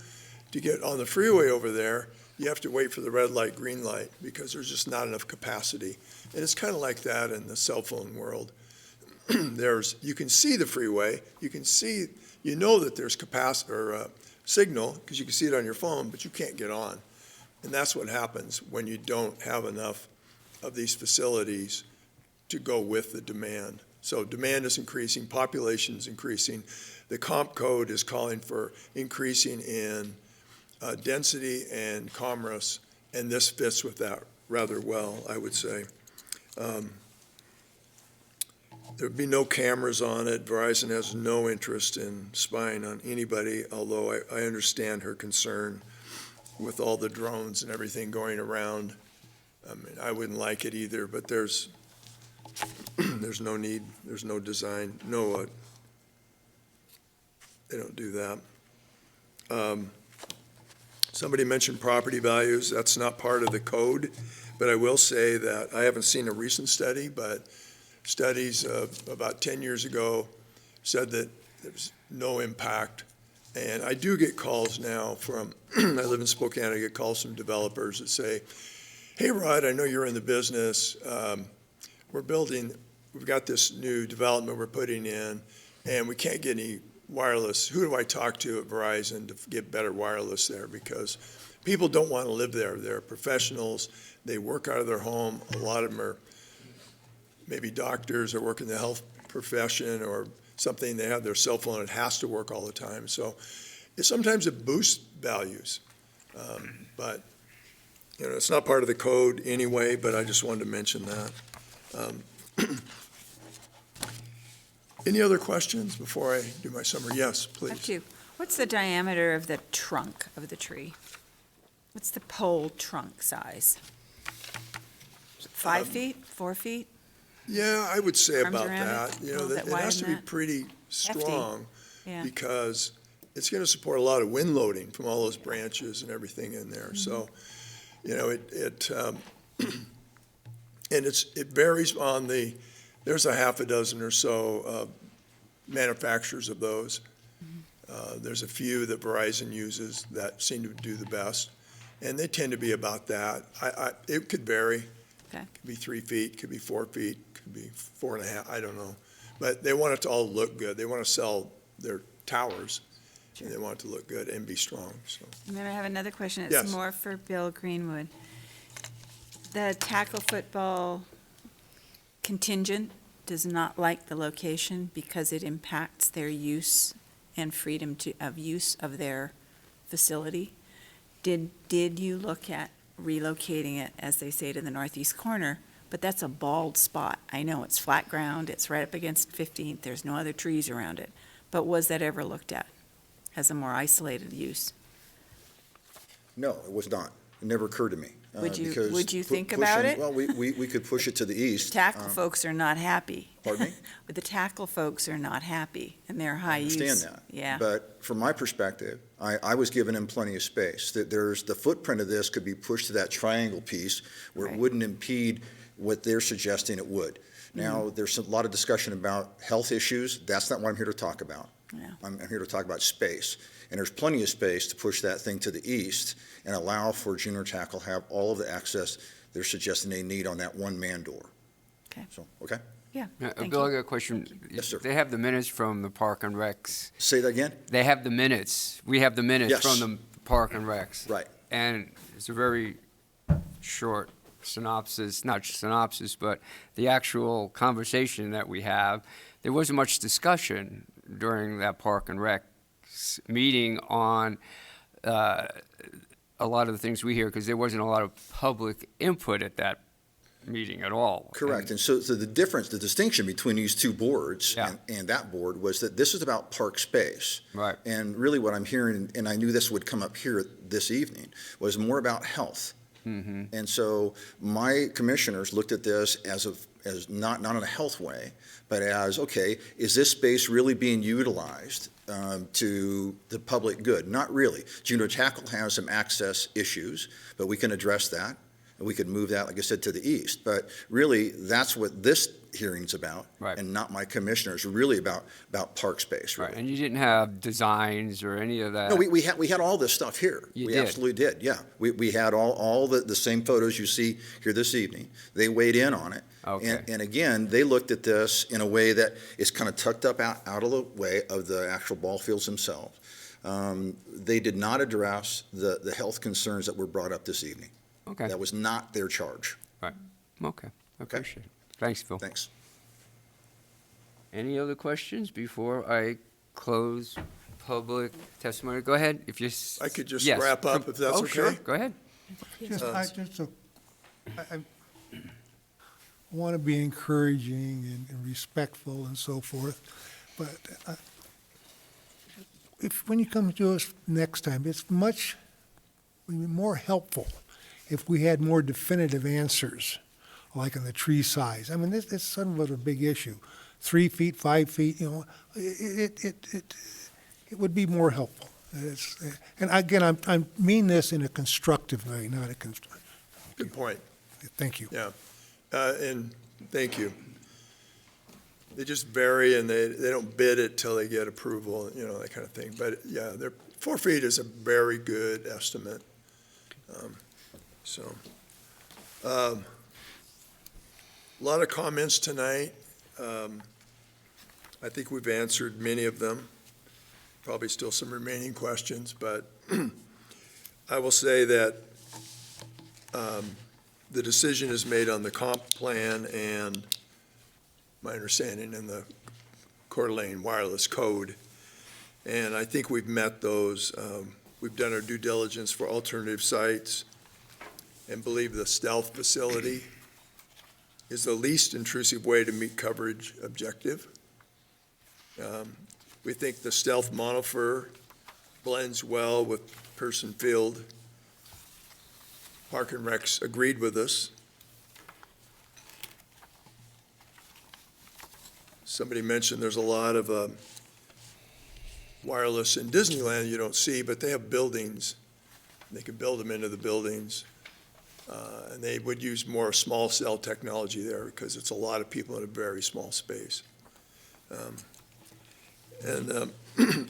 get on the freeway over there, you have to wait for the red light, green light, because there's just not enough capacity. And it's kind of like that in the cell phone world. You can see the freeway, you know that there's capacity or signal, because you can see it on your phone, but you can't get on. And that's what happens when you don't have enough of these facilities to go with the demand. So demand is increasing, population is increasing. The comp code is calling for increasing in density and commerce, and this fits with that rather well, I would say. There'd be no cameras on it. Verizon has no interest in spying on anybody, although I understand her concern with all the drones and everything going around. I mean, I wouldn't like it either, but there's no need, there's no design, they don't do that. Somebody mentioned property values. That's not part of the code, but I will say that I haven't seen a recent study, but studies about 10 years ago said that there's no impact. And I do get calls now from, I live in Spokane, I get calls from developers that say, hey, Rod, I know you're in the business. We've got this new development we're putting in, and we can't get any wireless. Who do I talk to at Verizon to get better wireless there? Because people don't want to live there. They're professionals. They work out of their home. A lot of them are maybe doctors or work in the health profession or something. They have their cell phone. It has to work all the time. So sometimes it boosts values. But, it's not part of the code anyway, but I just wanted to mention that. Any other questions before I do my summary? Yes, I have please. two. What's the diameter of the trunk of the tree? What's the pole trunk size? 5 feet, 4 feet? Yeah, I would say Arms about around that. it? A little bit It has to wider be than that? pretty strong Yeah. because it's going to support a lot of wind loading from all those branches and everything in there. So, and it varies on there's a half a dozen or so manufacturers of those. There's a few that Verizon uses that seem to do the best, and they tend to be about that. It could vary. Okay. It could be 3 feet, could be 4 feet, could be 4.5, I don't know. But they want it to all look good. They want to sell their towers, and they want it to look good and be strong, so. And then I have another question. It's Yes. more for Bill Greenwood. The tackle football contingent does not like the location because it impacts their use and freedom of use of their facility. Did you look at relocating it, as they say, to the northeast corner? But that's a bald spot. I know it's flat ground, it's right up against 15th, there's no other trees around it. But was that ever looked at as a more isolated use? No, it was not. It never occurred to me. Would you because think about it? Well, we could push it to the east. Tackle folks are not happy. Pardon me? But the tackle folks are not happy, and they're high use. I understand that. Yeah. But from my perspective, I was giving him plenty of space. That the footprint of this could be pushed to that triangle piece where it wouldn't impede what they're suggesting it would. Now, there's a lot of discussion about health issues. That's not what I'm here to talk about. Yeah. I'm here to talk about space. And there's plenty of space to push that thing to the east and allow for junior tackle to have all of the access they're suggesting they need on that one-man door. Okay. So, okay? Yeah, thank Bill, I you. got a question. Yes, sir. They have the minutes from the Park and Recs. Say that again? They have the minutes. We have the minutes Yes. from the Park and Recs. Right. And it's a very short synopsis, not synopsis, but the actual conversation that we have. There wasn't much discussion during that Park and Rec meeting on a lot of the things we hear, because there wasn't a lot of public input at that meeting at all. Correct. And so the difference, the distinction between these two boards and that board was that this is about park space. Right. And really what I'm hearing, and I knew this would come up here this evening, was more about health. Mm-hmm. And so my commissioners looked at this as not in a health way, but as, okay, is this space really being utilized to the public good? Not really. Juneau Tackle has some access issues, but we can address that. And we could move that, like I said, to the east. But really, that's what this hearing's about, Right. and not my commissioners, really about park space, really. Right, and you didn't have designs or any of that? No, we had all this stuff here. You We did? absolutely did, yeah. We had all the same photos you see here this evening. They weighed in on it. Okay. And again, they looked at this in a way that is kind of tucked up out of the way of the actual ball fields themselves. They did not address the health concerns that were brought up this evening. Okay. That was not their charge. Right, okay, I appreciate it. Thanks, Phil. Thanks. Any other questions before I close public testimony? Go ahead, if you. I could just yes. wrap up if that's Oh, sure, okay? go ahead. I want to be encouraging and respectful and so forth, but when you come to us next time, it's much more helpful if we had more definitive answers, like on the tree size. I mean, it's somewhat a big issue. 3 feet, 5 feet, it would be more helpful. And again, I mean this in a constructive way, not a constructive. Good point. Thank you. Yeah, and thank you. They just vary, and they don't bid it till they get approval, that kind of thing. But yeah, 4 feet is a very good estimate. A lot of comments tonight. I think we've answered many of them. Probably still some remaining questions, but I will say that the decision is made on the comp plan and my understanding in the Coeur d'Alene wireless code. And I think we've met those. We've done our due diligence for alternative sites and believe the stealth facility is the least intrusive way to meet coverage objective. We think the stealth monifer blends well with Person Field. Park and Recs agreed with us. Somebody mentioned there's a lot of wireless in Disneyland you don't see, but they have buildings. They can build them into the buildings. And they would use more small cell technology there because it's a lot of people in a very small space.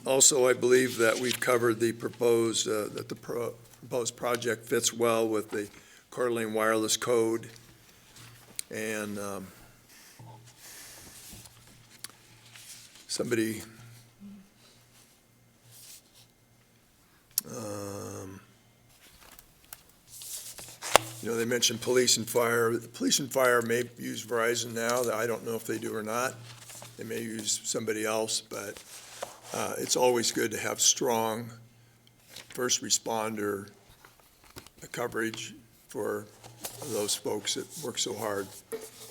Also, I believe that we've covered the proposed, that the proposed project fits well with the Coeur d'Alene wireless code. And somebody, they mentioned police and fire. Police and fire may use Verizon now. I don't know if they do or not. They may use somebody else, but it's always good to have strong first responder coverage for those folks that work so hard.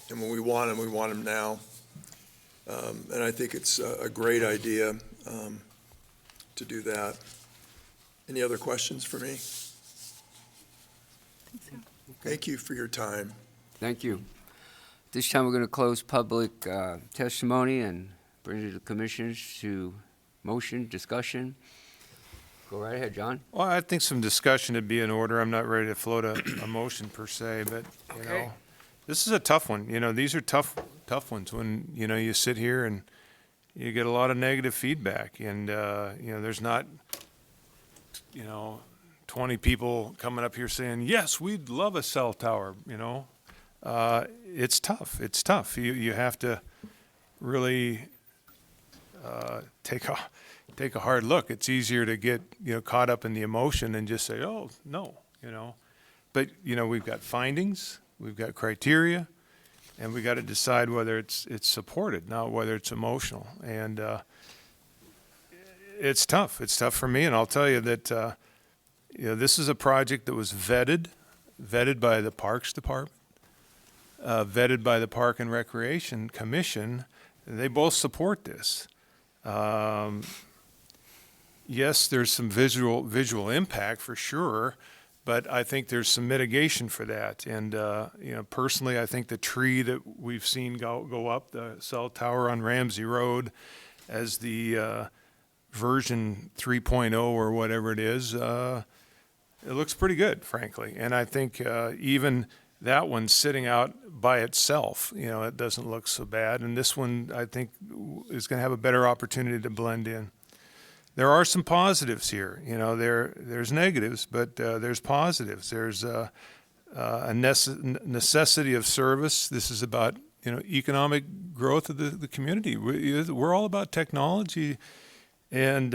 And when we want them now. And I think it's a great idea to do that. Any other questions for me? Thank you for your time. Thank you. This time, we're going to close public testimony and bring it to the commissioners to motion, discussion. Go right ahead, John. Well, I think some discussion would be in order. I'm not ready to float a motion per se, but, this is a tough one. These are tough ones when, you sit here and you get a lot of negative feedback and, there's not, 20 people coming up here saying, yes, we'd love a cell tower, It's tough. It's tough. You have to really take a hard look. It's easier to get caught up in the emotion and just say, oh no, But we've got findings, we've got criteria, and we got to decide whether it's supported, not whether it's emotional. And it's tough. It's tough for me, and I'll tell you that this is a project that was vetted by the Parks Department. Vetted by the Park and Recreation Commission. They both support this. Yes, there's some visual impact for sure, but I think there's some mitigation for that. And, personally, I think the tree that we've seen go up, the cell tower on Ramsey Road, as the version 3.0 or whatever it is, it looks pretty good, frankly. And I think even that one sitting out by itself, it doesn't look so bad. And this one, I think, is going to have a better opportunity to blend in. There are some positives here. There's negatives, but there's positives. There's a necessity of service. This is about economic growth of the community. We're all about technology and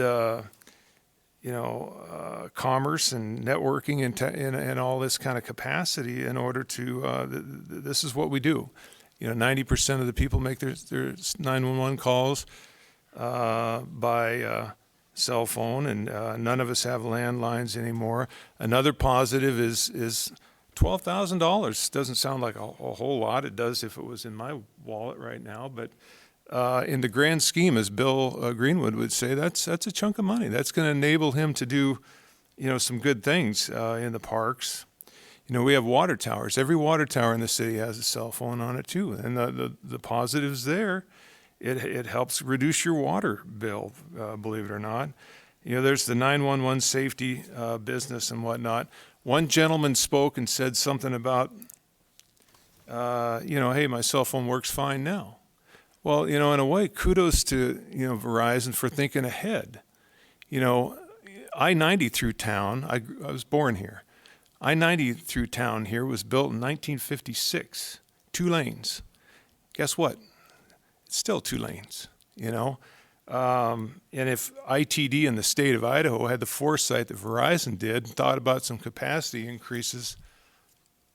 commerce and networking and all this kind of capacity in order to. This is what we do. 90% of the people make their 911 calls by cell phone, and none of us have landlines anymore. Another positive is $12,000. Doesn't sound like a whole lot. It does if it was in my wallet right now, but in the grand scheme, as Bill Greenwood would say, that's a chunk of money. That's going to enable him to do, some good things in the parks. We have water towers. Every water tower in the city has a cell phone on it too, and the positives there. It helps reduce your water bill, believe it or not. There's the 911 safety business and whatnot. One gentleman spoke and said something about, hey, my cell phone works fine now. Well, in a way, kudos to, Verizon for thinking ahead. I-90 through town, I was born here. I-90 through town here was built in 1956, 2 lanes. Guess what? It's still 2 lanes, and if ITD in the state of Idaho had the foresight that Verizon did and thought about some capacity increases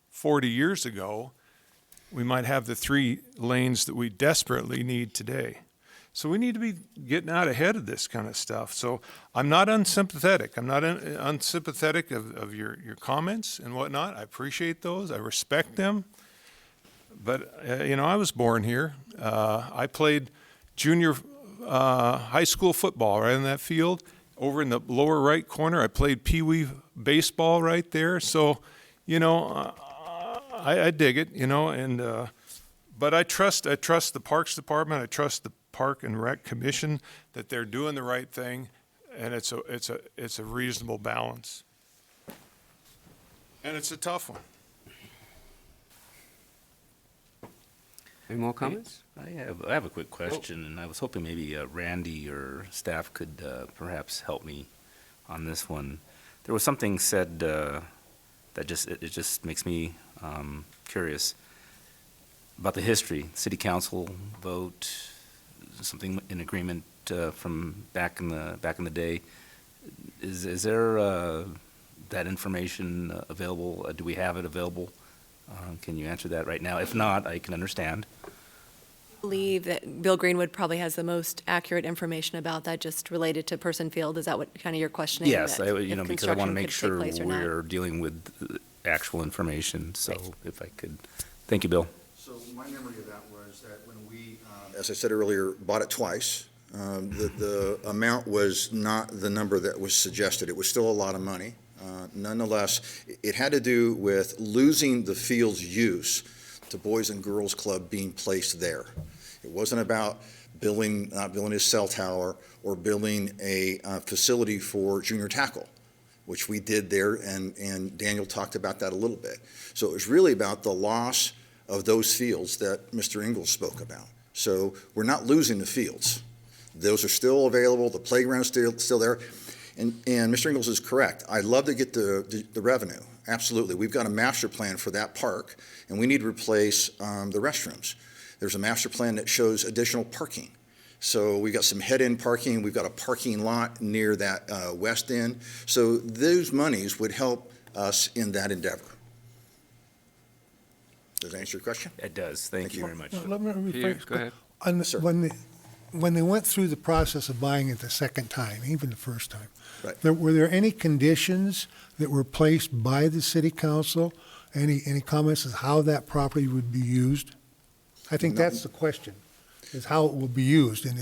40 years ago, we might have the 3 lanes that we desperately need today. So we need to be getting out ahead of this kind of stuff. So I'm not unsympathetic. I'm not unsympathetic of your comments and whatnot. I appreciate those. I respect them. But, I was born here. I played junior high school football right in that field. Over in the lower right corner, I played peewee baseball right there. So, I dig it, but I trust the Parks Department. I trust the Park and Rec Commission that they're doing the right thing, and it's a reasonable balance. And it's a tough one. Any more comments? I have a quick question, and I was hoping maybe Randy or staff could perhaps help me on this one. There was something said that it just makes me curious about the history. City council vote, something in agreement from back in the day. Is there that information available? Do we have it available? Can you answer that right now? If not, I can understand. I believe that Bill Greenwood probably has the most accurate information about that, just related to Person Field. Is that what kind of your questioning? Yes, that if because I want to construction make could take sure place or not? we're dealing with actual information. So if I could, thank you, Bill. So my memory of that was that when we, as I said earlier, bought it twice, the amount was not the number that was suggested. It was still a lot of money. Nonetheless, it had to do with losing the field's use to Boys and Girls Club being placed there. It wasn't about not building a cell tower or building a facility for junior tackle, which we did there, and Daniel talked about that a little bit. So it was really about the loss of those fields that Mr. Ingalls spoke about. So we're not losing the fields. Those are still available. The playground's still there. And Mr. Ingalls is correct. I'd love to get the revenue. Absolutely. We've got a master plan for that park, and we need to replace the restrooms. There's a master plan that shows additional parking. So we've got some head-end parking. We've got a parking lot near that west end. So those monies would help us in that endeavor. Does that answer your question? It does. Thank you very much. Let me rephrase. Go ahead. Sir. When they went through the process of buying it the second time, even the first time, Right. were there any conditions that were placed by the city council? Any comments as how that property would be used? I think that's the question, is how it will be used. And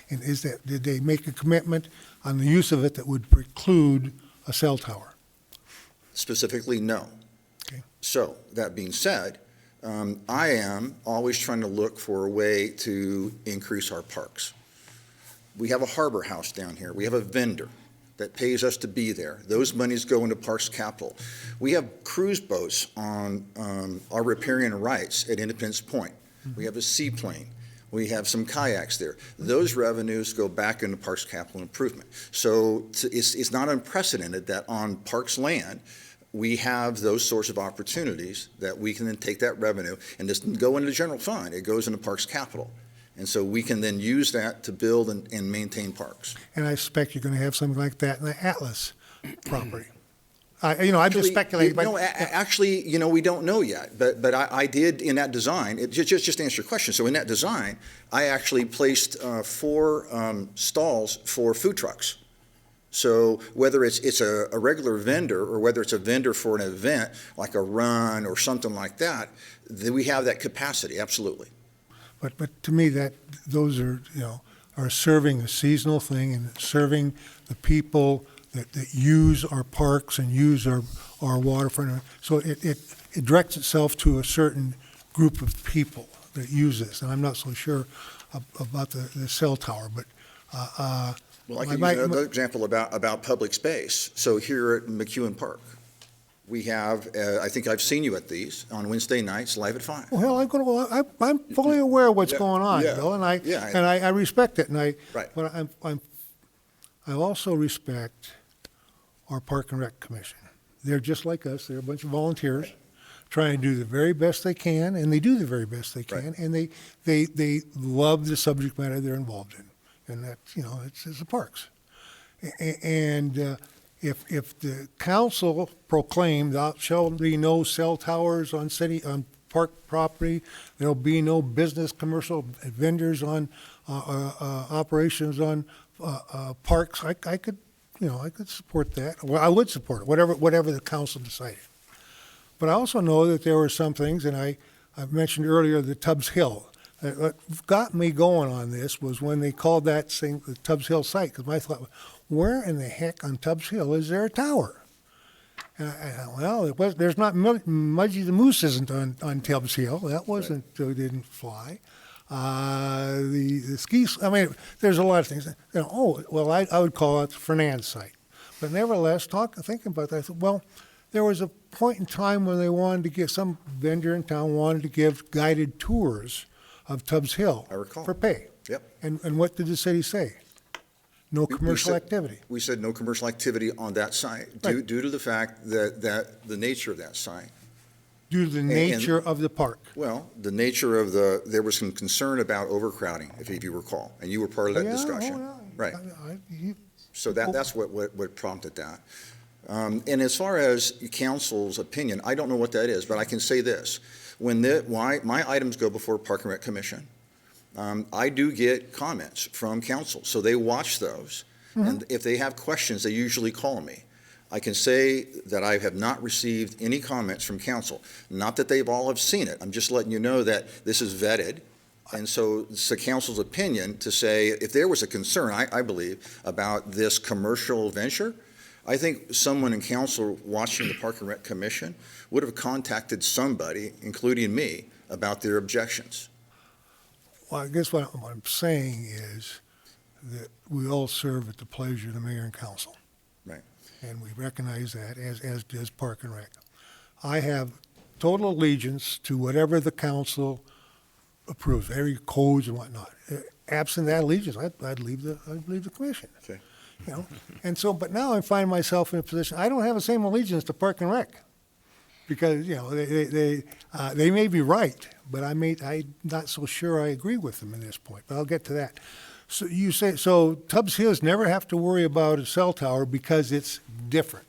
is that, did they make a commitment on the use of it that would preclude a cell tower? Specifically, no. Okay. So, that being said, I am always trying to look for a way to increase our parks. We have a harbor house down here. We have a vendor that pays us to be there. Those monies go into Parks Capital. We have cruise boats on our riparian rights at Independence Point. We have a seaplane. We have some kayaks there. Those revenues go back into Parks Capital Improvement. So it's not unprecedented that on Parks land, we have those sorts of opportunities that we can then take that revenue and just go into the general fund. It goes into Parks Capital. And so we can then use that to build and maintain parks. And I suspect you're going to have something like that in the Atlas property. I'm just speculating. But Actually, we don't know yet. But I did in that design, just to answer your question. So in that design, I actually placed 4 stalls for food trucks. So whether it's a regular vendor or whether it's a vendor for an event like a run or something like that, then we have that capacity, absolutely. But to me, those are serving a seasonal thing and serving the people that use our parks and use our waterfront. So it directs itself to a certain group of people that use this. And I'm not so sure about the cell tower, but Well, I can use another example about public space. So here at McEwen Park, we have, I think I've seen you at these on Wednesday nights, live at 5. Well, I'm fully aware of what's Yeah, going on, yeah, Bill, and yeah. I respect it, Right. but I also respect our Park and Rec Commission. They're just like us. They're a bunch of volunteers trying to do the very best they can, and they do the very best they can, and they love the subject matter they're involved in, and that's it's the parks, and. If the council proclaimed there shall be no cell towers on park property, there'll be no business commercial vendors on operations on parks, I could support that. Well, I would support it, whatever the council decided. But I also know that there were some things, and I mentioned earlier the Tubbs Hill. What got me going on this was when they called that thing the Tubbs Hill site, because I thought, where in the heck on Tubbs Hill is there a tower? There's not Mudgy the Moose isn't on Tubbs Hill. That wasn't didn't fly. The skis. There's a lot of things. I would call it the Fernand site, but nevertheless, thinking about that, I thought, well, there was a point in time when they wanted to give some vendor in town wanted to give guided tours of Tubbs Hill. I recall. For pay. Yep. And what did the city say? No commercial activity. We said no commercial activity on that site due to the fact that the nature of that site. Due to the nature of the park. Well, the nature of there was some concern about overcrowding, if you recall, and you were part of that discussion. Right. So that's what prompted that. And as far as council's opinion, I don't know what that is, but I can say this. When my items go before Park and Rec Commission, I do get comments from council, so they watch those. Mm-hmm. And if they have questions, they usually call me. I can say that I have not received any comments from council. Not that they've all have seen it. I'm just letting you know that this is vetted. And so it's the council's opinion to say, if there was a concern, I believe, about this commercial venture, I think someone in council watching the Park and Rec Commission would have contacted somebody, including me, about their objections. Well, I guess what I'm saying is that we all serve at the pleasure of the mayor and council. Right. And we recognize that, as does Park and Rec. I have total allegiance to whatever the council approves, every codes and whatnot. Absent that allegiance, I'd leave the commission. Okay. And so, but now I find myself in a position, I don't have the same allegiance to Park and Rec. Because, they may be right, but I'm not so sure I agree with them at this point, but I'll get to that. So you say, Tubbs Hills never have to worry about a cell tower because it's different.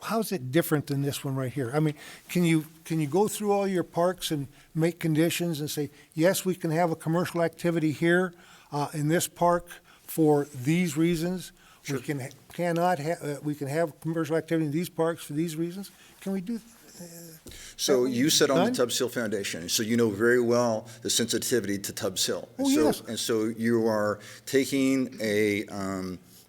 How's it different than this one right here? Can you go through all your parks and make conditions and say, yes, we can have a commercial activity here in this park for these reasons? Sure. We can have commercial activity in these parks for these reasons? Can we do? So you sit on the Tubbs Hill Foundation, so you know very well the sensitivity to Tubbs Hill. Oh, yes. And so you are taking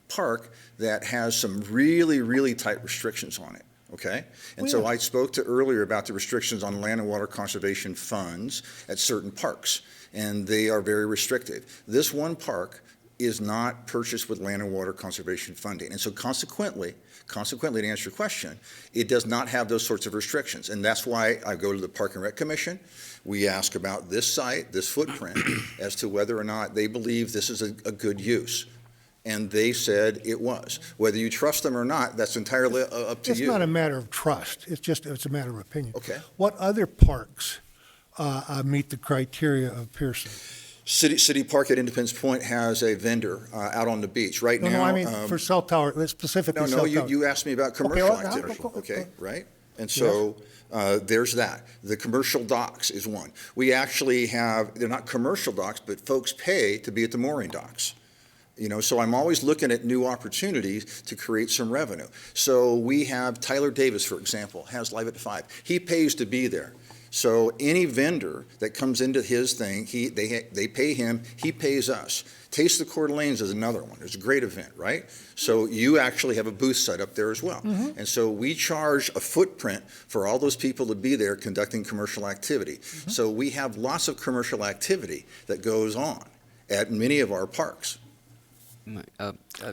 park that has some really, really tight restrictions on it, okay? And so I spoke to earlier about the restrictions on land and water conservation funds at certain parks, and they are very restricted. This one park is not purchased with land and water conservation funding. And so consequently, to answer your question, it does not have those sorts of restrictions. And that's why I go to the Park and Rec Commission. We ask about this site, this footprint, as to whether or not they believe this is a good use. And they said it was. Whether you trust them or not, that's entirely up to you. It's not a matter of trust. It's a matter of opinion. Okay. What other parks meet the criteria of Pearson? City Park at Independence Point has a vendor out on the beach right now. No, I mean for cell tower, specifically cell tower. You asked me about commercial activity, okay, right? And so there's that. The commercial docks is one. We actually have, they're not commercial docks, but folks pay to be at the mooring docks. You know, so I'm always looking at new opportunities to create some revenue. So we have Tyler Davis, for example, has Live at 5. He pays to be there. So any vendor that comes into his thing, they pay him, he pays us. Taste of the Coeur d'Alene's is another one. It's a great event, right? So you actually have a booth set up there as well. And so we charge a footprint for all those people to be there conducting commercial activity. So we have lots of commercial activity that goes on at many of our parks.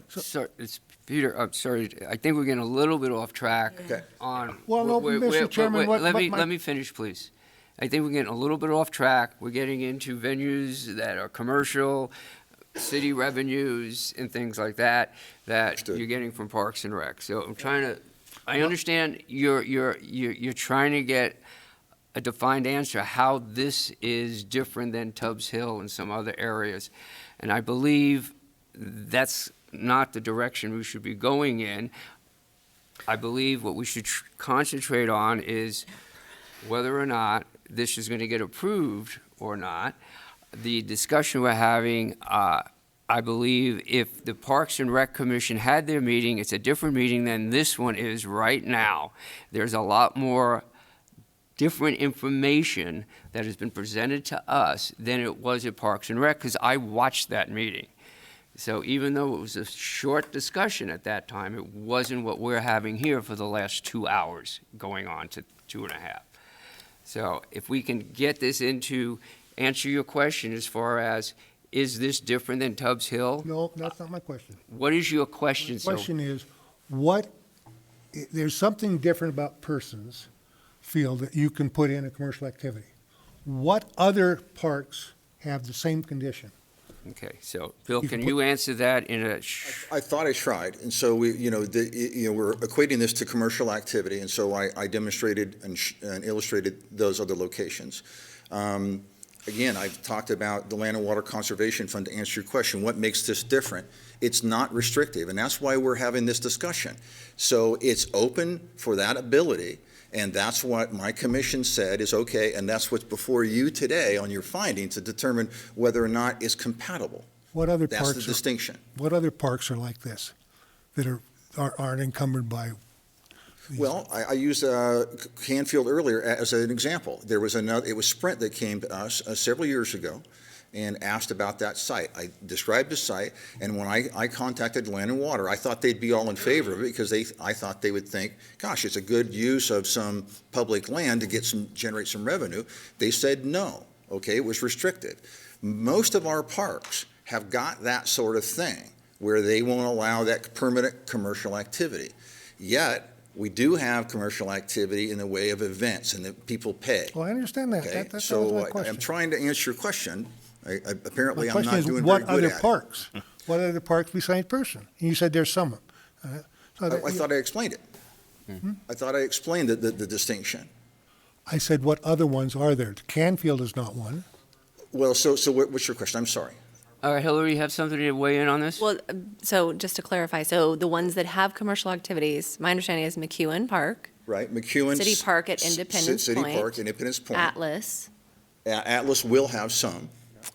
Sorry, it's Peter, I'm sorry, I think we're getting a little bit off track Okay. on. Well, no, Mr. Chairman, Let me finish, please. I think we're getting a little bit off track. We're getting into venues that are commercial, city revenues and things like that, that you're getting from Parks and Rec. So I'm trying to, I understand you're trying to get a defined answer how this is different than Tubbs Hill and some other areas. And I believe that's not the direction we should be going in. I believe what we should concentrate on is whether or not this is going to get approved or not. The discussion we're having, I believe if the Parks and Rec Commission had their meeting, it's a different meeting than this one is right now. There's a lot more different information that has been presented to us than it was at Parks and Rec, because I watched that meeting. So even though it was a short discussion at that time, it wasn't what we're having here for the last 2 hours, going on to 2.5. So if we can get this into, answer your question as far as, is this different than Tubbs Hill? No, that's not my question. What is your question? The question is, there's something different about Persons Field that you can put in a commercial activity. What other parks have the same condition? Okay, so Bill, can you answer that in a? I thought I tried, and so we're equating this to commercial activity, and so I demonstrated and illustrated those other locations. Again, I've talked about the Land and Water Conservation Fund to answer your question. What makes this different? It's not restrictive, and that's why we're having this discussion. So it's open for that ability. And that's what my commission said is okay, and that's what's before you today on your findings to determine whether or not it's compatible. What other That's parks? the distinction. What other parks are like this that aren't encumbered by? Well, I used Canfield earlier as an example. There was another. It was Sprint that came to us several years ago and asked about that site. I described the site, and when I contacted Land and Water, I thought they'd be all in favor of it because I thought they would think, gosh, it's a good use of some public land to generate some revenue. They said no, okay, it was restricted. Most of our parks have got that sort of thing where they won't allow that permanent commercial activity. Yet, we do have commercial activity in the way of events and that people pay. Well, I understand that. Okay? That was So my question. I'm trying to answer your question. Apparently, My I'm question not is, doing what very good other at parks? What other parks besides Person? And you said there's some. it. I thought I explained it. I thought I explained the distinction. I said, what other ones are there? Canfield is not one. Well, so what's your question? I'm sorry. All right, Hillary, you have something to weigh in on this? Well, so just to clarify, so the ones that have commercial activities, my understanding is McEwen Park, Right, McEwen. City Park at Independence Point. City Park, Independence Point. Atlas. Atlas will have some.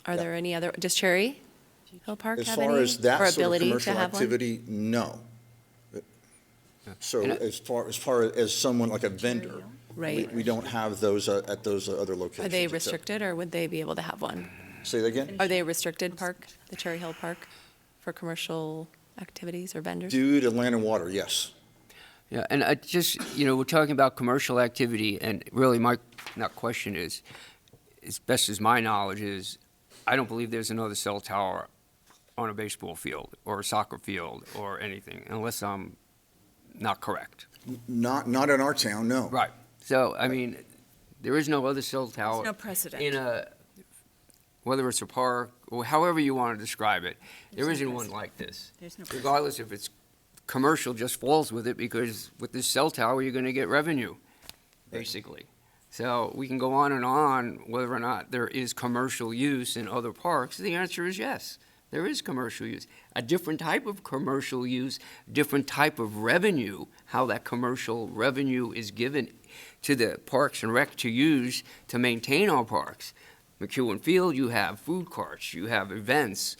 Are there any other, does Cherry Hill Park As have far any? as that Or sort of ability to commercial have one? activity, no. So as far as someone like a vendor, Right. we don't have those at those other locations. Are they except- restricted, or would they be able to have one? Say that again? Are they a restricted park, the Cherry Hill Park, for commercial activities or vendors? Due to land and water, yes. Yeah, and I just, we're talking about commercial activity, and really my, not question is, as best as my knowledge is, I don't believe there's another cell tower on a baseball field or a soccer field or anything, unless I'm not correct. Not in our town, no. Right. So, I mean, there is no other cell tower. no precedent. In whether it's a park or however you want to describe it, there isn't one like this. There's no Regardless if it's commercial, just falls with it, because with this cell tower, you're going to get revenue, basically. So we can go on and on whether or not there is commercial use in other parks. The answer is yes, there is commercial use. A different type of commercial use, different type of revenue, how that commercial revenue is given to the Parks and Rec to use to maintain our parks. McEwen Field, you have food carts, you have events,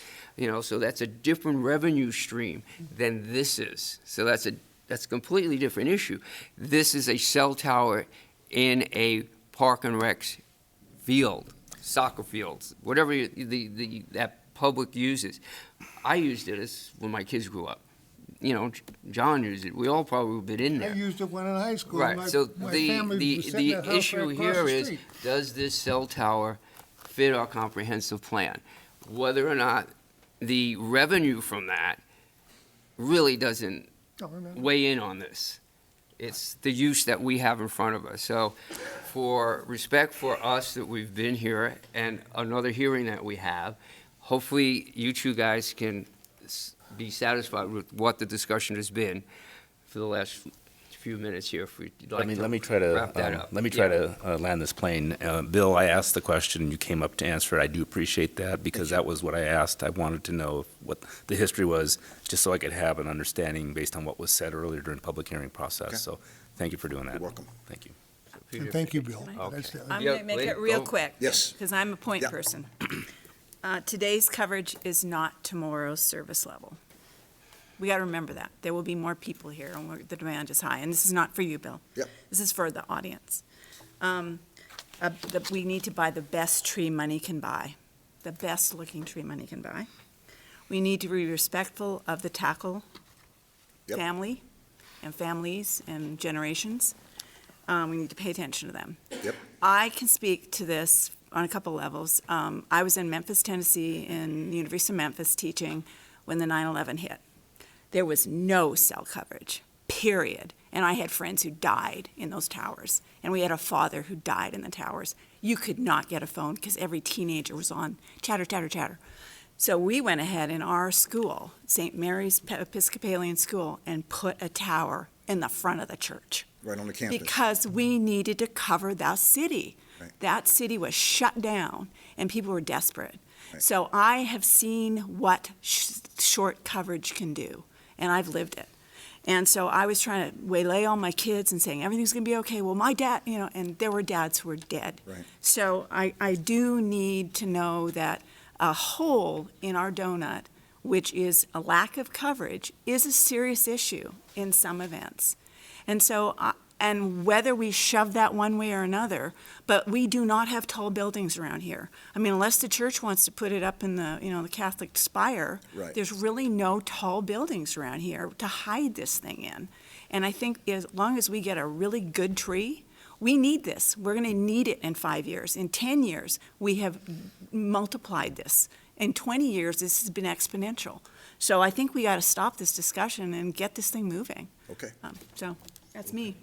so that's a different revenue stream than this is. So that's a completely different issue. This is a cell tower in a Park and Rec field, soccer fields, whatever that public uses. I used it when my kids grew up. John used it. We all probably been in I there. used it when in high school. Right. So My the family was sitting at the house issue right across here the is, street. does this cell tower fit our comprehensive plan? Whether or not the revenue from that really doesn't weigh in on this. It's the use that we have in front of us. So for respect for us that we've been here and another hearing that we have, hopefully you two guys can be satisfied with what the discussion has been for the last few minutes here. If we'd like Let me try to wrap that up. Let me try to land this plane. Bill, I asked the question, you came up to answer it. I do appreciate that, because that was what I asked. I wanted to know what the history was, just so I could have an understanding based on what was said earlier during the public hearing process. Okay. So thank you for doing that. You're welcome. Thank you. And thank you, Bill. Okay. That's the- I'm Yeah, going to make Lee, it real go. quick. Yes. Because I'm a point Yeah. person. Today's coverage is not tomorrow's service level. We got to remember that. There will be more people here, and the demand is high. And this is not for you, Bill. Yep. This is for the audience. We need to buy the best tree money can buy, the best-looking tree money can buy. We need to be respectful of the tackle Yep. family and families and generations. We need to pay attention to them. Yep. I can speak to this on a couple levels. I was in Memphis, Tennessee, in the University of Memphis teaching when the 9/11 hit. There was no cell coverage, period. And I had friends who died in those towers. And we had a father who died in the towers. You could not get a phone because every teenager was on chatter, chatter, chatter. So we went ahead in our school, St. Mary's Episcopalian School, and put a tower in the front of the church. Right on the campus. Because we needed to cover that city. Right. That city was shut down, and people were desperate. Right. So I have seen what short coverage can do, and I've lived it. And so I was trying to waylay all my kids and saying, everything's going to be okay. Well, my dad, and there were dads who were dead. Right. So I do need to know that a hole in our donut, which is a lack of coverage, is a serious issue in some events. And so, and whether we shove that one way or another, but we do not have tall buildings around here. I mean, unless the church wants to put it up in the Catholic spire, Right. there's really no tall buildings around here to hide this thing in. And I think as long as we get a really good tree, we need this. We're going to need it in 5 years. In 10 years, we have multiplied this. In 20 years, this has been exponential. So I think we got to stop this discussion and get this thing moving. Okay. So that's me.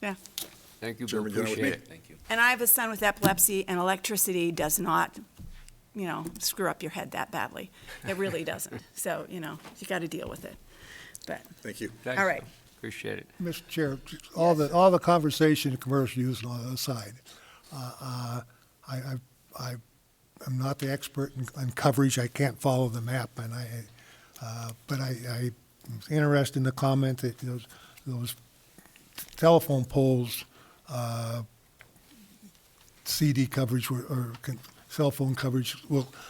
Yeah. Thank you, Bill. Chairman, you know what Appreciate I it. Thank you. And I have a son with epilepsy, and electricity does not, screw up your head that badly. It really doesn't. So, you got to deal with it. But, Thank you. Thanks, all right. Bill. Appreciate it. Mr. Chair, all the conversation, commercial use aside, I'm not the expert on coverage. I can't follow the map, and but I was interested in the comment that those telephone poles, CD coverage or cell phone coverage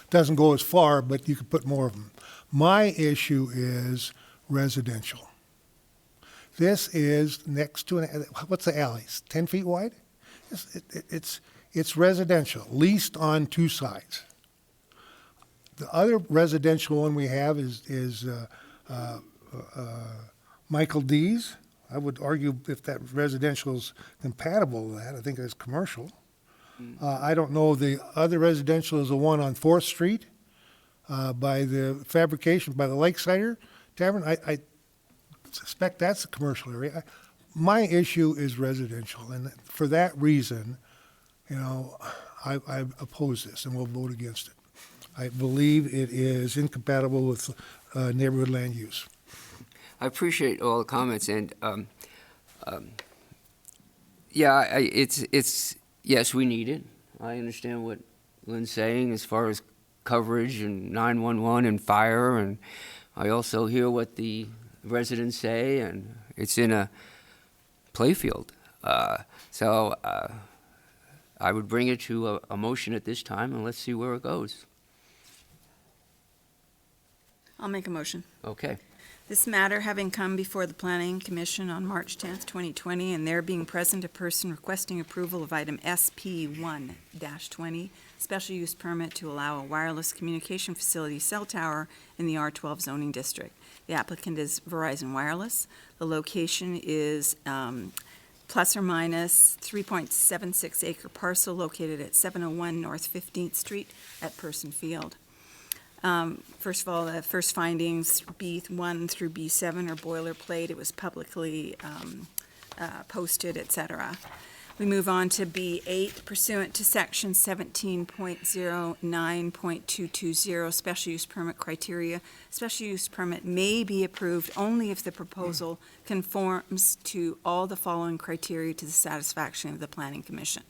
doesn't go as far, but you could put more of them. My issue is residential. This is next to what's the alley? 10 feet wide? It's residential, leased on two sides. The other residential one we have is Michael D's. I would argue if that residential is compatible with that, I think it's commercial. I don't know, the other residential is the one on 4th Street by the fabrication, by the Lakesider Tavern. I suspect that's a commercial area. My issue is residential, and for that reason, you know, I oppose this and will vote against it. I believe it is incompatible with neighborhood land use. I appreciate all the comments, and yeah, it's yes, we need it. I understand what Lynn's saying as far as coverage and 911 and fire, and I also hear what the residents say, and it's in a playfield. So I would bring it to a motion at this time, and let's see where it goes. I'll make a motion. Okay. This matter having come before the Planning Commission on March 10th, 2020, and there being present a person requesting approval of item SP1-20, special use permit to allow a wireless communication facility cell tower in the R12 zoning district. The applicant is Verizon Wireless. The location is plus or minus 3.76 acre parcel located at 701 North 15th Street at Person Field. First of all, the first findings, B1 through B7 are boilerplate. It was publicly posted, et cetera. We move on to B8, pursuant to section 17.09.220, special use permit criteria. Special use permit may be approved only if the proposal conforms to all the following criteria to the satisfaction of the Planning Commission.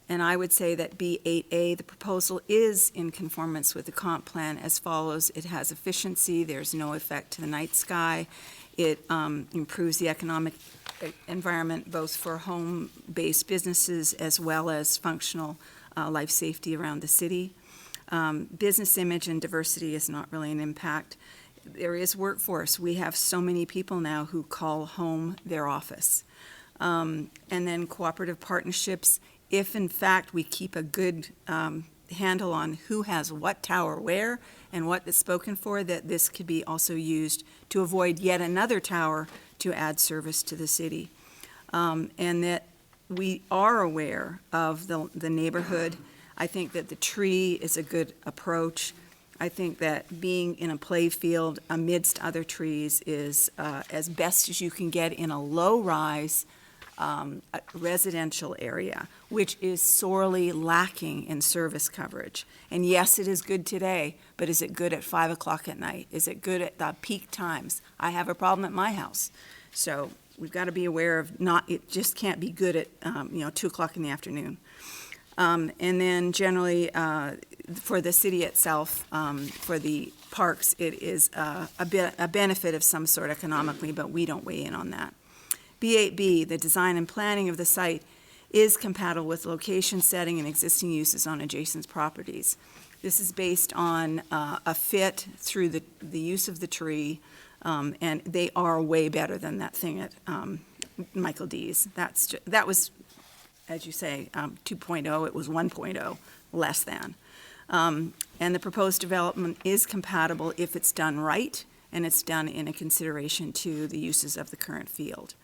And I would say that B8A, the proposal is in conformance with the comp plan as follows. It has efficiency, there's no effect to the night sky. It improves the economic environment both for home-based businesses as well as functional life safety around the city. Business image and diversity is not really an impact. There is workforce. We have so many people now who call home their office. And then cooperative partnerships. If in fact we keep a good handle on who has what tower where and what is spoken for, that this could be also used to avoid yet another tower to add service to the city. And that we are aware of the neighborhood. I think that the tree is a good approach. I think that being in a play field amidst other trees is as best as you can get in a low-rise residential area, which is sorely lacking in service coverage. And yes, it is good today, but is it good at 5 o'clock at night? Is it good at the peak times? I have a problem at my house. So we've got to be aware of it just can't be good at, 2 o'clock in the afternoon. And then generally, for the city itself, for the parks, it is a benefit of some sort economically, but we don't weigh in on that. B8B, the design and planning of the site is compatible with location, setting, and existing uses on adjacent properties. This is based on a fit through the use of the tree, and they are way better than that thing at Michael D's. That was, as you say, 2.0. It was 1.0, less than. And the proposed development is compatible if it's done right, and it's done in a consideration to the uses of the current field.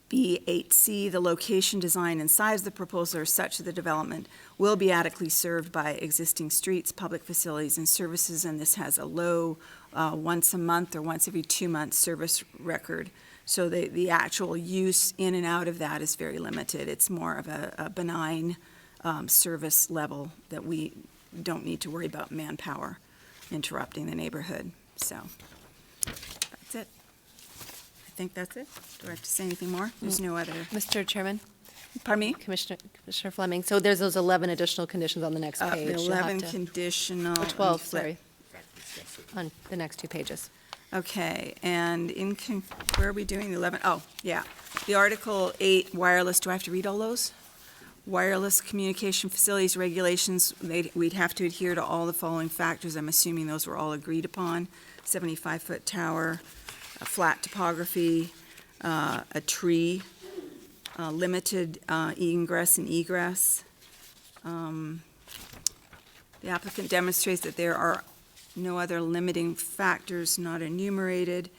B8C, the location, design, and size of the proposal are such that the development will be adequately served by existing streets, public facilities, and services, and this has a low once a month or once every 2 months service record. So the actual use in and out of that is very limited. It's more of a benign service level that we don't need to worry about manpower interrupting the neighborhood. So that's it. I think that's it. Do I have to say anything more? There's no other. Mr. Chairman? Pardon me? Commissioner Fleming, so there's those 11 additional conditions on the next page. The You'll have 11 to- conditional. or 12, sorry, on the next 2 pages. Okay, and where are we doing the 11? Oh, yeah. The Article 8 wireless, do I have to read all those? Wireless communication facilities regulations, we'd have to adhere to all the following factors. I'm assuming those were all agreed upon. 75-foot tower, a flat topography, a tree, limited ingress and egress. The applicant demonstrates that there are no other limiting factors not enumerated.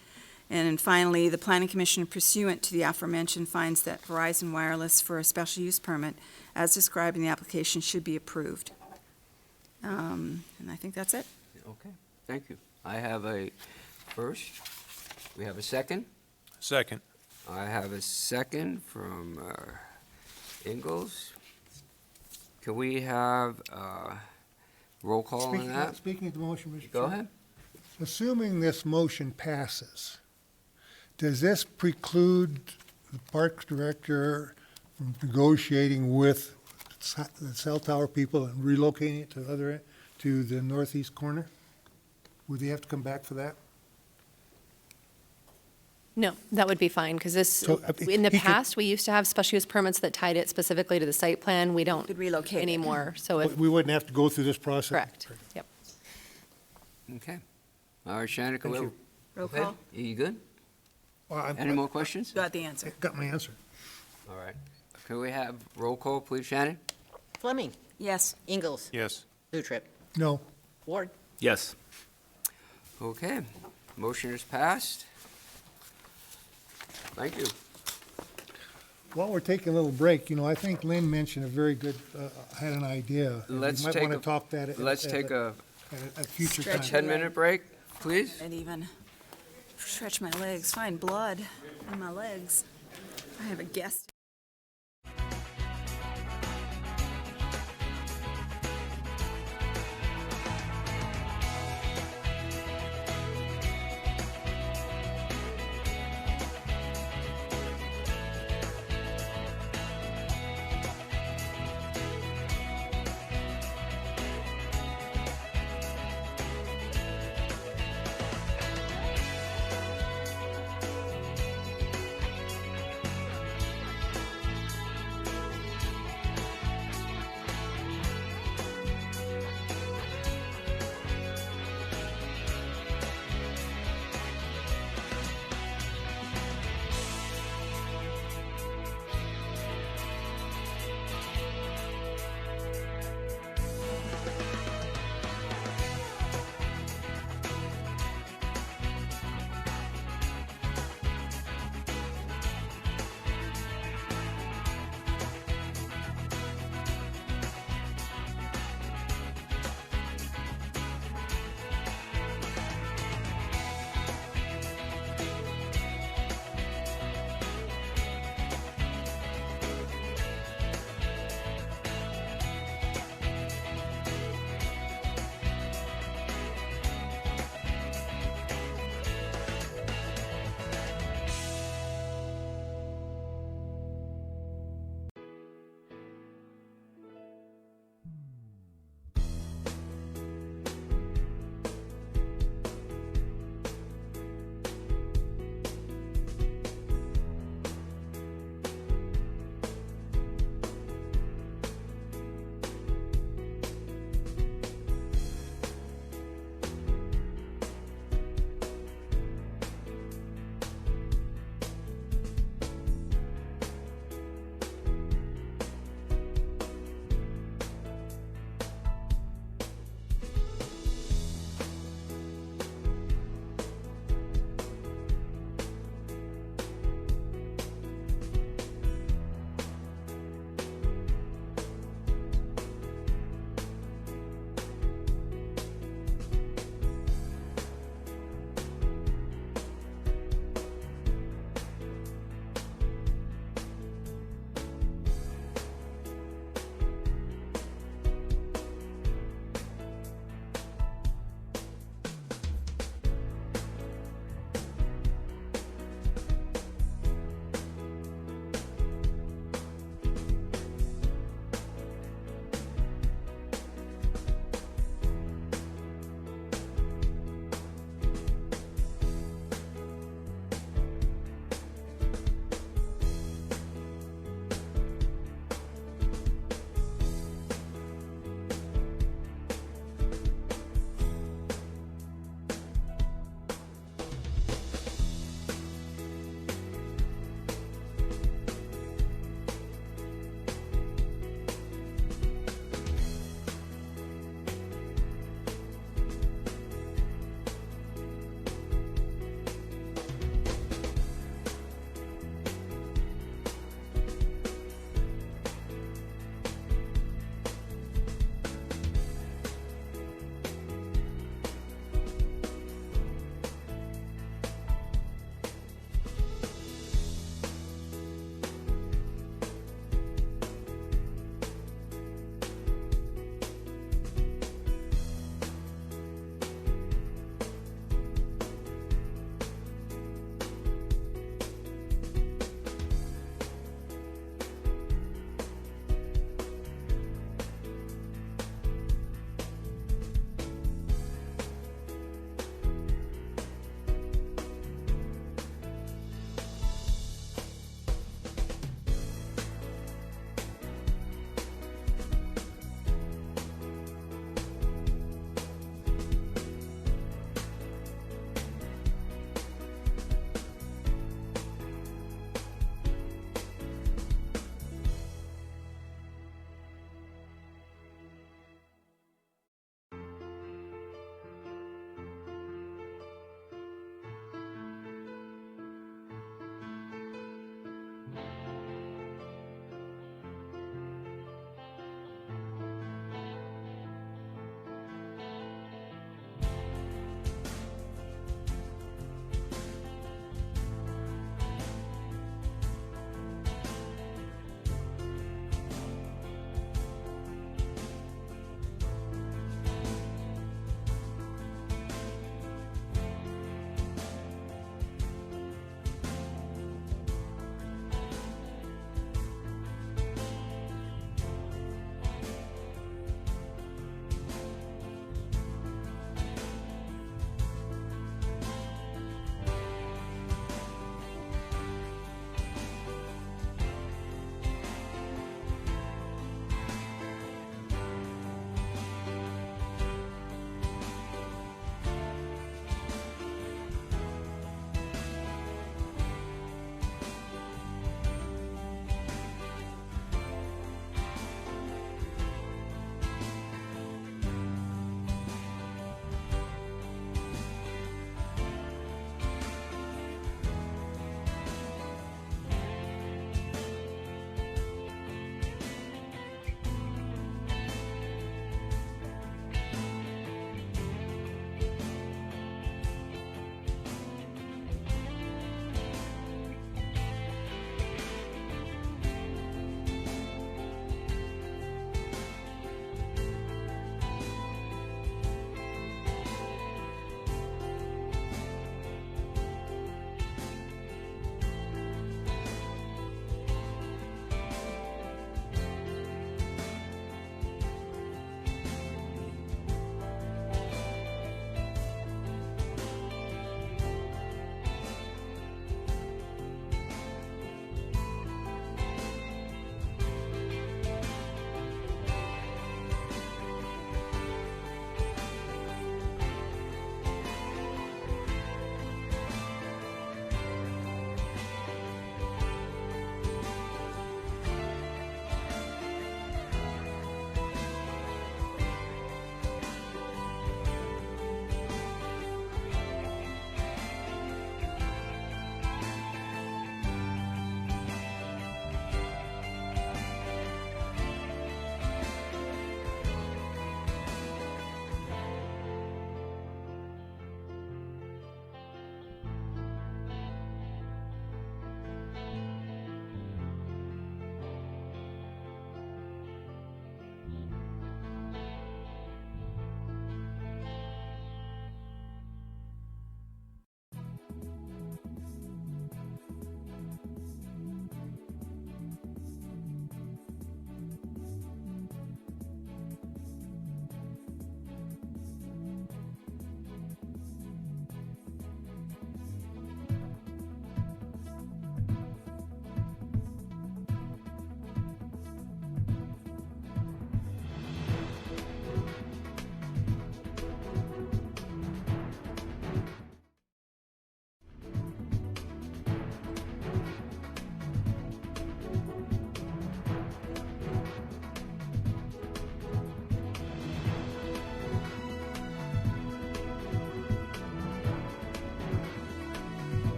And then finally, the Planning Commission pursuant to the aforementioned finds that Verizon Wireless for a special use permit, as described in the application, should be approved. And I think that's it. Okay, thank you. I have a first. We have a second. Second. I have a second from Ingalls. Can we have roll call on that? Speaking of the motion, Mr. Go Chair. ahead. Assuming this motion passes, does this preclude the Parks Director from negotiating with the cell tower people and relocating it to the northeast corner? Would they have to come back for that? No, that would be fine, because this, So, in the he could- past, we used to have special use permits that tied it specifically to the site plan. We don't Could relocate it. anymore, so if, We wouldn't have to go through this process? correct, yep. Okay. All right, Shannon, Thank you. Roll Okay. call. You good? Well, Any more questions? Got the answer. Got my answer. All right. Can we have roll call, please, Shannon? Fleming, Yes. Ingalls, Yes. Lutrip, No. Ward. Yes. Okay. Motion is passed. Thank you. While we're taking a little break, I think Lynn mentioned a very good, had an idea. Let's We might take want a- to talk that at Let's take a a future time. Stretch. 10-minute break, please. And even stretch my legs, find blood in my legs. I have a guest.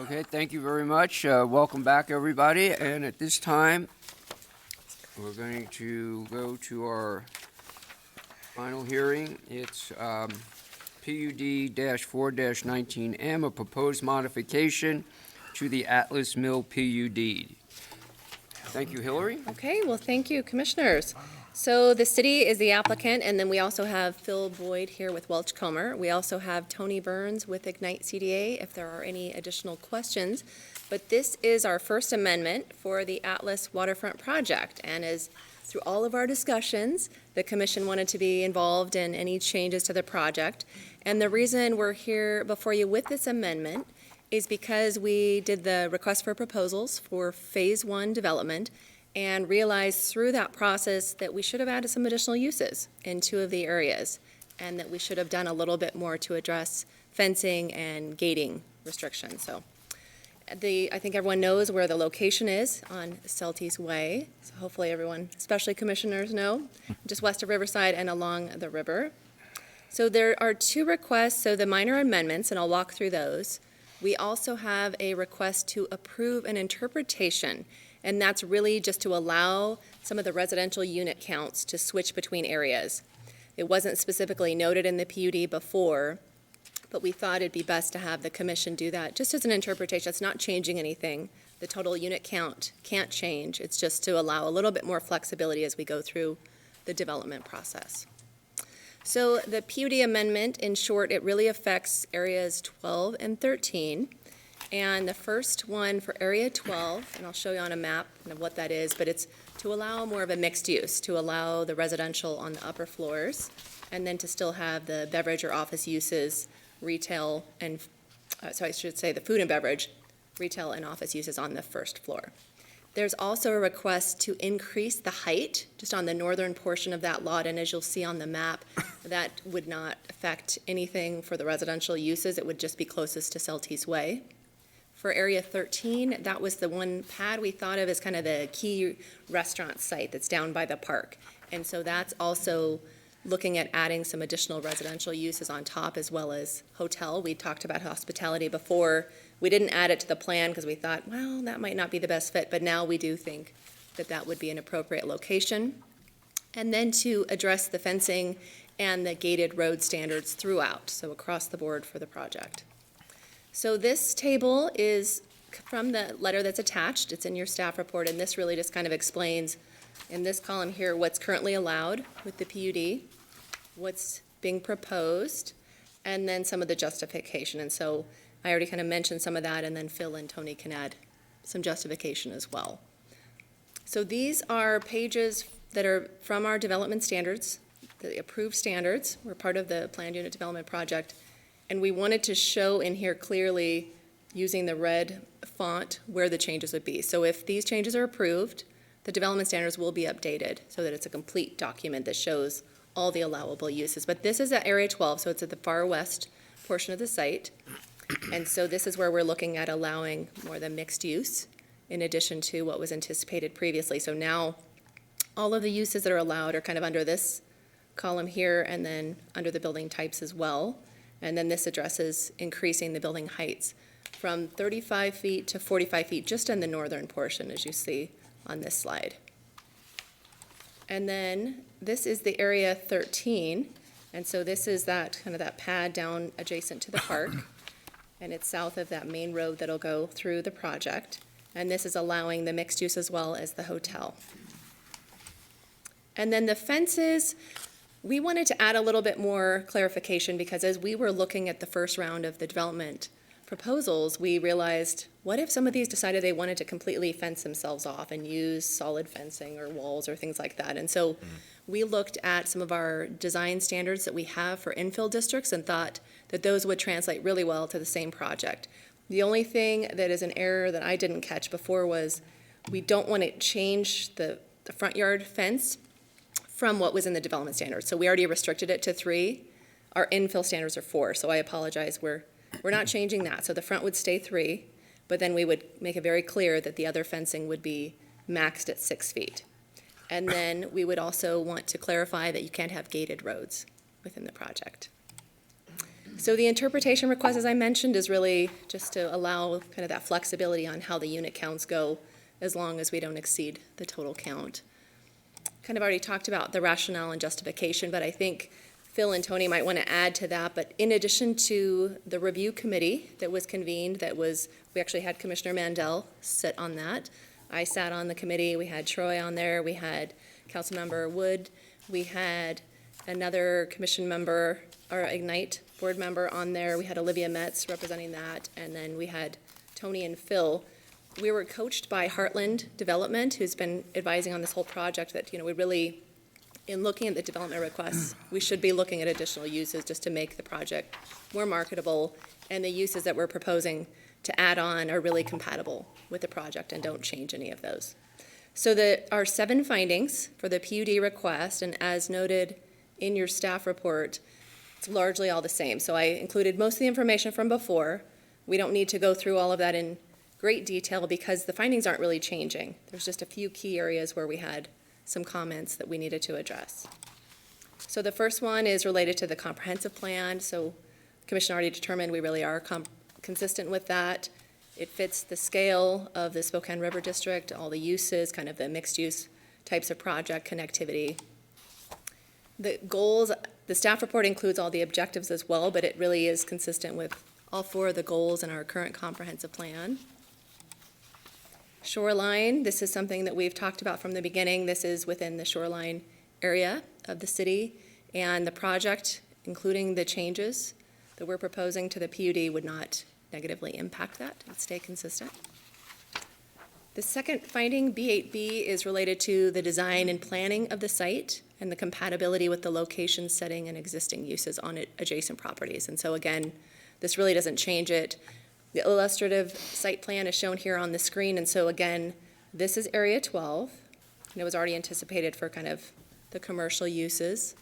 Okay, thank you very much. Welcome back, everybody. And at this time, we're going to go to our final hearing. It's PUD-4-19M, a proposed modification to the Atlas Mill PUD. Thank you, Hillary. Okay, well, thank you, commissioners. So the city is the applicant, and then we also have Phil Boyd here with Welch Comer. We also have Tony Burns with Ignite CDA if there are any additional questions. But this is our first amendment for the Atlas Waterfront Project, and as through all of our discussions, the commission wanted to be involved in any changes to the project. And the reason we're here before you with this amendment is because we did the request for proposals for Phase 1 development and realized through that process that we should have added some additional uses in 2 of the areas, and that we should have done a little bit more to address fencing and gating restrictions. So I think everyone knows where the location is on Celtice Way. So hopefully everyone, especially commissioners, know, just west of Riverside and along the river. So there are 2 requests, so the minor amendments, and I'll walk through those. We also have a request to approve an interpretation, and that's really just to allow some of the residential unit counts to switch between areas. It wasn't specifically noted in the PUD before, but we thought it'd be best to have the commission do that just as an interpretation. It's not changing anything. The total unit count can't change. It's just to allow a little bit more flexibility as we go through the development process. So the PUD amendment, in short, it really affects areas 12 and 13. And the first one for area 12, and I'll show you on a map of what that is, but it's to allow more of a mixed use, to allow the residential on the upper floors, and then to still have the beverage or office uses, retail, and, so I should say the food and beverage, retail and office uses on the first floor. There's also a request to increase the height just on the northern portion of that lot, and as you'll see on the map, that would not affect anything for the residential uses. It would just be closest to Celtice Way. For area 13, that was the one pad we thought of as kind of the key restaurant site that's down by the park. And so that's also looking at adding some additional residential uses on top as well as hotel. We talked about hospitality before. We didn't add it to the plan because we thought, well, that might not be the best fit, but now we do think that that would be an appropriate location. And then to address the fencing and the gated road standards throughout, so across the board for the project. So this table is from the letter that's attached. It's in your staff report, and this really just kind of explains in this column here what's currently allowed with the PUD, what's being proposed, and then some of the justification. And so I already kind of mentioned some of that, and then Phil and Tony can add some justification as well. So these are pages that are from our development standards, the approved standards. We're part of the planned unit development project. And we wanted to show in here clearly, using the red font, where the changes would be. So if these changes are approved, the development standards will be updated so that it's a complete document that shows all the allowable uses. But this is at Area 12, so it's at the far west portion of the site. And so this is where we're looking at allowing more of the mixed use in addition to what was anticipated previously. So now all of the uses that are allowed are kind of under this column here and then under the building types as well. And then this addresses increasing the building heights from 35 feet to 45 feet, just in the northern portion, as you see on this slide. And then this is the area 13. And so this is that kind of that pad down adjacent to the park. And it's south of that main road that'll go through the project. And this is allowing the mixed use as well as the hotel. And then the fences, we wanted to add a little bit more clarification because as we were looking at the first round of the development proposals, we realized, what if some of these decided they wanted to completely fence themselves off and use solid fencing or walls or things like that? And so we looked at some of our design standards that we have for infill districts and thought that those would translate really well to the same project. The only thing that is an error that I didn't catch before was we don't want to change the front yard fence from what was in the development standards. So we already restricted it to 3. Our infill standards are 4, so I apologize. We're not changing that. So the front would stay 3, but then we would make it very clear that the other fencing would be maxed at 6 feet. And then we would also want to clarify that you can't have gated roads within the project. So the interpretation request, as I mentioned, is really just to allow kind of that flexibility on how the unit counts go, as long as we don't exceed the total count. Kind of already talked about the rationale and justification, but I think Phil and Tony might want to add to that. But in addition to the review committee that was convened, we actually had Commissioner Mandel sit on that. I sat on the committee. We had Troy on there. We had Councilmember Wood. We had another commission member, or Ignite board member on there. We had Olivia Metz representing that, and then we had Tony and Phil. We were coached by Heartland Development, who's been advising on this whole project, that, we really, in looking at the development requests, we should be looking at additional uses just to make the project more marketable, and the uses that we're proposing to add on are really compatible with the project and don't change any of those. So our 7 findings for the PUD request, and as noted in your staff report, it's largely all the same. So I included most of the information from before. We don't need to go through all of that in great detail because the findings aren't really changing. There's just a few key areas where we had some comments that we needed to address. So the first one is related to the comprehensive plan. So the Commission already determined we really are consistent with that. It fits the scale of the Spokane River District, all the uses, kind of the mixed use types of project connectivity. The goals, the staff report includes all the objectives as well, but it really is consistent with all 4 of the goals in our current comprehensive plan. Shoreline, this is something that we've talked about from the beginning. This is within the shoreline area of the city, and the project, including the changes that we're proposing to the PUD, would not negatively impact that. It would stay consistent. The second finding, B8B, is related to the design and planning of the site and the compatibility with the location, setting, and existing uses on adjacent properties. And so again, this really doesn't change it. The illustrative site plan is shown here on the screen, and so again, this is Area 12, and it was already anticipated for kind of the commercial uses,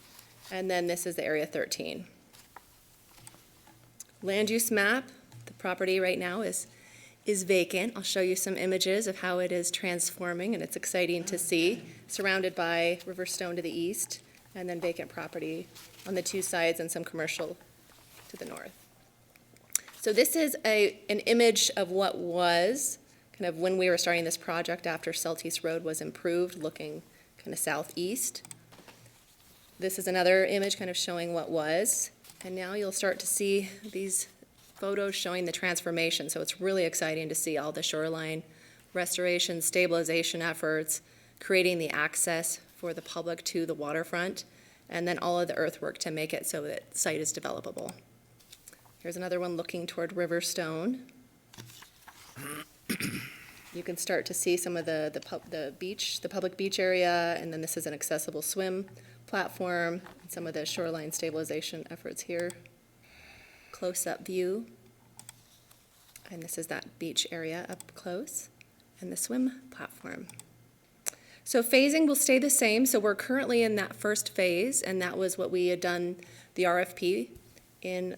and then this is the Area 13. Land use map, the property right now is vacant. I'll show you some images of how it is transforming, and it's exciting to see, surrounded by Riverstone to the east, and then vacant property on the 2 sides and some commercial to the north. So this is an image of what was kind of when we were starting this project after Celtice Road was improved, looking kind of southeast. This is another image kind of showing what was, and now you'll start to see these photos showing the transformation. So it's really exciting to see all the shoreline restoration, stabilization efforts, creating the access for the public to the waterfront, and then all of the earthwork to make it so that the site is developable. Here's another one looking toward Riverstone. You can start to see some of the public beach area, and then this is an accessible swim platform, and some of the shoreline stabilization efforts here. Close-up view, and this is that beach area up close, and the swim platform. So phasing will stay the same. So we're currently in that first phase, and that was what we had done the RFP in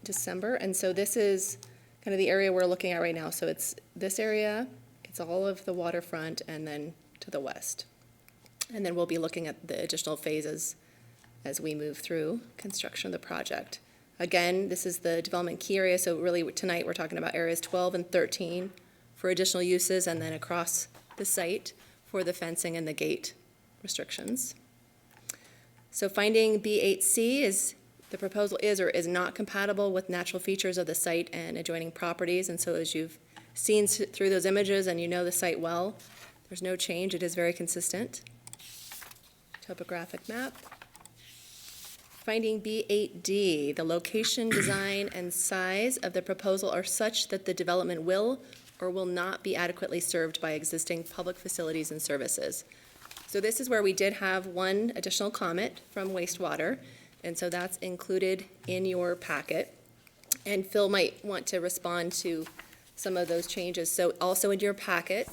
December, and so this is kind of the area we're looking at right now. So it's this area, it's all of the waterfront, and then to the west. And then we'll be looking at the additional phases as we move through construction of the project. Again, this is the development key area, so really tonight we're talking about areas 12 and 13 for additional uses, and then across the site for the fencing and the gate restrictions. So finding B8C is the proposal is or is not compatible with natural features of the site and adjoining properties, and so as you've seen through those images and you know the site well, there's no change. It is very consistent. Topographic map. Finding B8D, the location, design, and size of the proposal are such that the development will or will not be adequately served by existing public facilities and services. So this is where we did have one additional comment from wastewater, and so that's included in your packet. And Phil might want to respond to some of those changes. So also in your packet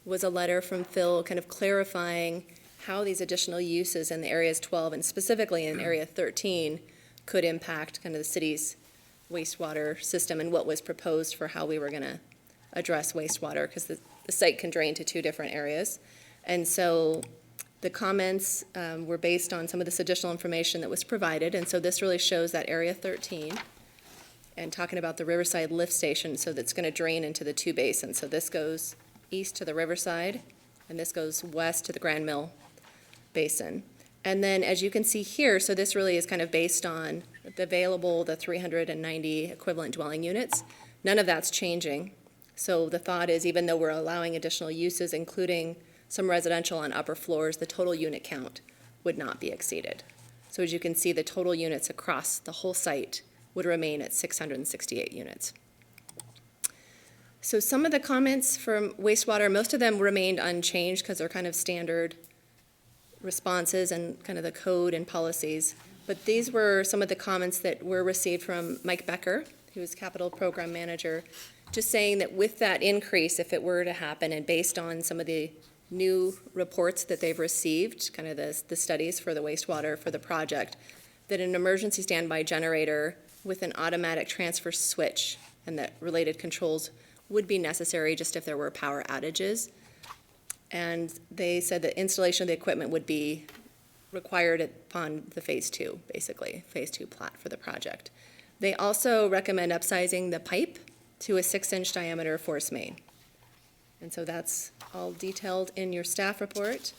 was a letter from Phil kind of clarifying how these additional uses in the areas 12 and specifically in area 13 could impact kind of the city's wastewater system and what was proposed for how we were going to address wastewater, because the site can drain to 2 different areas. And so the comments were based on some of this additional information that was provided, and so this really shows that area 13 and talking about the Riverside Lift Station, so that's gonna drain into the two basins. So this goes east to the Riverside, and this goes west to the Grand Mill Basin. And then, as you can see here, so this really is kind of based on the 390 equivalent dwelling units. None of that's changing. So the thought is, even though we're allowing additional uses, including some residential on upper floors, the total unit count would not be exceeded. So as you can see, the total units across the whole site would remain at 668 units. So some of the comments from wastewater, most of them remained unchanged because they're kind of standard responses and kind of the code and policies. But these were some of the comments that were received from Mike Becker, who is Capital Program Manager, just saying that with that increase, if it were to happen, and based on some of the new reports that they've received, kind of the studies for the wastewater for the project, that an emergency standby generator with an automatic transfer switch and that related controls would be necessary just if there were power outages. And they said that installation of the equipment would be required upon the phase two, basically, phase two plat for the project. They also recommend upsizing the pipe to a 6-inch diameter force main. And so that's all detailed in your staff report.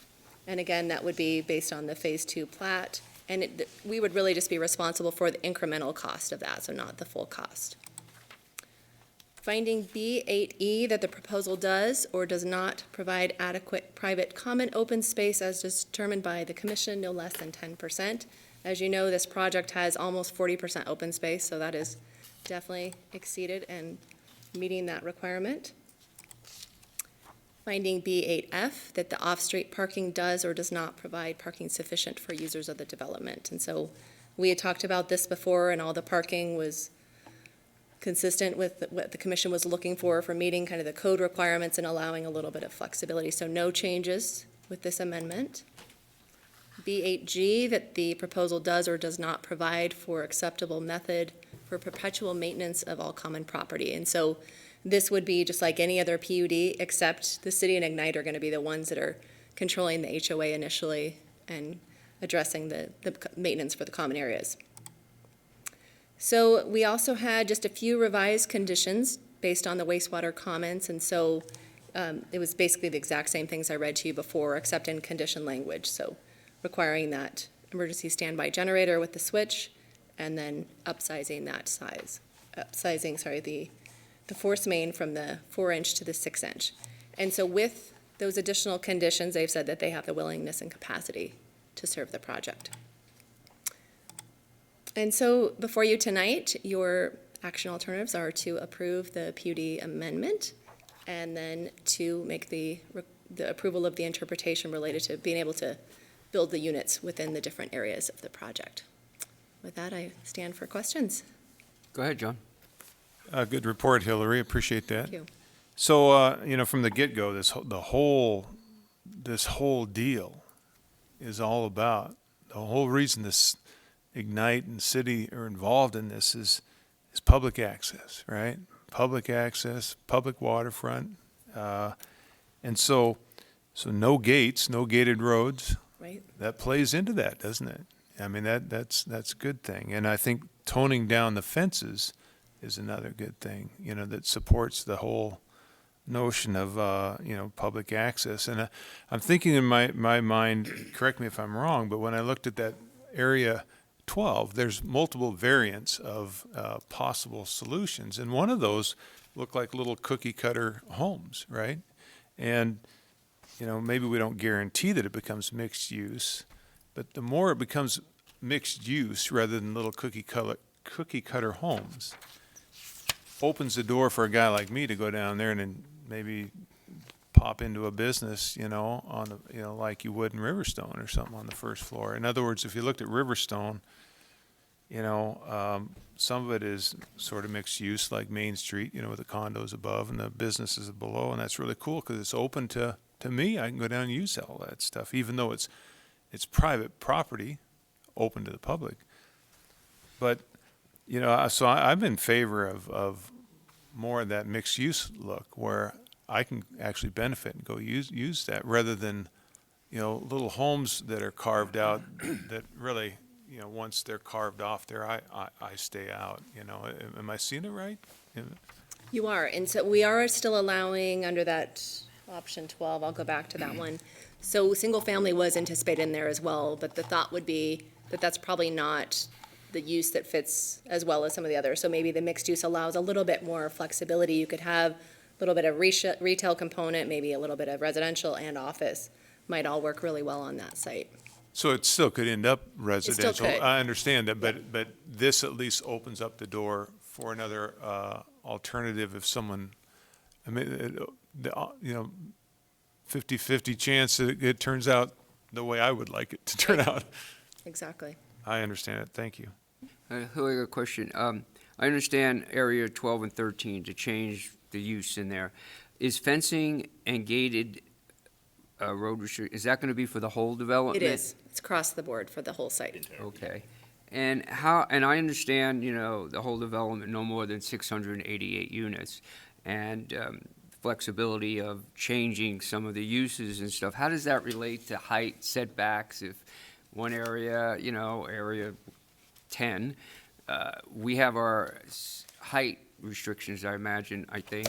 And again, that would be based on the phase two plat. And we would really just be responsible for the incremental cost of that, so not the full cost. Finding B8E, that the proposal does or does not provide adequate private common open space as determined by the commission, no less than 10%. As you know, this project has almost 40% open space, so that is definitely exceeded and meeting that requirement. Finding B8F, that the off-street parking does or does not provide parking sufficient for users of the development. And so we had talked about this before, and all the parking was consistent with what the commission was looking for meeting kind of the code requirements and allowing a little bit of flexibility. So no changes with this amendment. B8G, that the proposal does or does not provide for acceptable method for perpetual maintenance of all common property. And so this would be just like any other PUD, except the city and Ignite are going to be the ones that are controlling the HOA initially and addressing the maintenance for the common areas. So we also had just a few revised conditions based on the wastewater comments, and so it was basically the exact same things I read to you before, except in condition language. So requiring that emergency standby generator with the switch, and then upsizing the force main from the 4-inch to the 6-inch. And so with those additional conditions, they've said that they have the willingness and capacity to serve the project. And so before you tonight, your action alternatives are to approve the PUD amendment and then to make the approval of the interpretation related to being able to build the units within the different areas of the project. With that, I stand for questions. Go ahead, John. Good report, Hillary. Appreciate that. Thank you. So, from the get-go, this whole deal is all about, the whole reason this Ignite and city are involved in this is public access, right? Public access, public waterfront. And so no gates, no gated roads. Right. That plays into that, doesn't it? I mean, that's a good thing. And I think toning down the fences is another good thing, that supports the whole notion of, public access. And I'm thinking in my mind, correct me if I'm wrong, but when I looked at that area 12, there's multiple variants of possible solutions. And one of those look like little cookie cutter homes, right? And, maybe we don't guarantee that it becomes mixed use, but the more it becomes mixed use rather than little cookie cutter homes, opens the door for a guy like me to go down there and then maybe pop into a business, on the, like you would in Riverstone or something on the first floor. In other words, if you looked at Riverstone, some of it is sort of mixed use, like Main Street, with the condos above and the businesses below, and that's really cool because it's open to me. I can go down and use all that stuff, even though it's private property, open to the public. But so I'm in favor of more of that mixed use look, where I can actually benefit and go use that rather than little homes that are carved out that really you know, once they're carved off there, I stay out, you know. Am I seeing it right? You are, and so we are still allowing under that option 12, I'll go back to that one. So single family was anticipated in there as well, but the thought would be that that's probably not the use that fits as well as some of the others. So maybe the mixed use allows a little bit more flexibility. You could have a little bit of retail component, maybe a little bit of residential and office, might all work really well on that site. So it still could end up residential. could. I understand that, but this at least opens up the door for another alternative if someone, I mean, you know, 50-50 chance that it turns out the way I would like it to turn out. Exactly. I understand it. Thank you. Hilary, a question. I understand area 12 and 13 to change the use in there. Is fencing and gated road restrict, is that going to be for the whole development? It is. It's across the board for the whole site. Okay. And and I understand, you know, the whole development, no more than 688 units, and flexibility of changing some of the uses and stuff. How does that relate to height setbacks? If one area, you know, area 10, we have our height restrictions, I imagine, I think,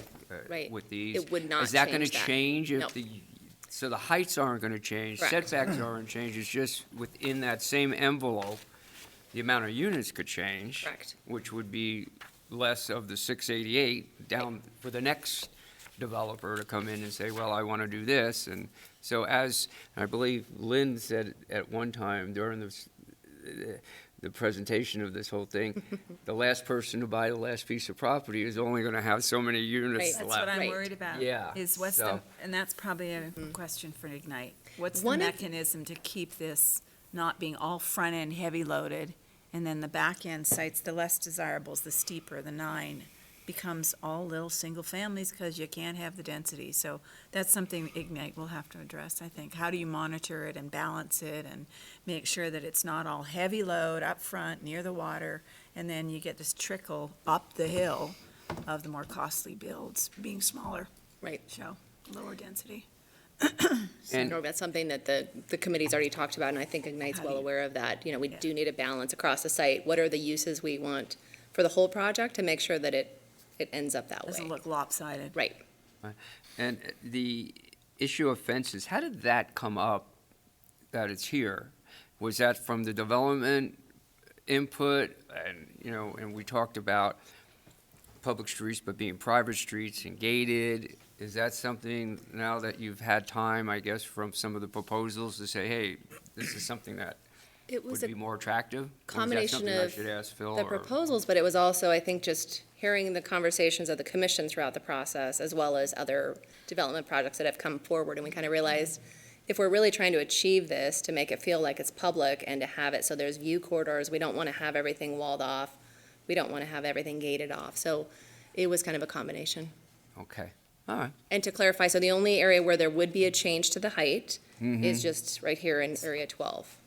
Right. with these. It would not Is that going to change that. change if Nope. so the heights aren't going to change, Correct. setbacks aren't change, it's just within that same envelope, the amount of units could change. Correct. Which would be less of the 688 down for the next developer to come in and say, well, I want to do this. And so as, I believe Lynn said at one time during the presentation of this whole thing, the last person to buy the last piece of property is only going to have so many units Right. left. That's what I'm Right. worried about. Yeah, Is what's so- and that's probably a question for Ignite. What's the One of- mechanism to keep this not being all front-end heavy loaded, and then the back-end sites, the less desirables, the steeper, the 9, becomes all little single families because you can't have the density. So that's something Ignite will have to address, I think. How do you monitor it and balance it and make sure that it's not all heavy load up front near the water, and then you get this trickle up the hill of the more costly builds being smaller. Right. Show lower density. So, no, that's something that the committee's already talked about, and I think Ignite's How do well you- aware of that. You know, we do need a balance across the site. What are the uses we want for the whole project to make sure that it ends up that way? Doesn't look lopsided. Right. And the issue of fences, how did that come up that it's here? Was that from the development input? And, you know, and we talked about public streets, but being private streets and gated. Is that something, now that you've had time, I guess, from some of the proposals to say, hey, this is something that It was would a be more attractive? Or is that combination something I of should ask Phil, the or- proposals, but it was also, I think, just hearing the conversations of the commission throughout the process, as well as other development projects that have come forward, and we kind of realized if we're really trying to achieve this, to make it feel like it's public and to have it so there's view corridors, we don't want to have everything walled off, we don't want to have everything gated off, so it was kind of a combination. Okay, all right. And to clarify, so the only area where there would be a change to the height Mhm. is just right here in area 12.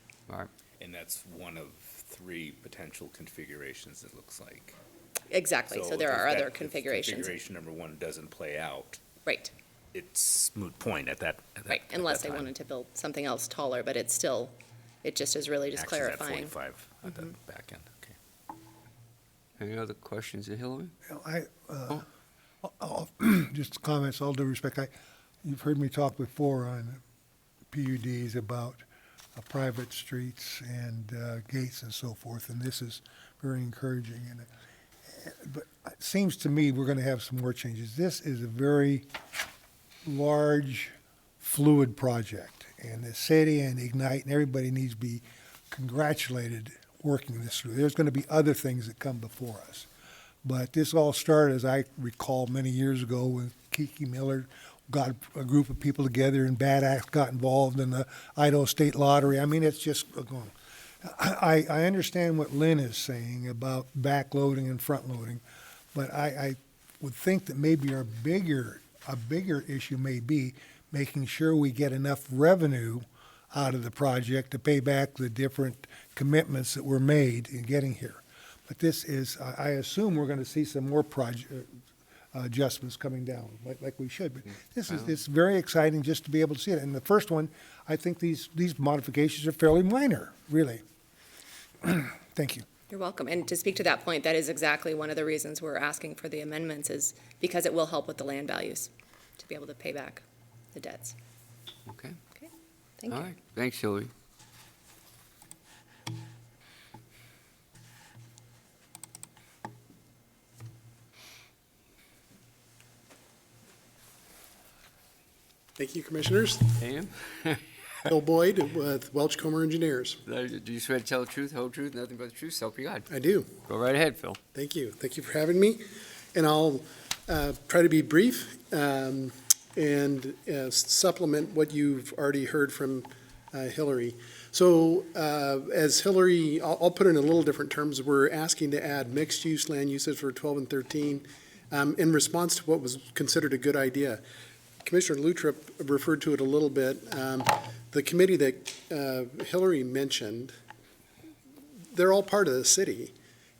And that's one of 3 potential configurations, it looks like. Exactly, so there if are other if configurations. Configuration number 1 doesn't play out, Right. it's moot point at that Right, at unless that they time. wanted to build something else taller, but it's still, it just is really just Acts as that clarifying. 45 at the Mhm. back end, okay. Any other questions of Hillary? Just comments, all due respect, you've heard me talk before on PUDs about private streets and gates and so forth, and this is very encouraging. But it seems to me we're going to have some more changes. This is a very large, fluid project, and the city and Ignite and everybody needs to be congratulated working this through. There's going to be other things that come before us. But this all started, as I recall, many years ago when Kiki Miller got a group of people together and Bad Acts got involved in the Idaho State Lottery. I mean, it's just going. I understand what Lynn is saying about backloading and front-loading, but I would think that maybe a bigger issue may be making sure we get enough revenue out of the project to pay back the different commitments that were made in getting here. But this is, I assume we're going to see some more adjustments coming down, like we should. But it's very exciting just to be able to see it. And the first one, I think these modifications are fairly minor, really. Thank you. You're welcome. And to speak to that point, that is exactly one of the reasons we're asking for the amendments, is because it will help with the land values to be able to pay back the debts. Okay. Okay, thank All you. right. Thanks, Hillary. Thank you, Commissioners. Sam? Bill Boyd with Welch Comer Engineers. Do you swear to tell the truth, whole truth, nothing but the truth, so help you God? I do. Go right ahead, Phil. Thank you. Thank you for having me. And I'll try to be brief and supplement what you've already heard from Hillary. So as Hillary, I'll put it in a little different terms. We're asking to add mixed-use land uses for 12 and 13 in response to what was considered a good idea. Commissioner Lutrip referred to it a little bit. The committee that Hillary mentioned, they're all part of the city.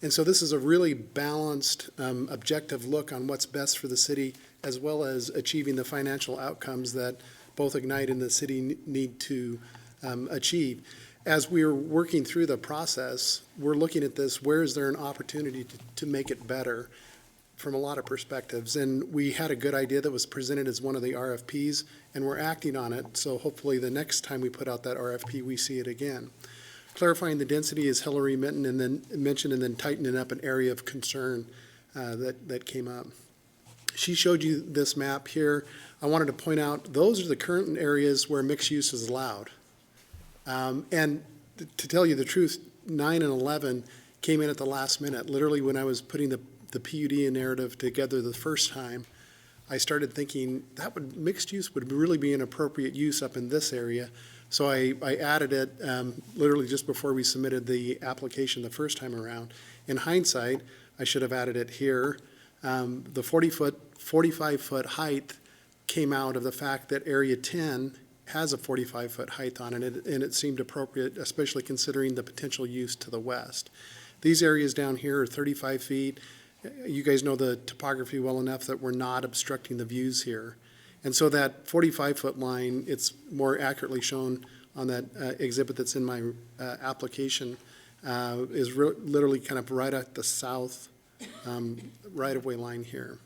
And so this is a really balanced, objective look on what's best for the city, as well as achieving the financial outcomes that both Ignite and the city need to achieve. As we're working through the process, we're looking at this, where is there an opportunity to make it better from a lot of perspectives. And we had a good idea that was presented as one of the RFPs, and we're acting on it. So hopefully the next time we put out that RFP, we see it again. Clarifying the density, as Hillary mentioned, and then tightening up an area of concern that came up. She showed you this map here. I wanted to point out, those are the current areas where mixed use is allowed. And to tell you the truth, 9 and 11 came in at the last minute. Literally, when I was putting the PUD narrative together the first time, I started thinking mixed use would really be an appropriate use up in this area. So I added it literally just before we submitted the application the first time around. In hindsight, I should have added it here. The 45-foot height came out of the fact that Area 10 has a 45-foot height on it, and it seemed appropriate, especially considering the potential use to the west. These areas down here are 35 feet. You guys know the topography well enough that we're not obstructing the views here. And so that 45-foot line, it's more accurately shown on that exhibit that's in my application, is literally kind of right at the south right-of-way line here.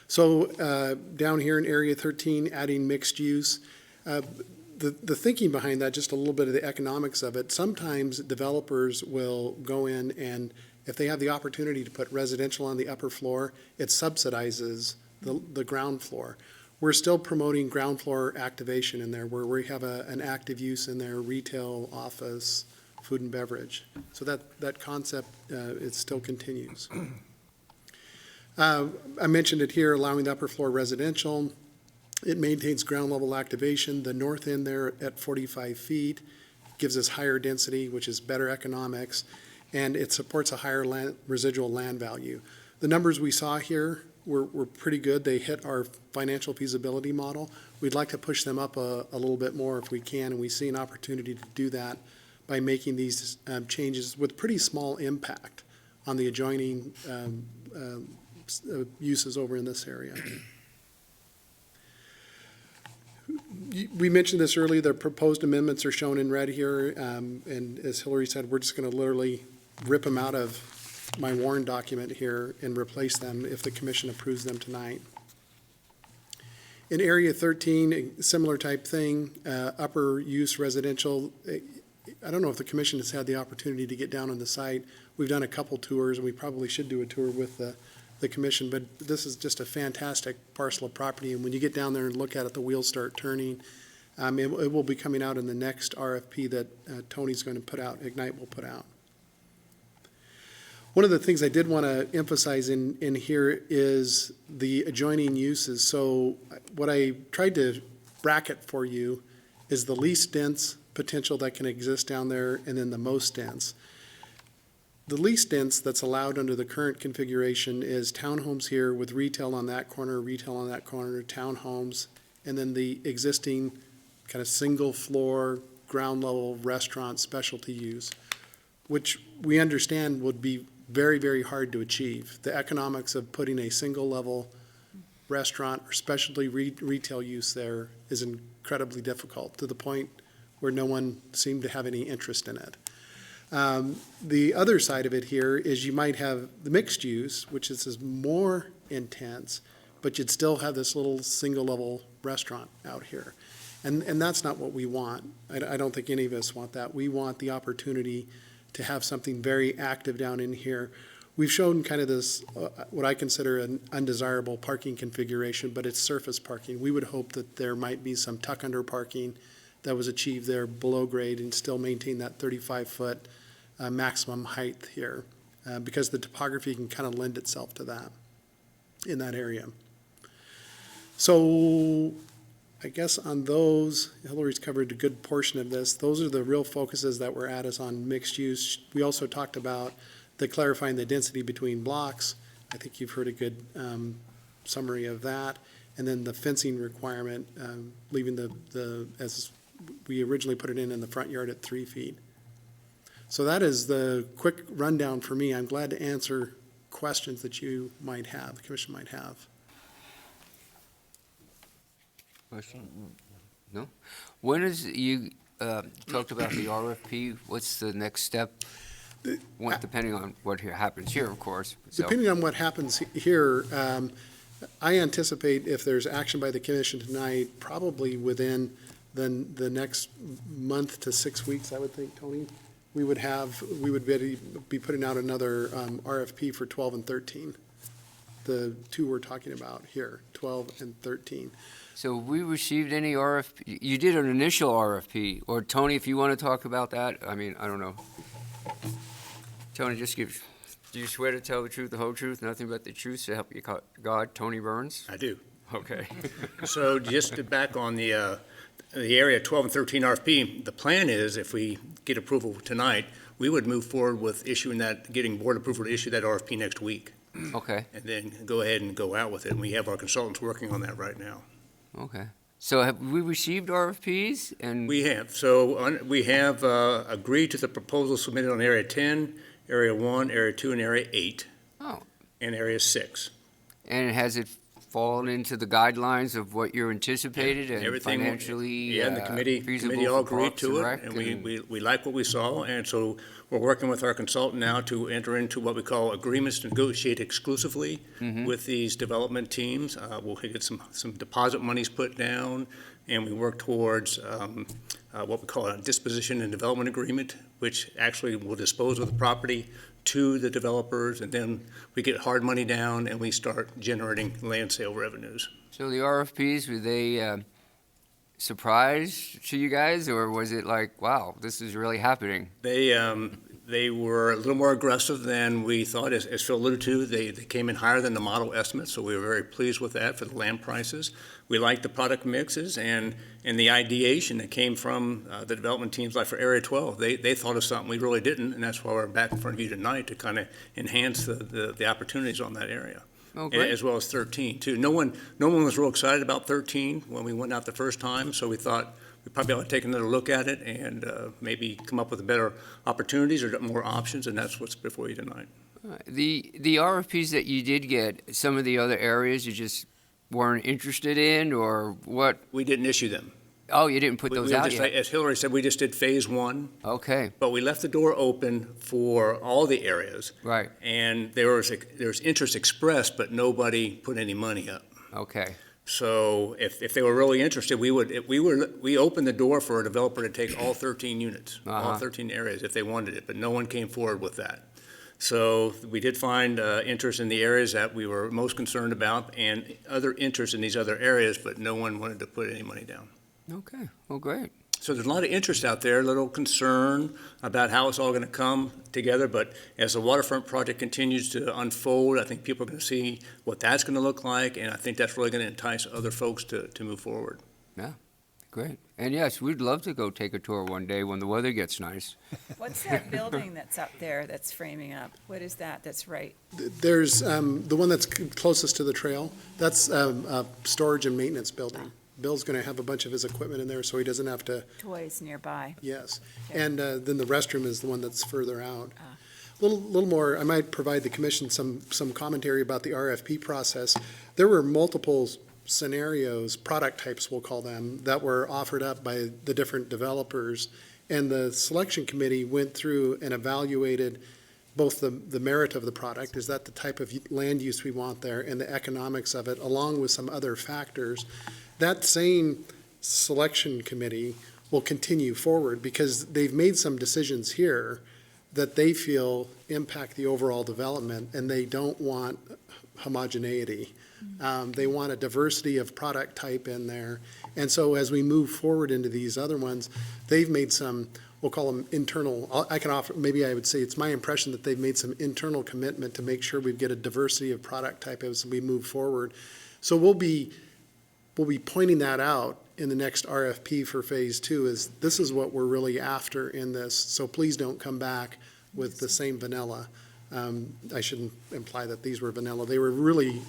So down here in Area 13, adding mixed use. The thinking behind that, just a little bit of the economics of it, sometimes developers will go in and if they have the opportunity to put residential on the upper floor, it subsidizes the ground floor. We're still promoting ground floor activation in there where we have an active use in there, retail, office, food and beverage. So that concept, it still continues. I mentioned it here, allowing the upper floor residential. It maintains ground level activation. The north end there at 45 feet gives us higher density, which is better economics, and it supports a higher residual land value. The numbers we saw here were pretty good. They hit our financial feasibility model. We'd like to push them up a little bit more if we can, and we see an opportunity to do that by making these changes with pretty small impact on the adjoining uses over in this area. We mentioned this earlier, the proposed amendments are shown in red here, and as Hillary said, we're just going to literally rip them out of my Warren document here and replace them if the commission approves them tonight. In Area 13, a similar type thing, upper use residential. I don't know if the commission has had the opportunity to get down on the site. We've done a couple tours, and we probably should do a tour with the commission, but this is just a fantastic parcel of property, and when you get down there and look at it, the wheels start turning. It will be coming out in the next RFP that Tony's going to put out, Ignite will put out. One of the things I did want to emphasize in here is the adjoining uses. So what I tried to bracket for you is the least dense potential that can exist down there and then the most dense. The least dense that's allowed under the current configuration is townhomes here with retail on that corner, townhomes, and then the existing kind of single floor, ground level restaurant specialty use, which we understand would be very, very hard to achieve. The economics of putting a single level restaurant or specialty retail use there is incredibly difficult, to the point where no one seemed to have any interest in it. The other side of it here is you might have the mixed use, which is more intense, but you'd still have this little single-level restaurant out here. And that's not what we want. I don't think any of us want that. We want the opportunity to have something very active down in here. We've shown kind of this, what I consider an undesirable parking configuration, but it's surface parking. We would hope that there might be some tuck-under parking that was achieved there below grade and still maintain that 35-foot maximum height here, because the topography can kind of lend itself to that in that area. So I guess on those, Hillary's covered a good portion of this. Those are the real focuses that we're at is on mixed use. We also talked about the clarifying the density between blocks. I think you've heard a good summary of that. And then the fencing requirement, leaving the, as we originally put it in the front yard at 3 feet. So that is the quick rundown for me. I'm glad to answer questions that you might have, the commission might have. Question? No? When is, you talked about the RFP, what's the next step? Depending on what happens here, of course. So- Depending on what happens here, I anticipate if there's action by the commission tonight, probably within the next month to 6 weeks, I would think, Tony, we would be putting out another RFP for 12 and 13. The two we're talking about here, 12 and 13. So we received any RFP, you did an initial RFP, or Tony, if you want to talk about that, I mean, I don't know. Tony, do you swear to tell the truth, the whole truth, nothing but the truth, so help you God, Tony Burns? I do. Okay. So just to back on the area 12 and 13 RFP, the plan is if we get approval tonight, we would move forward with getting board approval to issue that RFP next week. Okay. And then go ahead and go out with it. And we have our consultants working on that right now. Okay. So have we received RFPs? And we have. So we have agreed to the proposal submitted on Area 10, Area 1, Area 2, and Area 8. Oh. And Area 6. And has it fallen into the guidelines of what you're anticipated and everything, financially yeah, and the committee all agreed to it, and we like what we saw, and so we're working with our consultant now to enter into what we call agreements to negotiate exclusively with these development teams. We'll get some deposit monies put down, and we work towards what we call a disposition and development agreement, which actually will dispose of the property to the developers, and then we get hard money down and we start generating land sale revenues. So the RFPs, were they surprise to you guys, or was it like, wow, this is really happening? They were a little more aggressive than we thought. As Phil alluded to, they came in higher than the model estimate, so we were very pleased with that for the land prices. We liked the product mixes and the ideation that came from the development teams, like for Area 12. They thought of something we really didn't, and that's why we're back in front of you tonight to kind of enhance the opportunities on that area. Oh, great. As well as 13, too. No one was real excited about 13 when we went out the first time, so we thought we probably ought to take another look at it and maybe come up with better opportunities or more options, and that's what's before you tonight. The RFPs that you did get, some of the other areas you just weren't interested in, or what? We didn't issue them. Oh, you didn't put those out yet? As Hillary said, we just did phase 1. Okay. But we left the door open for all the areas. Right. And there was interest expressed, but nobody put any money up. Okay. So if they were really interested, we opened the door for a developer to take all 13 units, all 13 areas if they wanted it, but no one came forward with that. So we did find interest in the areas that we were most concerned about and other interest in these other areas, but no one wanted to put any money down. Okay, well, great. So there's a lot of interest out there, a little concern about how it's all going to come together, but as the waterfront project continues to unfold, I think people are going to see what that's going to look like, and I think that's really going to entice other folks to move forward. Yeah, great. And yes, we'd love to go take a tour one day when the weather gets nice. What's that building that's up there that's framing up? What is that that's right? There's the one that's closest to the trail. That's a storage and maintenance building. Bill's going to have a bunch of his equipment in there, so he doesn't have to. Toys nearby. Yes. And then the restroom is the one that's further out. Little more, I might provide the commission some commentary about the RFP process. There were multiple scenarios, product types we'll call them, that were offered up by the different developers, And the selection committee went through and evaluated both the merit of the product, is that the type of land use we want there, and the economics of it, along with some other factors. That same selection committee will continue forward because they've made some decisions here that they feel impact the overall development, and they don't want homogeneity. They want a diversity of product type in there. And so as we move forward into these other ones, they've made some, we'll call them internal, I can offer, maybe I would say it's my impression that they've made some internal commitment to make sure we get a diversity of product type as we move forward. So we'll be pointing that out in the next RFP for phase 2, is this is what we're really after in this. So please don't come back with the same vanilla. I shouldn't imply that these were vanilla. They were really,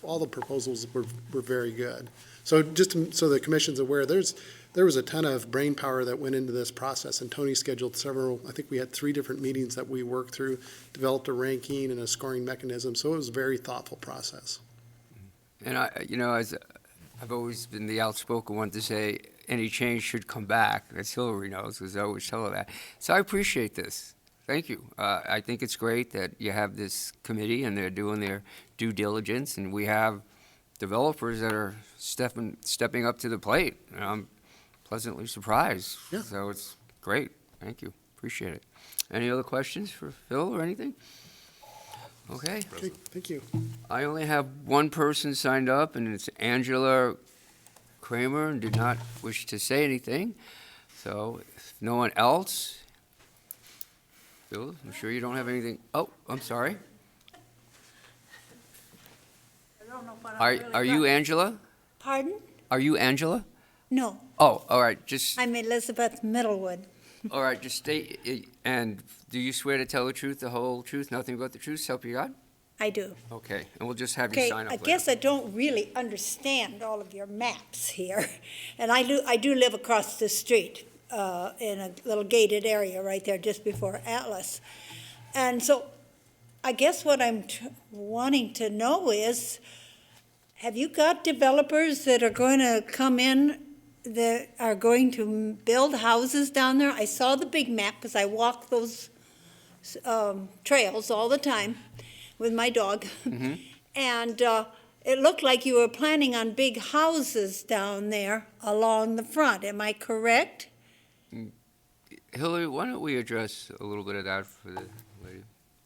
all the proposals were very good. So so the commission's aware, there was a ton of brain power that went into this process, and Tony scheduled several, I think we had 3 different meetings that we worked through, developed a ranking and a scoring mechanism, so it was a very thoughtful process. And as I've always been the outspoken one to say any change should come back, as Hillary knows, because I always tell her that. So I appreciate this. Thank you. I think it's great that you have this committee and they're doing their due diligence, and we have developers that are stepping up to the plate. And I'm pleasantly surprised. Yeah. So it's great. Thank you. Appreciate it. Any other questions for Phil or anything? Okay. Okay, thank you. I only have one person signed up, and it's Angela Kramer, and did not wish to say anything. So if no one else, Phil, I'm sure you don't have anything. Oh, I'm sorry. I don't know what I'm really Are you Angela? Pardon? Are you Angela? No, Oh, all right, just, I'm Elizabeth Middlewood. all right, just state, and do you swear to tell the truth, the whole truth, nothing but the truth, so help you God? I do. Okay, and we'll just have you Okay, sign up I later. guess I don't really understand all of your maps here. And I do live across the street in a little gated area right there just before Atlas. And so I guess what I'm wanting to know is, have you got developers that are going to come in that are going to build houses down there? I saw the big map because I walk those trails all the time with my dog. Mm-hmm. And it looked like you were planning on big houses down there along the front. Am I correct? Hillary, why don't we address a little bit of that for the lady?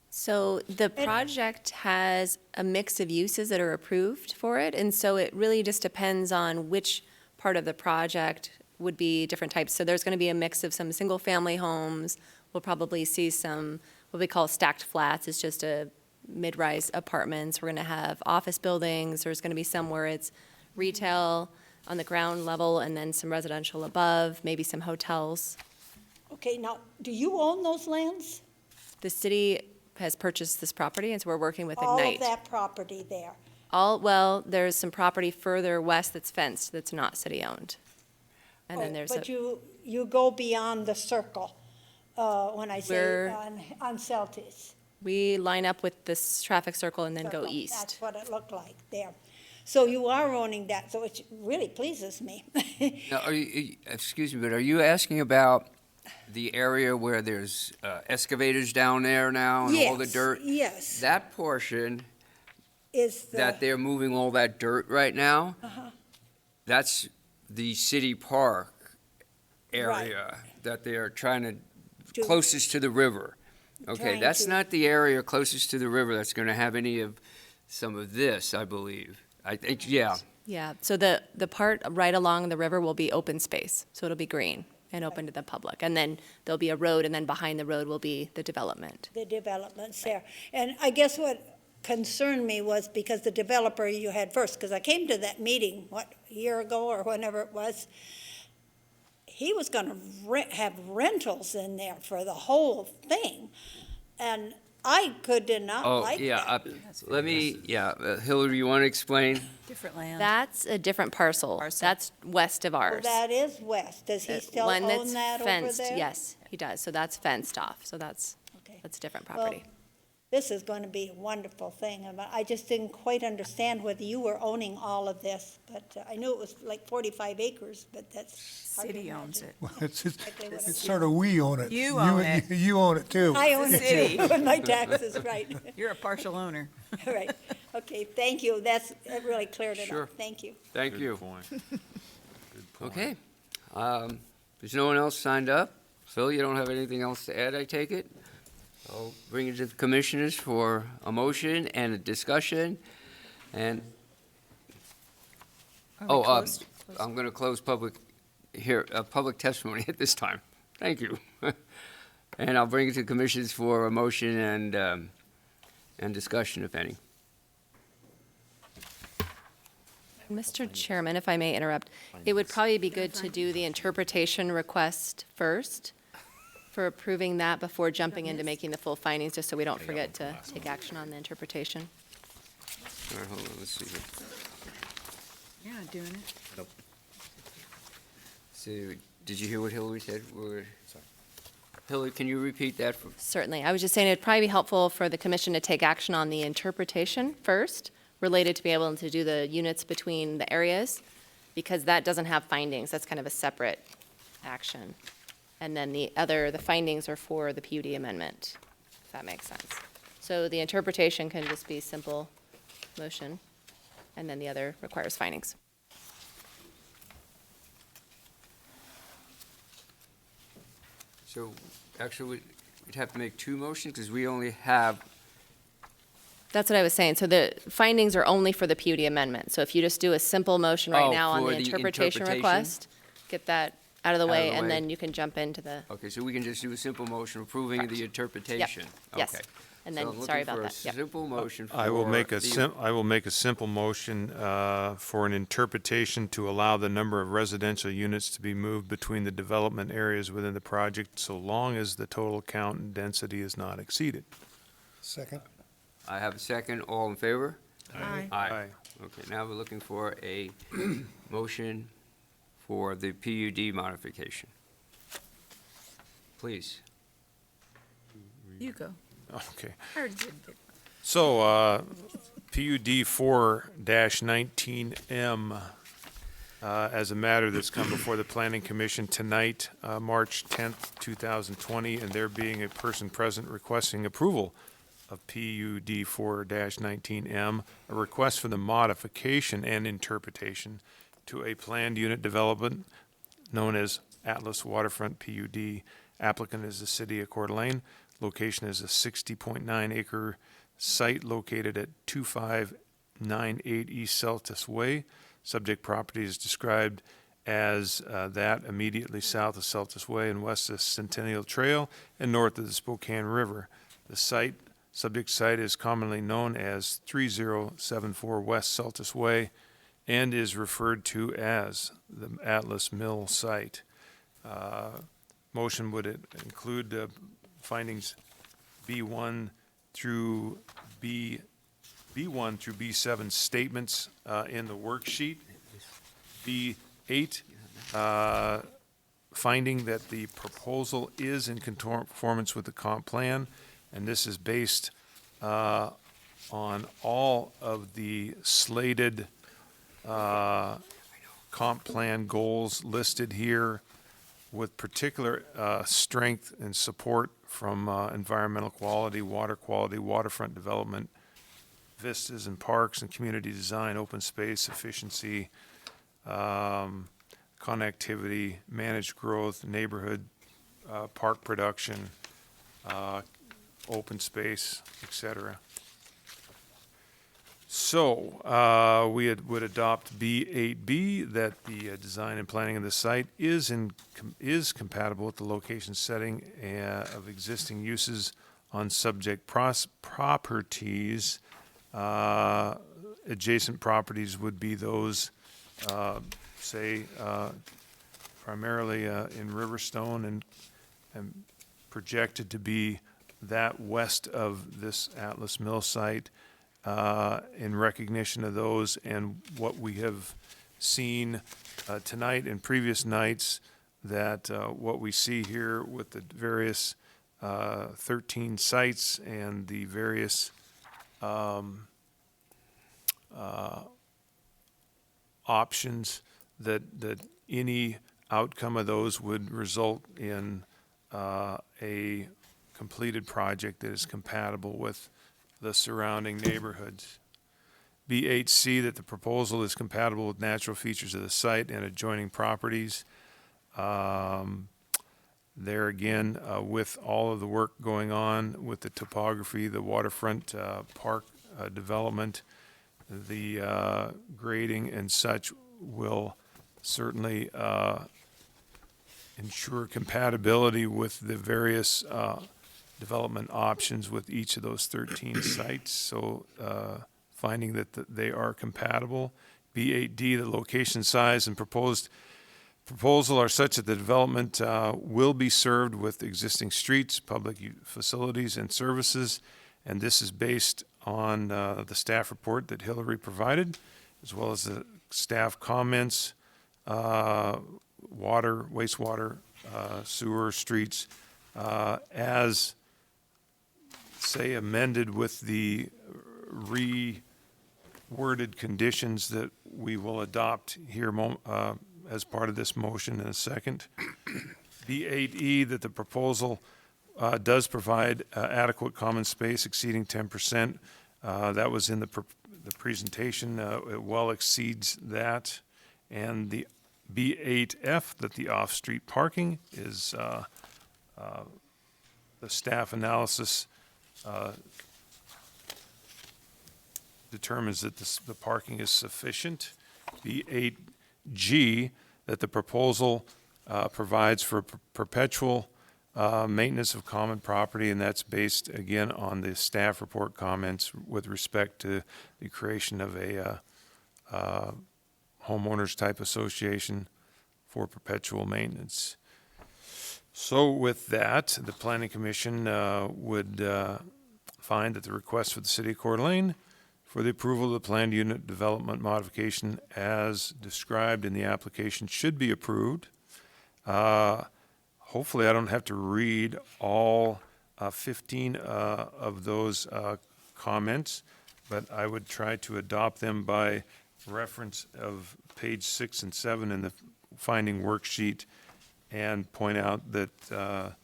So the project has a mix of uses that are approved for it, and so it really just depends on which part of the project would be different types. So there's going to be a mix of some single-family homes. We'll probably see some what we call stacked flats. It's just a mid-rise apartments. We're going to have office buildings. There's going to be some where it's retail on the ground level and then some residential above, maybe some hotels. Okay, now, do you own those lands? The city has purchased this property, and so we're working with All Ignite. of that property there? Well, there's some property further west that's fenced, that's not city-owned. And then there's But you go beyond the circle when I say on Celtics. we line up with this traffic circle and then go Circle. east. That's what it looked like there. So you are owning that, so it really pleases me. Now, excuse me, but are you asking about the area where there's excavators down there now and all the Yes, dirt? yes. That portion Is the. that they're moving all that dirt right now, Uh-huh. that's the city park area that they're trying to, closest to the river. Okay, Trying that's to- not the area closest to the river that's going to have any of some of this, I believe. I think, yeah. Yeah, so the part right along the river will be open space, so it'll be green and open to the public. And then there'll be a road, and then behind the road will be the development. The developments there. And I guess what concerned me was because the developer you had first, because I came to that meeting, a year ago or whenever it was, he was going to have rentals in there for the whole thing. And I could not like that. Let me, Hillary, you want to explain? Different land. That's a different parcel. That's west of Well, ours. that is west. Does he still One own that's that over fenced, there? yes, he does. So that's fenced off, so that's a different property. this is going to be a wonderful thing. And I just didn't quite understand whether you were owning all of this, but I knew it was like 45 acres, but that's hard to City owns imagine. it. Well, Exactly what it's it sort of we own it. You own it. You own it too. I own it City. too, with my taxes, right. You're a partial owner. Right. Okay, thank you. That really cleared it Sure. up. Thank you. Thank you. Point. Okay. There's no one else signed up. Phil, you don't have anything else to add, I take it? I'll bring it to the commissioners for a motion and a discussion. And, I'm going to close public testimony at this time. Thank you. And I'll bring it to the commissioners for a motion and discussion, if any. Mr. Chairman, if I may interrupt, it would probably be good to do the interpretation request first for approving that before jumping into making the full findings, just so we don't forget to take action on the interpretation. All right, hold on, let's see here. You're not doing it. So, did you hear what Hillary said? Hillary, can you repeat that? Certainly. I was just saying it'd probably be helpful for the commission to take action on the interpretation first, related to be able to do the units between the areas, because that doesn't have findings. That's kind of a separate action. And then the findings are for the PUD amendment, if that makes sense. So the interpretation can just be simple motion, and then the other requires findings. So, actually, we'd have to make two motions, because we only have. That's what I was saying. So the findings are only for the PUD amendment. So if you just do a simple motion right now on for the interpretation request, get that out of the way, and then you can jump into the, Okay, so we can just do a simple motion approving the interpretation? yes. Okay. And So then, I'm sorry looking about for that. Yep. a simple motion for I will make a the- I will make a simple motion for an interpretation to allow the number of residential units to be moved between the development areas within the project, so long as the total count and density is not exceeded. Second. I have a second. All in favor? Aye. Aye. Okay, now we're looking for a motion for the PUD modification. Please. You go. Okay. I already did it. So, PUD 4-19M, as a matter that's come before the Planning Commission tonight, March 10th, 2020, and there being a person present requesting approval of PUD 4-19M, a request for the modification and interpretation to a planned unit development known as Atlas Waterfront PUD. Applicant is the city of Coeur d'Alene. Location is a 60.9 acre site located at 2598 East Celtis Way. Subject property is described as that immediately south of Celtis Way and west of Centennial Trail and north of the Spokane River. The subject site is commonly known as 3074 West Celtis Way and is referred to as the Atlas Mill site. Motion would include findings B1 through B7 statements in the worksheet. B8, finding that the proposal is in conformance with the comp plan, and this is based on all of the slated comp plan goals listed here, with particular strength and support from environmental quality, waterfront development, vistas and parks and community design, open space, efficiency, connectivity, managed growth, neighborhood, park production, open space, et cetera. So, would adopt B8B, that the design and planning of the site is compatible with the location setting of existing uses on subject properties. Adjacent properties would be those, primarily in Riverstone and projected to be that west of this Atlas Mill site. In recognition of those and what we have seen tonight and previous nights, that what we see here with the various 13 sites and the various options that any outcome of those would result in a completed project that is compatible with the surrounding neighborhoods. B8C, that the proposal is compatible with natural features of the site and adjoining properties. There again, with all of the work going on with the topography, the waterfront park development, the grading and such will certainly ensure compatibility with the various development options with each of those 13 sites. So finding that they are compatible. B8D, the location, size, and proposal are such that the development will be served with existing streets, public facilities, and services. And this is based on the staff report that Hillary provided, as well as the staff comments, water, wastewater, sewer, streets, as, say, amended with the reworded conditions that we will adopt here as part of this motion in a second. B8E, that the proposal does provide adequate common space exceeding 10%. That was in the presentation. It well exceeds that. And the B8F, that the off-street parking is, the staff analysis determines that the parking is sufficient. B8G, that the proposal provides for perpetual maintenance of common property, and that's based, again, on the staff report comments with respect to the creation of a homeowners type association for perpetual maintenance. So with that, the Planning Commission would find that the request for the City of Coeur d'Alene for the approval of the planned unit development modification as described in the application should be approved. Hopefully I don't have to read all 15 of those comments, but I would try to adopt them by reference of page 6 and 7 in the finding worksheet and point out that a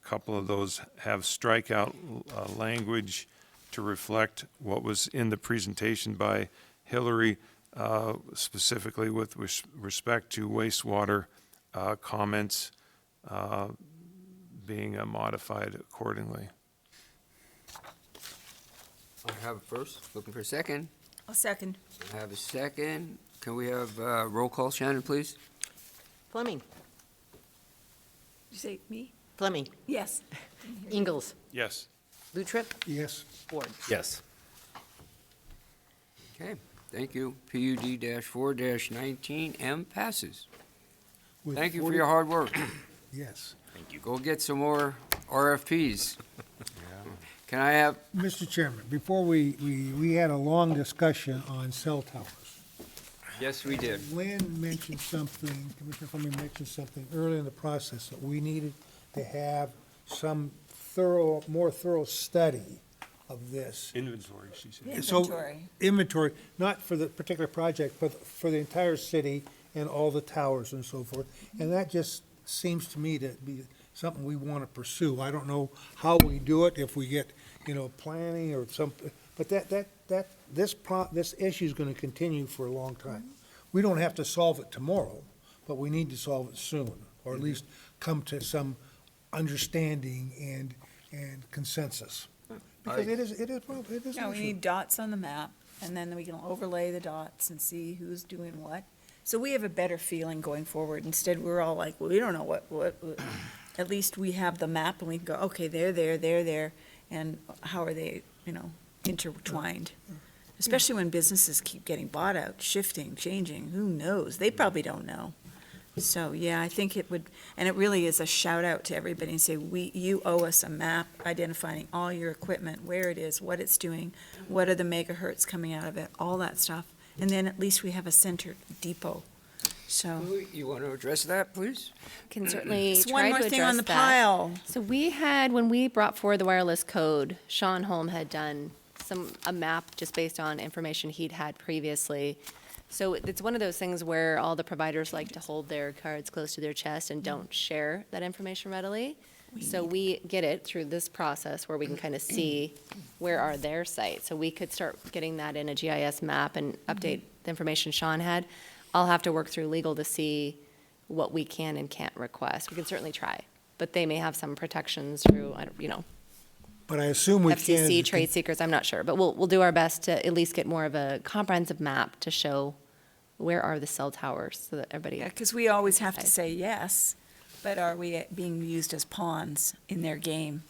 couple of those have strikeout language to reflect what was in the presentation by Hillary, specifically with respect to wastewater comments being modified accordingly. I have a first, looking for a second. I'll second. I have a second. Can we have roll call, Shannon, please? Fleming. You say me? Fleming. Yes. Ingalls. Yes. Lutrip. Yes. Ward. Yes. Okay, thank you. PUD-4-19M passes. With Thank you for 40 your hard work. Yes. Thank you. Go get some more RFPs. Can I have, Mr. Chairman, before we had a long discussion on cell towers. yes, we did. Lynn mentioned something, Commissioner Fleming mentioned something early in the process that we needed to have some more thorough study of this. Inventory, she said. So, Inventory. inventory, not for the particular project, but for the entire city and all the towers and so forth. And that just seems to me to be something we want to pursue. I don't know how we do it, if we get, planning or something, but this issue is going to continue for a long time. We don't have to solve it tomorrow, but we need to solve it soon, or at least come to some understanding and consensus. Because it is No, an we issue. need dots on the map, and then we can overlay the dots and see who's doing what. So we have a better feeling going forward. Instead, we're all like, well, we don't know what. At least we have the map and we can go, okay, they're there, and how are they, intertwined? Especially when businesses keep getting bought out, shifting, changing, who knows? They probably don't know. So, yeah, I think it would, and it really is a shout out to everybody and say, you owe us a map identifying all your equipment, where it is, what it's doing, what are the megahertz coming out of it, all that stuff. And then at least we have a center depot. So, You want to address that, please? Can certainly It's try one to more thing on address the that. pile. So we had, when we brought forward the wireless code, Sean Holm had done a map just based on information he'd had previously. So it's one of those things where all the providers like to hold their cards close to their chest and don't share that information readily. So we get it through this process where we can kind of see where are their sites. So we could start getting that in a GIS map and update the information Sean had. I'll have to work through legal to see what we can and can't request. We can certainly try, but they may have some protections through, But I assume we can't. FCC, trade secrets, I'm not sure. But we'll do our best to at least get more of a comprehensive map to show where are the cell towers so that everybody. Yeah, because we always have to say yes, but are we being used as pawns in their game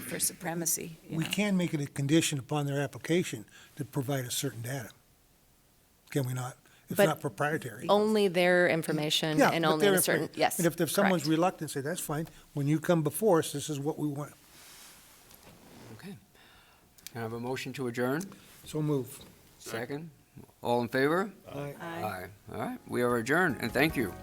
for supremacy? We can make it a condition upon their application to provide a certain data. Can we not? It's But not proprietary. Only their information Yeah, and but only their a certain, information. yes. And if someone's correct. reluctant, say, that's fine. When you come before us, this is what we want. Okay. Can I have a motion to adjourn? So move. Second? All in favor? Aye. Aye. All right, we are adjourned, and thank you.